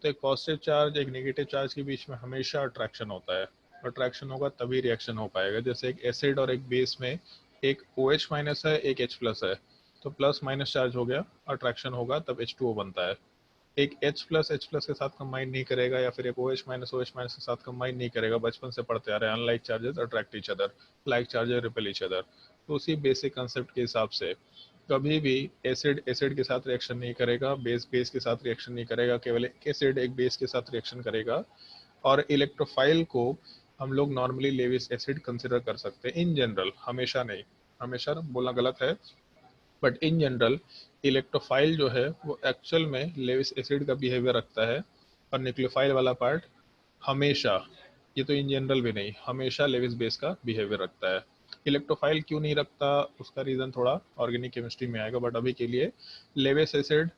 S1: तो एक पॉजिटिव चार्ज एक नेगेटिव चार्ज के बीच में हमेशा अट्रैक्शन होता है, अट्रैक्शन होगा तभी रिएक्शन हो पाएगा। जैसे एक एसिड और एक बेस में एक OH माइनस है, एक H+ है, तो प्लस माइनस चार्ज हो गया, अट्रैक्शन होगा तब H2O बनता है। एक H+ के साथ कंबाइन नहीं करेगा, या फिर एक OH- OH- के साथ कंबाइन नहीं करेगा, बचपन से पढ़ते आ रहे हैं, unlike charges attract each other, like charges repel each other. तो उसी बेसिक कंसेप्ट के हिसाब से कभी भी एसिड एसिड के साथ रिएक्शन नहीं करेगा, बेस बेस के साथ रिएक्शन नहीं करेगा, केवल एक एसिड एक बेस के साथ रिएक्शन करेगा। और इलेक्ट्रोफाइल को हम लोग नॉर्मली लेविस एसिड कंसिडर कर सकते हैं इन जनरल, हमेशा नहीं, हमेशा बोलना गलत है, बट इन जनरल इलेक्ट्रोफाइल जो है वो एक्चुअल में लेविस एसिड का बिहेवियर रखता है, और न्यूक्लियोफाइल वाला पार्ट हमेशा, ये तो इन जनरल भी नहीं, हमेशा लेविस बेस का बिहेवियर रखता है। इलेक्ट्रोफाइल क्यों नहीं रखता उसका रीज़न थोड़ा ऑर्गेनिक केमिस्ट्री में आएगा, बट अभी के लिए लेविस एसिड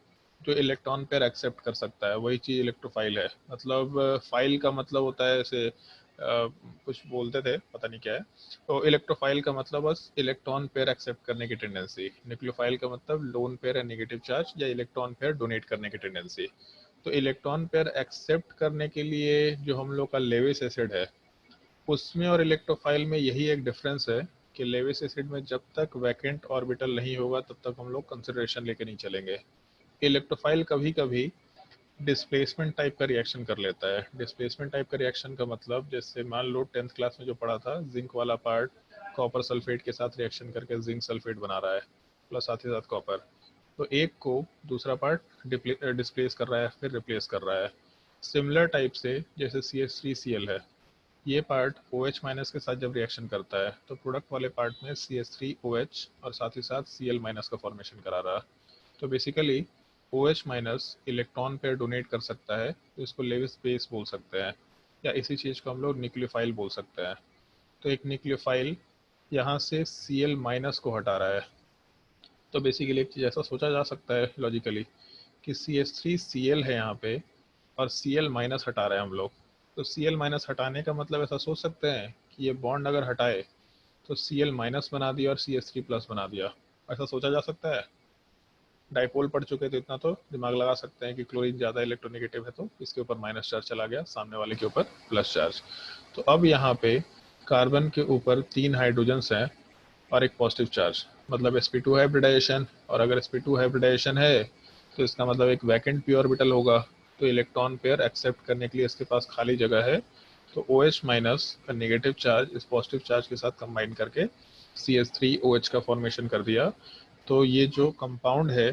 S1: जो इलेक्ट्रॉन पेयर एक्सेप्ट कर सकता है वही चीज़ इलेक्ट्रोफाइल है। मतलब फाइल का मतलब होता है ऐसे कुछ बोलते थे पता नहीं क्या है, तो इलेक्ट्रोफाइल का मतलब बस इलेक्ट्रॉन पेयर एक्सेप्ट करने की टेंडेंसी, न्यूक्लियोफाइल का मतलब लोन पेयर या नेगेटिव चार्ज या इलेक्ट्रॉन पेयर डोनेट करने की टेंडेंसी। तो इलेक्ट्रॉन पेयर एक्सेप्ट करने के लिए जो हम लोग का लेविस एसिड है उसमें और इलेक्ट्रोफाइल में यही एक डिफरेंस है कि लेविस एसिड में जब तक वैकेंट ऑर्बिटल नहीं होगा तब तक हम लोग कंसिडरेशन लेके नहीं चलेंगे। इलेक्ट्रोफाइल कभी कभी डिस्प्लेसमेंट टाइप का रिएक्शन कर लेता है। डिस्प्लेसमेंट टाइप का रिएक्शन का मतलब, जैसे मान लो 10th क्लास में जो पढ़ा था, जिंक वाला पार्ट कॉपर सल्फेट के साथ रिएक्शन करके जिंक सल्फेट बना रहा है, प्लस साथ ही साथ कॉपर, तो एक को दूसरा पार्ट डिस्प्लेस कर रहा है फिर रिप्लेस कर रहा है। सिमिलर टाइप से जैसे CH3Cl है, ये पार्ट OH माइनस के साथ जब रिएक्शन करता है तो प्रोडक्ट वाले पार्ट में CH3OH और साथ ही साथ Cl माइनस का फॉर्मेशन करा रहा है। तो basically OH minus electron pair donate कर सकता है, तो इसको लेविस बेस बोल सकते हैं, या इसी चीज़ को हम लोग न्यूक्लियोफाइल बोल सकते हैं। तो एक न्यूक्लियोफाइल यहाँ से Cl माइनस को हटा रहा है। तो बेसिकली एक चीज़ ऐसा सोचा जा सकता है लॉजिकली कि CH3Cl है यहाँ पे और Cl माइनस हटा रहे हैं हम लोग। तो Cl माइनस हटाने का मतलब ऐसा सोच सकते हैं कि ये बॉन्ड अगर हटाए तो Cl माइनस बना दिया और CH3 प्लस बना दिया, ऐसा सोचा जा सकता है। डाइपोल पढ़ चुके तो इतना तो दिमाग लगा सकते हैं कि क्लोरीन ज़्यादा इलेक्ट्रोनेगेटिव है तो इसके ऊपर माइनस चार्ज चला गया, सामने वाले के ऊपर प्लस चार्ज। तो अब यहाँ पे कार्बन के ऊपर 3 हाइड्रोजन्स हैं और एक पॉजिटिव चार्ज, मतलब sp2 हाइब्रिडाइजेशन। और अगर sp2 हाइब्रिडाइजेशन है तो इसका मतलब एक वैकेंट पी ऑर्बिटल होगा, तो इलेक्ट्रॉन पेयर एक्सेप्ट करने के लिए इसके पास खाली जगह है। तो OH माइनस का नेगेटिव चार्ज इस पॉजिटिव चार्ज के साथ कंबाइन करके CH3OH का फॉर्मेशन कर दिया। तो ये जो कंपाउंड है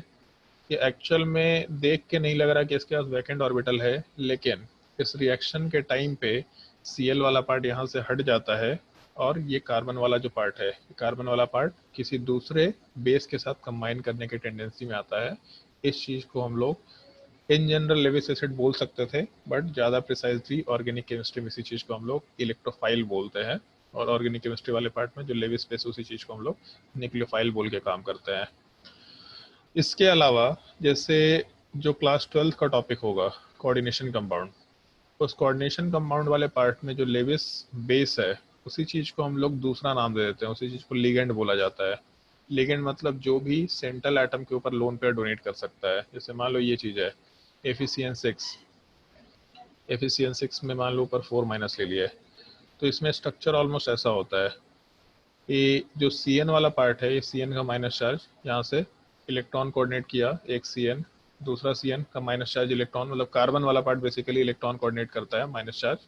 S1: ये एक्चुअल में देख के नहीं लग रहा कि इसके पास वैकेंट ऑर्बिटल है, लेकिन इस रिएक्शन के टाइम पे Cl वाला पार्ट यहाँ से हट जाता है और ये कार्बन वाला जो पार्ट है, कार्बन वाला पार्ट किसी दूसरे बेस के साथ कंबाइन करने की टेंडेंसी में आता है। इस चीज़ को हम लोग इन जनरल लेविस एसिड बोल सकते थे, बट ज़्यादा प्रिसाइजली ऑर्गेनिक केमिस्ट्री में इसी चीज़ को हम लोग इलेक्ट्रोफाइल बोलते हैं, और ऑर्गेनिक केमिस्ट्री वाले पार्ट में जो लेविस बेस उसी चीज़ को हम लोग न्यूक्लियोफाइल बोल के काम करते हैं। इसके अलावा जैसे जो क्लास 12 का टॉपिक होगा कोऑर्डिनेशन कंपाउंड, उस कोऑर्डिनेशन कंपाउंड वाले पार्ट में जो लेविस बेस है उसी चीज़ को हम लोग दूसरा नाम दे देते हैं, उसी चीज़ को लिगेंड बोला जाता है। लिगेंड मतलब जो भी सेंट्रल एटम के ऊपर लोन पेयर डोनेट कर सकता है। जैसे मान लो ये चीज़ है एफिसियन 6 में मान लो ऊपर 4 माइनस ले लिया है, तो इसमें स्ट्रक्चर ऑलमोस्ट ऐसा होता है कि जो CN वाला पार्ट है, ये CN का माइनस चार्ज यहाँ से इलेक्ट्रॉन कोऑर्डिनेट किया, एक CN, दूसरा CN का माइनस चार्ज इलेक्ट्रॉन, मतलब कार्बन वाला पार्ट बेसिकली इलेक्ट्रॉन कोऑर्डिनेट करता है माइनस चार्ज,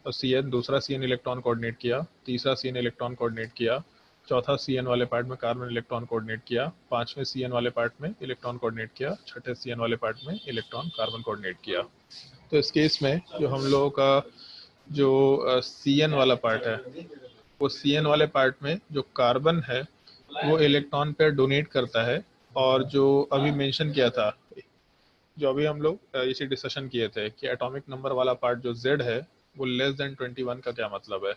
S1: और CN दूसरा CN इलेक्ट्रॉन कोऑर्डिनेट किया, तीसरा CN इलेक्ट्रॉन कोऑर्डिनेट किया, चौथा CN वाले पार्ट में कार्बन इलेक्ट्रॉन कोऑर्डिनेट किया, पांचवें CN वाले पार्ट में इलेक्ट्रॉन कोऑर्डिनेट किया, छठे CN वाले पार्ट में इलेक्ट्रॉन कार्बन कोऑर्डिनेट किया। तो इस केस में जो हम लोगों का जो CN वाला पार्ट है, वो CN वाले पार्ट में जो कार्बन है वो इलेक्ट्रॉन पेयर डोनेट करता है, और जो अभी मेंशन किया था, जो अभी हम लोग इसी डिस्कशन किए थे कि एटॉमिक नंबर वाला पार्ट जो Z है वो लेस देन 21 का क्या मतलब है।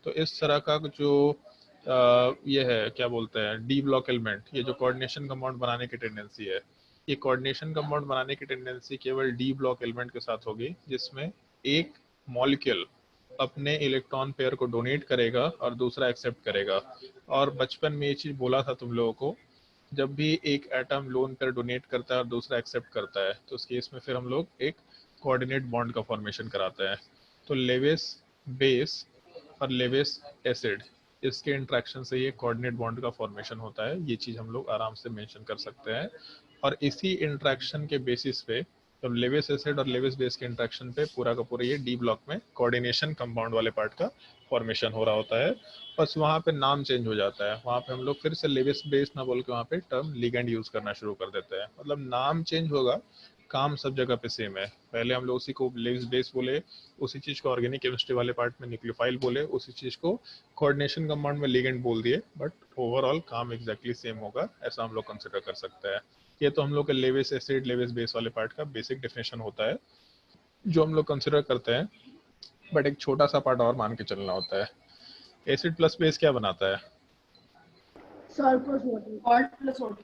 S1: तो इस तरह का जो ये है क्या बोलते हैं डी ब्लॉक एलिमेंट, ये जो कोऑर्डिनेशन कंपाउंड बनाने की टेंडेंसी है, ये कोऑर्डिनेशन कंपाउंड बनाने की टेंडेंसी केवल डी ब्लॉक एलिमेंट के साथ होगी, जिसमें एक मॉलिक्यूल अपने इलेक्ट्रॉन पेयर को डोनेट करेगा और दूसरा एक्सेप्ट करेगा। और बचपन में ये चीज़ बोला था तुम लोगों को, जब भी एक एटम लोन पेयर डोनेट करता है और दूसरा एक्सेप्ट करता है तो उस केस में फिर हम लोग एक कोऑर्डिनेट बॉन्ड का फॉर्मेशन कराते हैं। तो लेविस बेस और लेविस एसिड, इसके इंट्रैक्शन से ये कोऑर्डिनेट बॉन्ड का फॉर्मेशन होता है। ये चीज़ हम लोग आराम से मेंशन कर सकते हैं, और इसी इंट्रैक्शन के बेसिस पे तो लेविस एसिड और लेविस बेस के इंट्रैक्शन पे पूरा का पूरा ये डी ब्लॉक में कोऑर्डिनेशन कंपाउंड वाले पार्ट का फॉर्मेशन हो रहा होता है। बस वहाँ पे नाम चेंज हो जाता है, वहाँ पे हम लोग फिर से लेविस बेस ना बोल के वहाँ पे टर्म लिगेंड यूज करना शुरू कर देते हैं। मतलब नाम चेंज होगा, काम सब जगह पे सेम है। पहले हम लोग उसी को लेविस बेस बोले, उसी चीज़ को ऑर्गेनिक केमिस्ट्री वाले पार्ट में न्यूक्लियोफाइल बोले, उसी चीज़ को कोऑर्डिनेशन कंपाउंड में लिगेंड बोल दिए, बट ओवरऑल काम एग्जैक्टली सेम होगा, ऐसा हम लोग कंसिडर कर सकते हैं। ये तो हम लोग के लेविस एसिड लेविस बेस वाले पार्ट का बेसिक डेफिनेशन होता है जो हम लोग कंसिडर करते हैं, बट एक छोटा सा पार्ट और मान के चलना होता है। एसिड प्लस बेस क्या बनाता है?
S5: Salt plus water.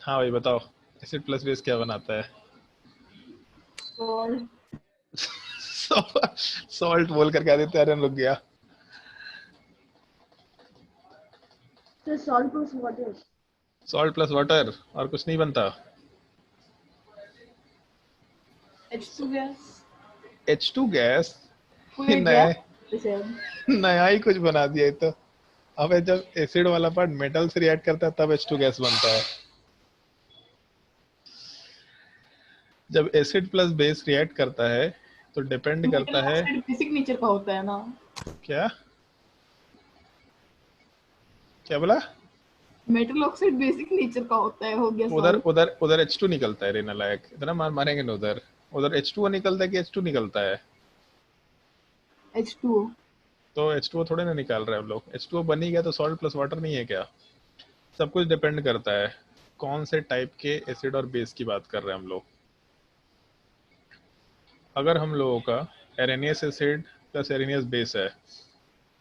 S1: हाँ भाई बताओ, एसिड प्लस बेस क्या बनाता है? सॉल्ट बोल कर क्या देते हैं, रुक गया।
S5: Salt plus water.
S1: Salt plus water, और कुछ नहीं बनता?
S5: H2 gas.
S1: H2 गैस
S5: नया
S1: नया ही कुछ बना दिया है। तो अब जब एसिड वाला पार्ट मेटल से रिएक्ट करता है तब H2 गैस बनता है। जब एसिड प्लस बेस रिएक्ट करता है तो डिपेंड करता है,
S5: बेसिक नेचर का होता है ना। क्या क्या
S1: बोला?
S5: मेटल ऑक्साइड बेसिक नेचर का होता है, हो गया।
S1: उधर H2 निकलता है, रेना लायक इतना मारेंगे ना उधर। उधर H2O निकलता है कि H2 निकलता है?
S5: H2O।
S1: तो H2O थोड़े ना निकाल रहे हैं हम लोग। H2O बन ही गया तो सॉल्ट प्लस वाटर नहीं है क्या? सब कुछ डिपेंड करता है कौन से टाइप के एसिड और बेस की बात कर रहे हैं हम लोग। अगर हम लोगों का erroneous acid plus erroneous base है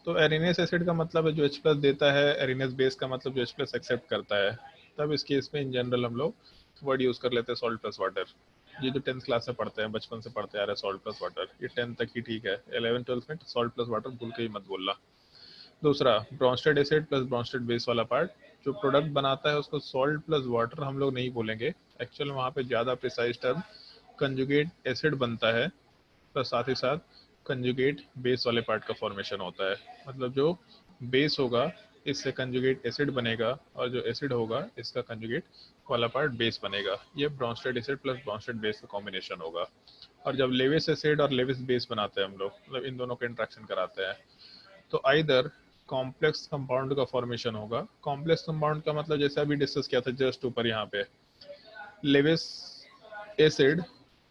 S1: तो एरेनियस एसिड का मतलब है जो H प्लस देता है, एरेनियस बेस का मतलब जो H प्लस एक्सेप्ट करता है। तब इस केस में इन जनरल हम लोग वर्ड यूज़ कर लेते हैं सॉल्ट प्लस वाटर। ये जो 10th क्लास में पढ़ते हैं, बचपन से पढ़ते आ रहे हैं सॉल्ट प्लस वाटर, ये 10th तक ही ठीक है। 11 12 में सॉल्ट प्लस वाटर भूल के ही मत बोलना। दूसरा, Brønsted acid plus Brønsted base वाला पार्ट, जो प्रोडक्ट बनाता है उसको सॉल्ट प्लस वाटर हम लोग नहीं बोलेंगे। एक्चुअल वहाँ पे ज़्यादा प्रिसाइज टर्म कंजुगेट एसिड बनता है, प्लस साथ ही साथ कंजुगेट बेस वाले पार्ट का फॉर्मेशन होता है। मतलब जो बेस होगा इससे कंजुगेट एसिड बनेगा और जो एसिड होगा इसका कंजुगेट वाला पार्ट बेस बनेगा। ये Brønsted acid plus Brønsted base का कॉम्बिनेशन होगा। और जब लेविस एसिड और लेविस बेस बनाते हैं हम लोग, मतलब इन दोनों का इंट्रैक्शन कराते हैं, तो आइदर कॉम्प्लेक्स कंपाउंड का फॉर्मेशन होगा। कॉम्प्लेक्स कंपाउंड का मतलब जैसे अभी डिस्कस किया था जस्ट ऊपर यहाँ पे, लेविस एसिड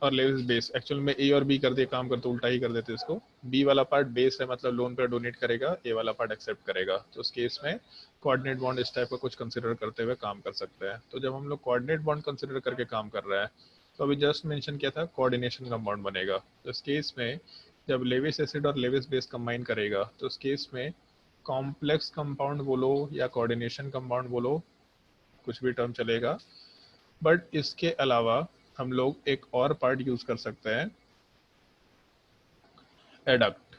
S1: और लेविस बेस, एक्चुअल में ए और बी कर दिए, काम करते उल्टा ही कर देते इसको। बी वाला पार्ट बेस है, मतलब लोन पे डोनेट करेगा, ए वाला पार्ट एक्सेप्ट करेगा। तो उस केस में कोऑर्डिनेट बॉन्ड इस टाइप का कुछ कंसिडर करते हुए काम कर सकते हैं। तो जब हम लोग कोऑर्डिनेट बॉन्ड कंसिडर करके काम कर रहे हैं तो अभी जस्ट मेंशन किया था कोऑर्डिनेशन कंपाउंड बनेगा। तो इस केस में जब लेविस एसिड और लेविस बेस कंबाइन करेगा तो उस केस में कॉम्प्लेक्स कंपाउंड बोलो या कोऑर्डिनेशन कंपाउंड बोलो, कुछ भी टर्म चलेगा। बट इसके अलावा हम लोग एक और पार्ट यूज कर सकते हैं, एडक्ट।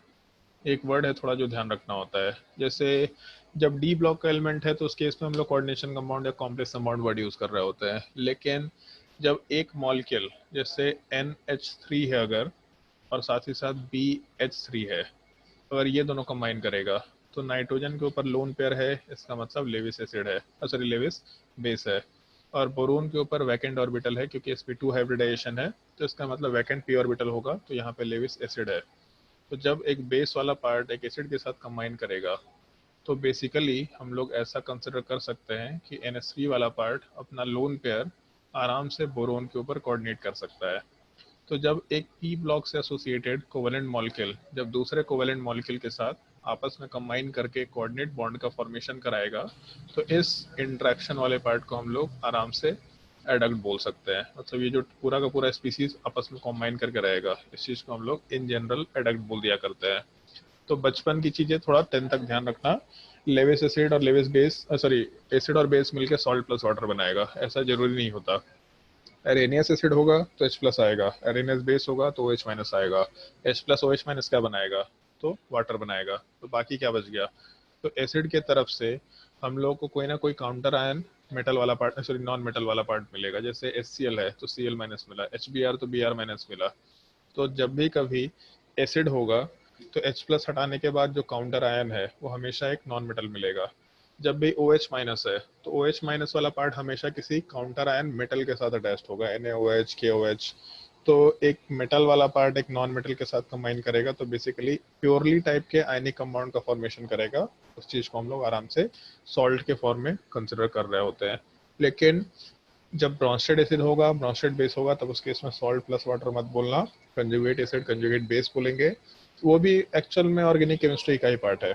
S1: एक वर्ड है थोड़ा जो ध्यान रखना होता है। जैसे जब डी ब्लॉक का एलिमेंट है तो उस केस में हम लोग कोऑर्डिनेशन कंपाउंड या कॉम्प्लेक्स कंपाउंड वर्ड यूज कर रहे होते हैं। लेकिन जब एक मॉलिक्यूल जैसे NH3 है अगर, और साथ ही साथ BH3 है, अगर ये दोनों कंबाइन करेगा तो नाइट्रोजन के ऊपर लोन पेयर है, इसका मतलब लेविस एसिड है, सॉरी लेविस बेस है। और बोरोन के ऊपर वैकेंट ऑर्बिटल है, क्योंकि sp2 हाइब्रिडाइजेशन है तो इसका मतलब वैकेंट p ऑर्बिटल होगा, तो यहाँ पे लेविस एसिड है। तो जब एक बेस वाला पार्ट एक एसिड के साथ कंबाइन करेगा तो बेसिकली हम लोग ऐसा कंसिडर कर सकते हैं कि NH3 वाला पार्ट अपना लोन पेयर आराम से बोरोन के ऊपर कोऑर्डिनेट कर सकता है। तो जब एक p ब्लॉक से एसोसिएटेड कोवेलेंट मॉलिक्यूल जब दूसरे कोवेलेंट मॉलिक्यूल के साथ आपस में कंबाइन करके कोऑर्डिनेट बॉन्ड का फॉर्मेशन कराएगा तो इस इंट्रैक्शन वाले पार्ट को हम लोग आराम से एडक्ट बोल सकते हैं। मतलब ये जो पूरा का पूरा स्पीसीज आपस में कंबाइन करके रहेगा, इस चीज को हम लोग इन जनरल एडक्ट बोल दिया करते हैं। तो बचपन की चीजें थोड़ा 10 तक ध्यान रखना। लेविस एसिड और लेविस बेस, सॉरी एसिड और बेस मिलकर सॉल्ट प्लस वाटर बनाएगा, ऐसा जरूरी नहीं होता। एरेनियस एसिड होगा तो H प्लस आएगा, एरेनियस बेस होगा तो OH माइनस आएगा। H प्लस OH माइनस क्या बनाएगा? तो वाटर बनाएगा। तो बाकी क्या बच गया? तो एसिड के तरफ से हम लोग को कोई ना कोई काउंटर आयन मेटल वाला पार्ट, सॉरी नॉन मेटल वाला पार्ट मिलेगा। जैसे HCl है तो Cl माइनस मिला, HBr तो Br माइनस मिला। तो जब भी कभी एसिड होगा तो H प्लस हटाने के बाद जो काउंटर आयन है वो हमेशा एक नॉन मेटल मिलेगा। जब भी OH माइनस है तो OH माइनस वाला पार्ट हमेशा किसी काउंटर आयन मेटल के साथ अटैच्ड होगा, NaOH, KOH। तो एक मेटल वाला पार्ट एक नॉन मेटल के साथ कंबाइन करेगा तो बेसिकली प्योरली टाइप के आयनिक कंपाउंड का फॉर्मेशन करेगा। उस चीज को हम लोग आराम से सॉल्ट के फॉर्म में कंसिडर कर रहे होते हैं। लेकिन जब ब्रॉन्स्टेड एसिड होगा, ब्रॉन्स्टेड बेस होगा, तब उस केस में सॉल्ट प्लस वाटर मत बोलना, कंजुगेट एसिड कंजुगेट बेस बोलेंगे। वो भी एक्चुअल में ऑर्गेनिक केमिस्ट्री का ही पार्ट है।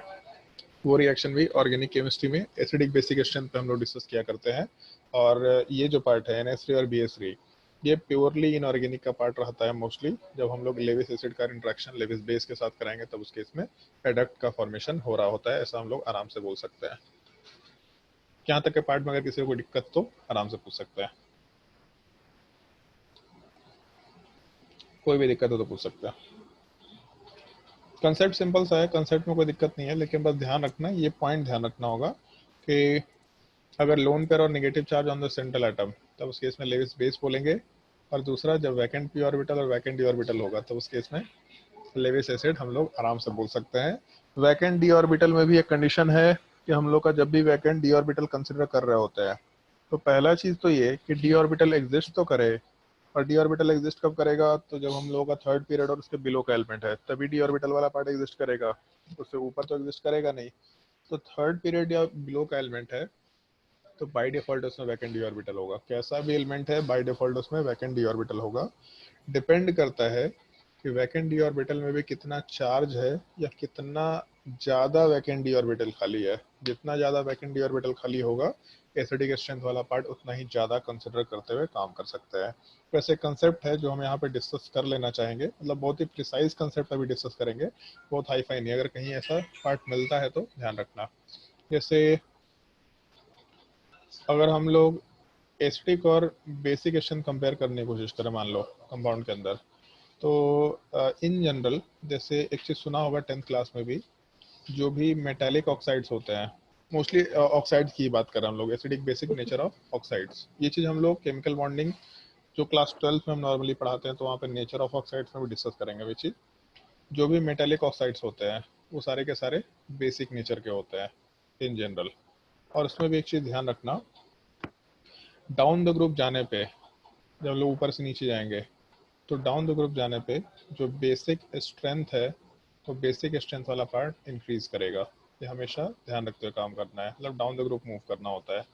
S1: वो रिएक्शन भी ऑर्गेनिक केमिस्ट्री में एसिडिक बेसिक स्ट्रेंथ पे हम लोग डिस्कस किया करते हैं। और ये जो पार्ट है NH3 और BH3, ये प्योरली इनऑर्गेनिक का पार्ट रहता है मोस्टली। जब हम लोग लेविस एसिड का इंट्रैक्शन लेविस बेस के साथ कराएंगे तब उस केस में एडक्ट का फॉर्मेशन हो रहा होता है, ऐसा हम लोग आराम से बोल सकते हैं। यहाँ तक के पार्ट में अगर किसी को कोई दिक्कत तो आराम से पूछ सकते हैं, कोई भी दिक्कत हो तो पूछ सकते हैं। कंसेप्ट सिंपल सा है, कंसेप्ट में कोई दिक्कत नहीं है, लेकिन बस ध्यान रखना, ये पॉइंट ध्यान रखना होगा कि अगर लोन पेयर और negative charge on the central atom तब उस केस में लेविस बेस बोलेंगे। और दूसरा, जब वैकेंट p ऑर्बिटल और वैकेंट d ऑर्बिटल होगा तो उस केस में लेविस एसिड हम लोग आराम से बोल सकते हैं। वैकेंट d ऑर्बिटल में भी एक कंडीशन है कि हम लोग का जब भी वैकेंट d ऑर्बिटल कंसिडर कर रहे होते हैं तो पहला चीज तो ये कि d ऑर्बिटल एग्जिस्ट तो करे। और d ऑर्बिटल एग्जिस्ट कब करेगा? तो जब हम लोगों का थर्ड पीरियड और उसके बिलो का एलिमेंट है तभी d ऑर्बिटल वाला पार्ट एग्जिस्ट करेगा, उससे ऊपर तो एग्जिस्ट करेगा नहीं। तो थर्ड पीरियड या बिलो का एलिमेंट है तो बाय डिफॉल्ट उसमें वैकेंट d ऑर्बिटल होगा। कैसा भी एलिमेंट है बाय डिफॉल्ट उसमें वैकेंट d ऑर्बिटल होगा। डिपेंड करता है कि वैकेंट डी ऑर्बिटल में भी कितना चार्ज है या कितना ज़्यादा वैकेंट डी ऑर्बिटल खाली है। जितना ज़्यादा वैकेंट डी ऑर्बिटल खाली होगा, एसिडिक स्ट्रेंथ वाला पार्ट उतना ही ज़्यादा कंसिडर करते हुए काम कर सकते हैं। वैसे कंसेप्ट है जो हम यहाँ पे डिस्कस कर लेना चाहेंगे, मतलब बहुत ही प्रिसाइज कंसेप्ट अभी डिस्कस करेंगे, बहुत हाई फाई नहीं। अगर कहीं ऐसा पार्ट मिलता है तो ध्यान रखना। जैसे अगर हम लोग एसिडिक और बेसिक स्ट्रेंथ कंपेयर करने की कोशिश करें, मान लो कंपाउंड के अंदर, तो इन जनरल जैसे एक चीज़ सुना होगा 10th क्लास में भी, जो भी मेटालिक ऑक्साइड्स होते हैं, मोस्टली ऑक्साइड्स की बात कर रहे हैं हम लोग, acidic basic nature of oxides. ये चीज़ हम लोग केमिकल बॉन्डिंग जो क्लास 12 में हम नॉर्मली पढ़ाते हैं, तो वहाँ पे नेचर ऑफ ऑक्साइड्स में भी डिस्कस करेंगे वो चीज़। जो भी मेटालिक ऑक्साइड्स होते हैं वो सारे के सारे बेसिक नेचर के होते हैं इन जनरल। और उसमें भी एक चीज़ ध्यान रखना, डाउन द ग्रुप जाने पे, जब लोग ऊपर से नीचे जाएंगे तो डाउन द ग्रुप जाने पे जो बेसिक स्ट्रेंथ है तो बेसिक स्ट्रेंथ वाला पार्ट इंक्रीज करेगा। ये हमेशा ध्यान रखते हुए काम करना है, मतलब डाउन द ग्रुप मूव करना होता है।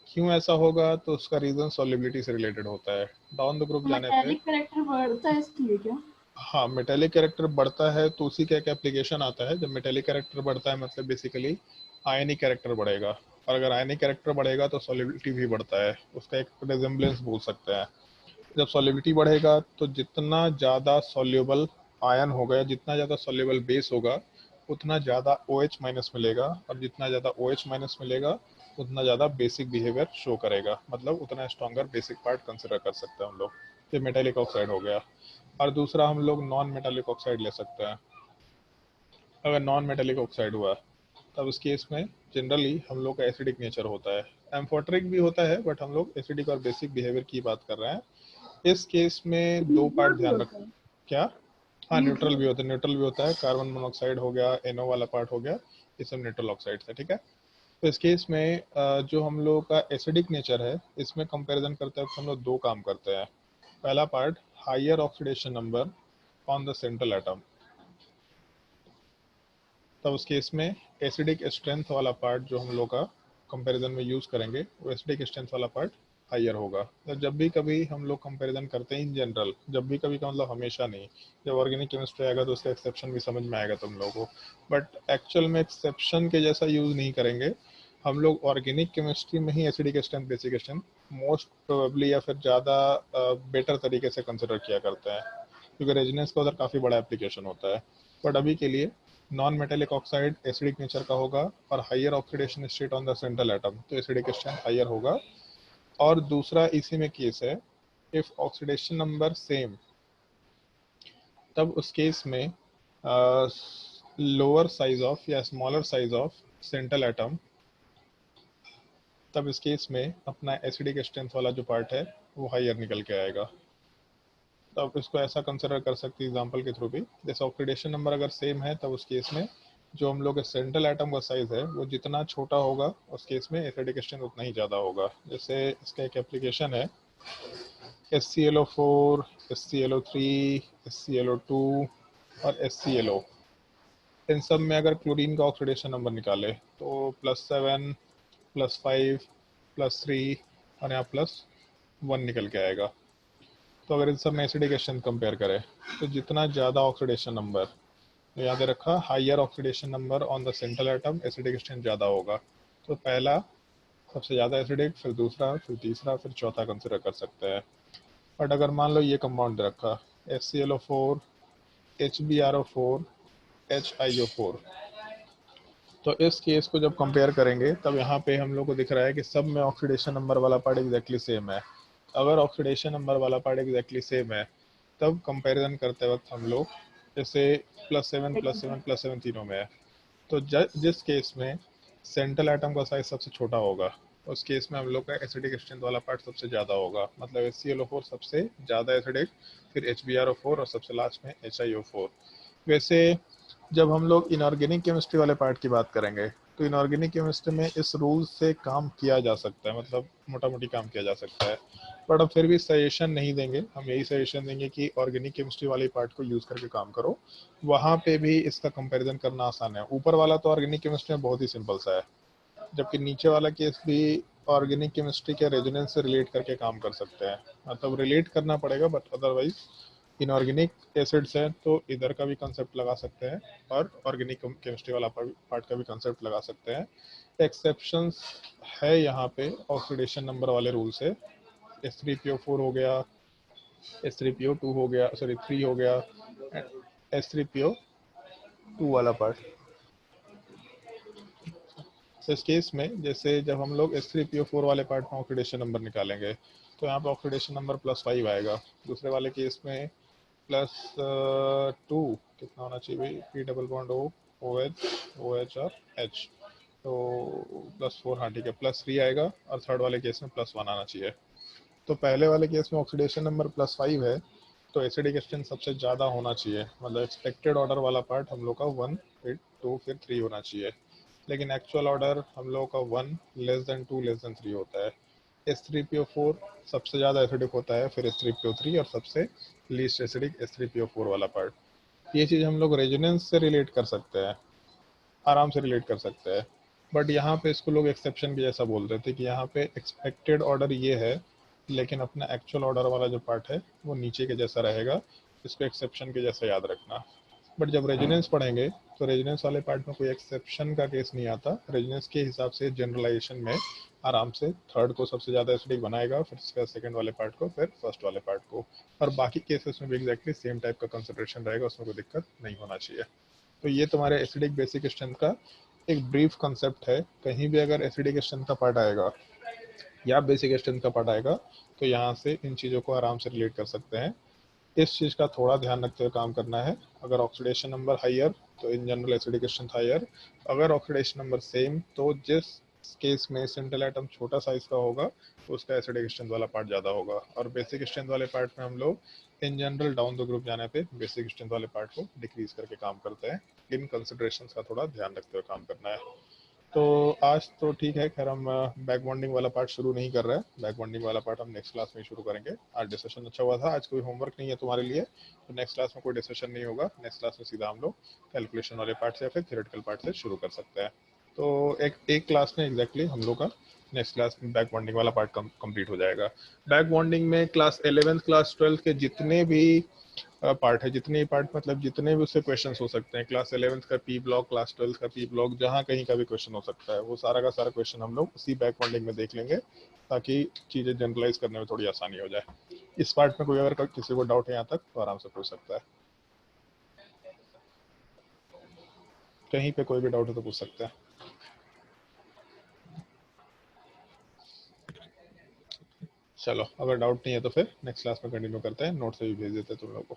S1: क्यों ऐसा होगा, तो उसका रीजन सॉल्युबिलिटी से रिलेटेड होता है। डाउन द ग्रुप जाने पे
S5: मेटालिक कैरेक्टर बढ़ता है इसलिए क्या?
S1: हाँ, मेटेलिक कैरेक्टर बढ़ता है तो उसी का एक एप्लीकेशन आता है। जब मेटेलिक कैरेक्टर बढ़ता है मतलब बेसिकली आयनिक कैरेक्टर बढ़ेगा, और अगर आयनिक कैरेक्टर बढ़ेगा तो सॉल्युबिलिटी भी बढ़ता है। उसका एक रिजेम्बलेंस बोल सकते हैं। जब सॉल्युबिलिटी बढ़ेगा तो जितना ज़्यादा सॉल्युबल आयन होगा या जितना ज़्यादा सॉल्युबल बेस होगा उतना ज़्यादा OH माइनस मिलेगा, और जितना ज़्यादा OH माइनस मिलेगा उतना ज़्यादा बेसिक बिहेवियर शो करेगा, मतलब उतना स्ट्रॉन्गर बेसिक पार्ट कंसिडर कर सकते हैं हम लोग। ये मेटालिक ऑक्साइड हो गया। और दूसरा हम लोग नॉन मेटालिक ऑक्साइड ले सकते हैं। अगर नॉन मेटालिक ऑक्साइड हुआ तब उस केस में जनरली हम लोग का एसिडिक नेचर होता है, एम्फोटरिक भी होता है, बट हम लोग एसिडिक और बेसिक बिहेवियर की बात कर रहे हैं। इस केस में दो पार्ट ध्यान रख, क्या? हाँ, न्यूट्रल भी होता है, न्यूट्रल भी होता है। कार्बन मोनोऑक्साइड हो गया, NO वाला पार्ट हो गया, ये सब न्यूट्रल ऑक्साइड है, ठीक है। तो इस केस में जो हम लोग का एसिडिक नेचर है, इसमें कंपैरिजन करते वक्त हम लोग दो काम करते हैं। पहला part, higher oxidation number on the central atom. तब उस केस में एसिडिक स्ट्रेंथ वाला पार्ट जो हम लोग का कंपैरिजन में यूज करेंगे, वो एसिडिक स्ट्रेंथ वाला पार्ट हायर होगा। तो जब भी कभी हम लोग कंपैरिजन करते हैं इन जनरल, जब भी कभी का मतलब हमेशा नहीं, जब ऑर्गेनिक केमिस्ट्री आएगा तो उसका एक्सेप्शन भी समझ में आएगा तुम लोगों को, बट एक्चुअल में एक्सेप्शन के जैसा यूज नहीं करेंगे हम लोग। ऑर्गेनिक केमिस्ट्री में ही acidic strength basic strength most probably या फिर ज़्यादा बेटर तरीके से कंसिडर किया करते हैं, क्योंकि रेजिनेंस का उधर काफ़ी बड़ा एप्लीकेशन होता है। बट अभी के लिए non metallic oxide acidic nature का होगा और higher oxidation state on the central atom, तो एसिडिक स्ट्रेंथ हायर होगा। और दूसरा इसी में केस है, इफ ऑक्सीडेशन नंबर सेम, तब उस केस में लोअर साइज ऑफ या smaller size of central atom, तब इस केस में अपना एसिडिक स्ट्रेंथ वाला जो पार्ट है वो हायर निकल के आएगा। तब इसको ऐसा कंसिडर कर सकते हैं एग्जांपल के थ्रू भी, जैसे ऑक्सीडेशन नंबर अगर सेम है तब उस केस में जो हम लोग सेंट्रल एटम का साइज है वो जितना छोटा होगा उस केस में एसिडिक स्ट्रेंथ उतना ही ज़्यादा होगा। जैसे इसका एक एप्लीकेशन है HClO4, HClO3, HClO2 और HClO। इन सब में अगर क्लोरीन का ऑक्सीडेशन नंबर निकाले तो +7, +5, +3 और यहाँ +1 निकल के आएगा। तो अगर इन सब में एसिडिक स्ट्रेंथ कंपेयर करें तो जितना ज़्यादा ऑक्सीडेशन नंबर, याद रखा higher oxidation number on the central atom, acidic strength ज़्यादा होगा। तो पहला सबसे ज़्यादा एसिडिक, फिर दूसरा, फिर तीसरा, फिर चौथा कंसिडर कर सकते हैं। बट अगर मान लो ये कंपाउंड रखा HClO4, HbRO4, HiO4, तो इस केस को जब कंपेयर करेंगे तब यहाँ पे हम लोग को दिख रहा है कि सब में ऑक्सीडेशन नंबर वाला पार्ट एग्जैक्टली सेम है। अगर ऑक्सीडेशन नंबर वाला पार्ट एग्जैक्टली सेम है तब कंपैरिजन करते वक्त हम लोग जैसे +7, +7, +7 तीनों में है, तो जिस केस में सेंट्रल एटम का साइज सबसे छोटा होगा उस केस में हम लोग का एसिडिक स्ट्रेंथ वाला पार्ट सबसे ज़्यादा होगा, मतलब HClO4 सबसे ज़्यादा एसिडिक, फिर HbRO4 और सबसे लास्ट में HiO4। वैसे जब हम लोग इनऑर्गेनिक केमिस्ट्री वाले पार्ट की बात करेंगे तो इनऑर्गेनिक केमिस्ट्री में इस रूल से काम किया जा सकता है, मतलब मोटा मोटी काम किया जा सकता है। बट अब फिर भी सजेशन नहीं देंगे, हम यही सजेशन देंगे कि ऑर्गेनिक केमिस्ट्री वाले पार्ट को यूज़ करके काम करो, वहाँ पे भी इसका कंपैरिजन करना आसान है। ऊपर वाला तो ऑर्गेनिक केमिस्ट्री में बहुत ही सिंपल सा है, जबकि नीचे वाला केस भी ऑर्गेनिक केमिस्ट्री के रेजोनेंस से रिलेट करके काम कर सकते हैं, मतलब रिलेट करना पड़ेगा बट अदरवाइज इनऑर्गेनिक एसिड्स हैं तो इधर का भी कंसेप्ट लगा सकते हैं और ऑर्गेनिक केमिस्ट्री वाला पार्ट का भी कंसेप्ट लगा सकते हैं। एक्सेप्शंस है यहाँ पे ऑक्सीडेशन नंबर वाले रूल से। H3PO4 हो गया, H3PO2 हो गया, सॉरी 3 हो गया, H3PO2 वाला पार्ट। तो इस केस में जैसे जब हम लोग H3PO4 वाले पार्ट में ऑक्सीडेशन नंबर निकालेंगे तो यहाँ पे ऑक्सीडेशन नंबर +5 आएगा। दूसरे वाले केस में +2 कितना होना चाहिए भाई, P double bond O, OH, OH और H, तो +4, हाँ ठीक है, +3 आएगा। और थर्ड वाले केस में +1 आना चाहिए। तो पहले वाले केस में ऑक्सीडेशन नंबर +5 है तो एसिडिक स्ट्रेंथ सबसे ज़्यादा होना चाहिए, मतलब एक्सपेक्टेड ऑर्डर वाला पार्ट हम लोग का 1, फिर 2, फिर 3 होना चाहिए। लेकिन एक्चुअल ऑर्डर हम लोग का 1 < 2 < 3 होता है। H3PO4 सबसे ज़्यादा एसिडिक होता है, फिर H3PO3 और सबसे लीस्ट एसिडिक H3PO4 वाला पार्ट। ये चीज़ हम लोग रेजोनेंस से रिलेट कर सकते हैं, आराम से रिलेट कर सकते हैं। बट यहाँ पे इसको लोग एक्सेप्शन के जैसा बोल रहे थे कि यहाँ पे एक्सपेक्टेड ऑर्डर ये है लेकिन अपना एक्चुअल ऑर्डर वाला जो पार्ट है वो नीचे के जैसा रहेगा, इसको एक्सेप्शन के जैसा याद रखना। बट जब रेजोनेंस पढ़ेंगे तो रेजोनेंस वाले पार्ट में कोई एक्सेप्शन का केस नहीं आता। रेजोनेंस के हिसाब से जनरलाइजेशन में आराम से थर्ड को सबसे ज़्यादा एसिडिक बनाएगा, फिर उसके सेकंड वाले पार्ट को, फिर फर्स्ट वाले पार्ट को, और बाकी केसेस में भी एग्जैक्टली सेम टाइप का कंसिडरेशन रहेगा, उसमें कोई दिक्कत नहीं होना चाहिए। तो ये तुम्हारे एसिडिक बेसिक स्ट्रेंथ का एक ब्रीफ कंसेप्ट है। कहीं भी अगर एसिडिक स्ट्रेंथ का पार्ट आएगा या बेसिक स्ट्रेंथ का पार्ट आएगा तो यहाँ से इन चीज़ों को आराम से रिलेट कर सकते हैं। इस चीज़ का थोड़ा ध्यान रखते हुए काम करना है। अगर ऑक्सीडेशन नंबर हाइयर तो in general acidic strength higher, अगर ऑक्सीडेशन नंबर सेम तो जिस केस में सिंगल एटम छोटा साइज का होगा तो उसका एसिडिक स्ट्रेंथ वाला पार्ट ज़्यादा होगा। और बेसिक स्ट्रेंथ वाले पार्ट में हम लोग in general down the group जाने पे बेसिक स्ट्रेंथ वाले पार्ट को डिक्रीज करके काम करते हैं। इन कंसिडरेशंस का थोड़ा ध्यान रखते हुए काम करना है। तो आज तो ठीक है, खैर हम बैक बॉन्डिंग वाला पार्ट शुरू नहीं कर रहे हैं। बैक बॉन्डिंग वाला पार्ट हम नेक्स्ट क्लास में शुरू करेंगे। आज डिस्कशन अच्छा हुआ था। आज कोई होमवर्क नहीं है तुम्हारे लिए, तो नेक्स्ट क्लास में कोई डिस्कशन नहीं होगा। नेक्स्ट क्लास में सीधा हम लोग कैलकुलेशन वाले पार्ट से या फिर थ्योरेटिकल पार्ट से शुरू कर सकते हैं। तो एक क्लास में एग्जैक्टली हम लोग का नेक्स्ट क्लास में बैक बॉन्डिंग वाला पार्ट कंप्लीट हो जाएगा। बैक बॉन्डिंग में क्लास 11th क्लास 12th के जितने भी पार्ट है, जितने ही पार्ट मतलब जितने भी उससे क्वेश्चंस हो सकते हैं, क्लास 11th का पी ब्लॉक, क्लास 12th का पी ब्लॉक, जहाँ कहीं का भी क्वेश्चन हो सकता है, वो सारा का सारा क्वेश्चन हम लोग उसी बैक बॉन्डिंग में देख लेंगे ताकि चीज़ें जनरलाइज करने में थोड़ी आसानी हो जाए। इस पार्ट में कोई अगर किसी को डाउट है यहाँ तक तो आराम से पूछ सकता है। कहीं पे कोई भी डाउट है तो पूछ सकते हैं। चलो, अगर डाउट नहीं है तो फिर नेक्स्ट क्लास में कंटिन्यू करते हैं। नोट से भी भेज देते हैं तुम लोग को।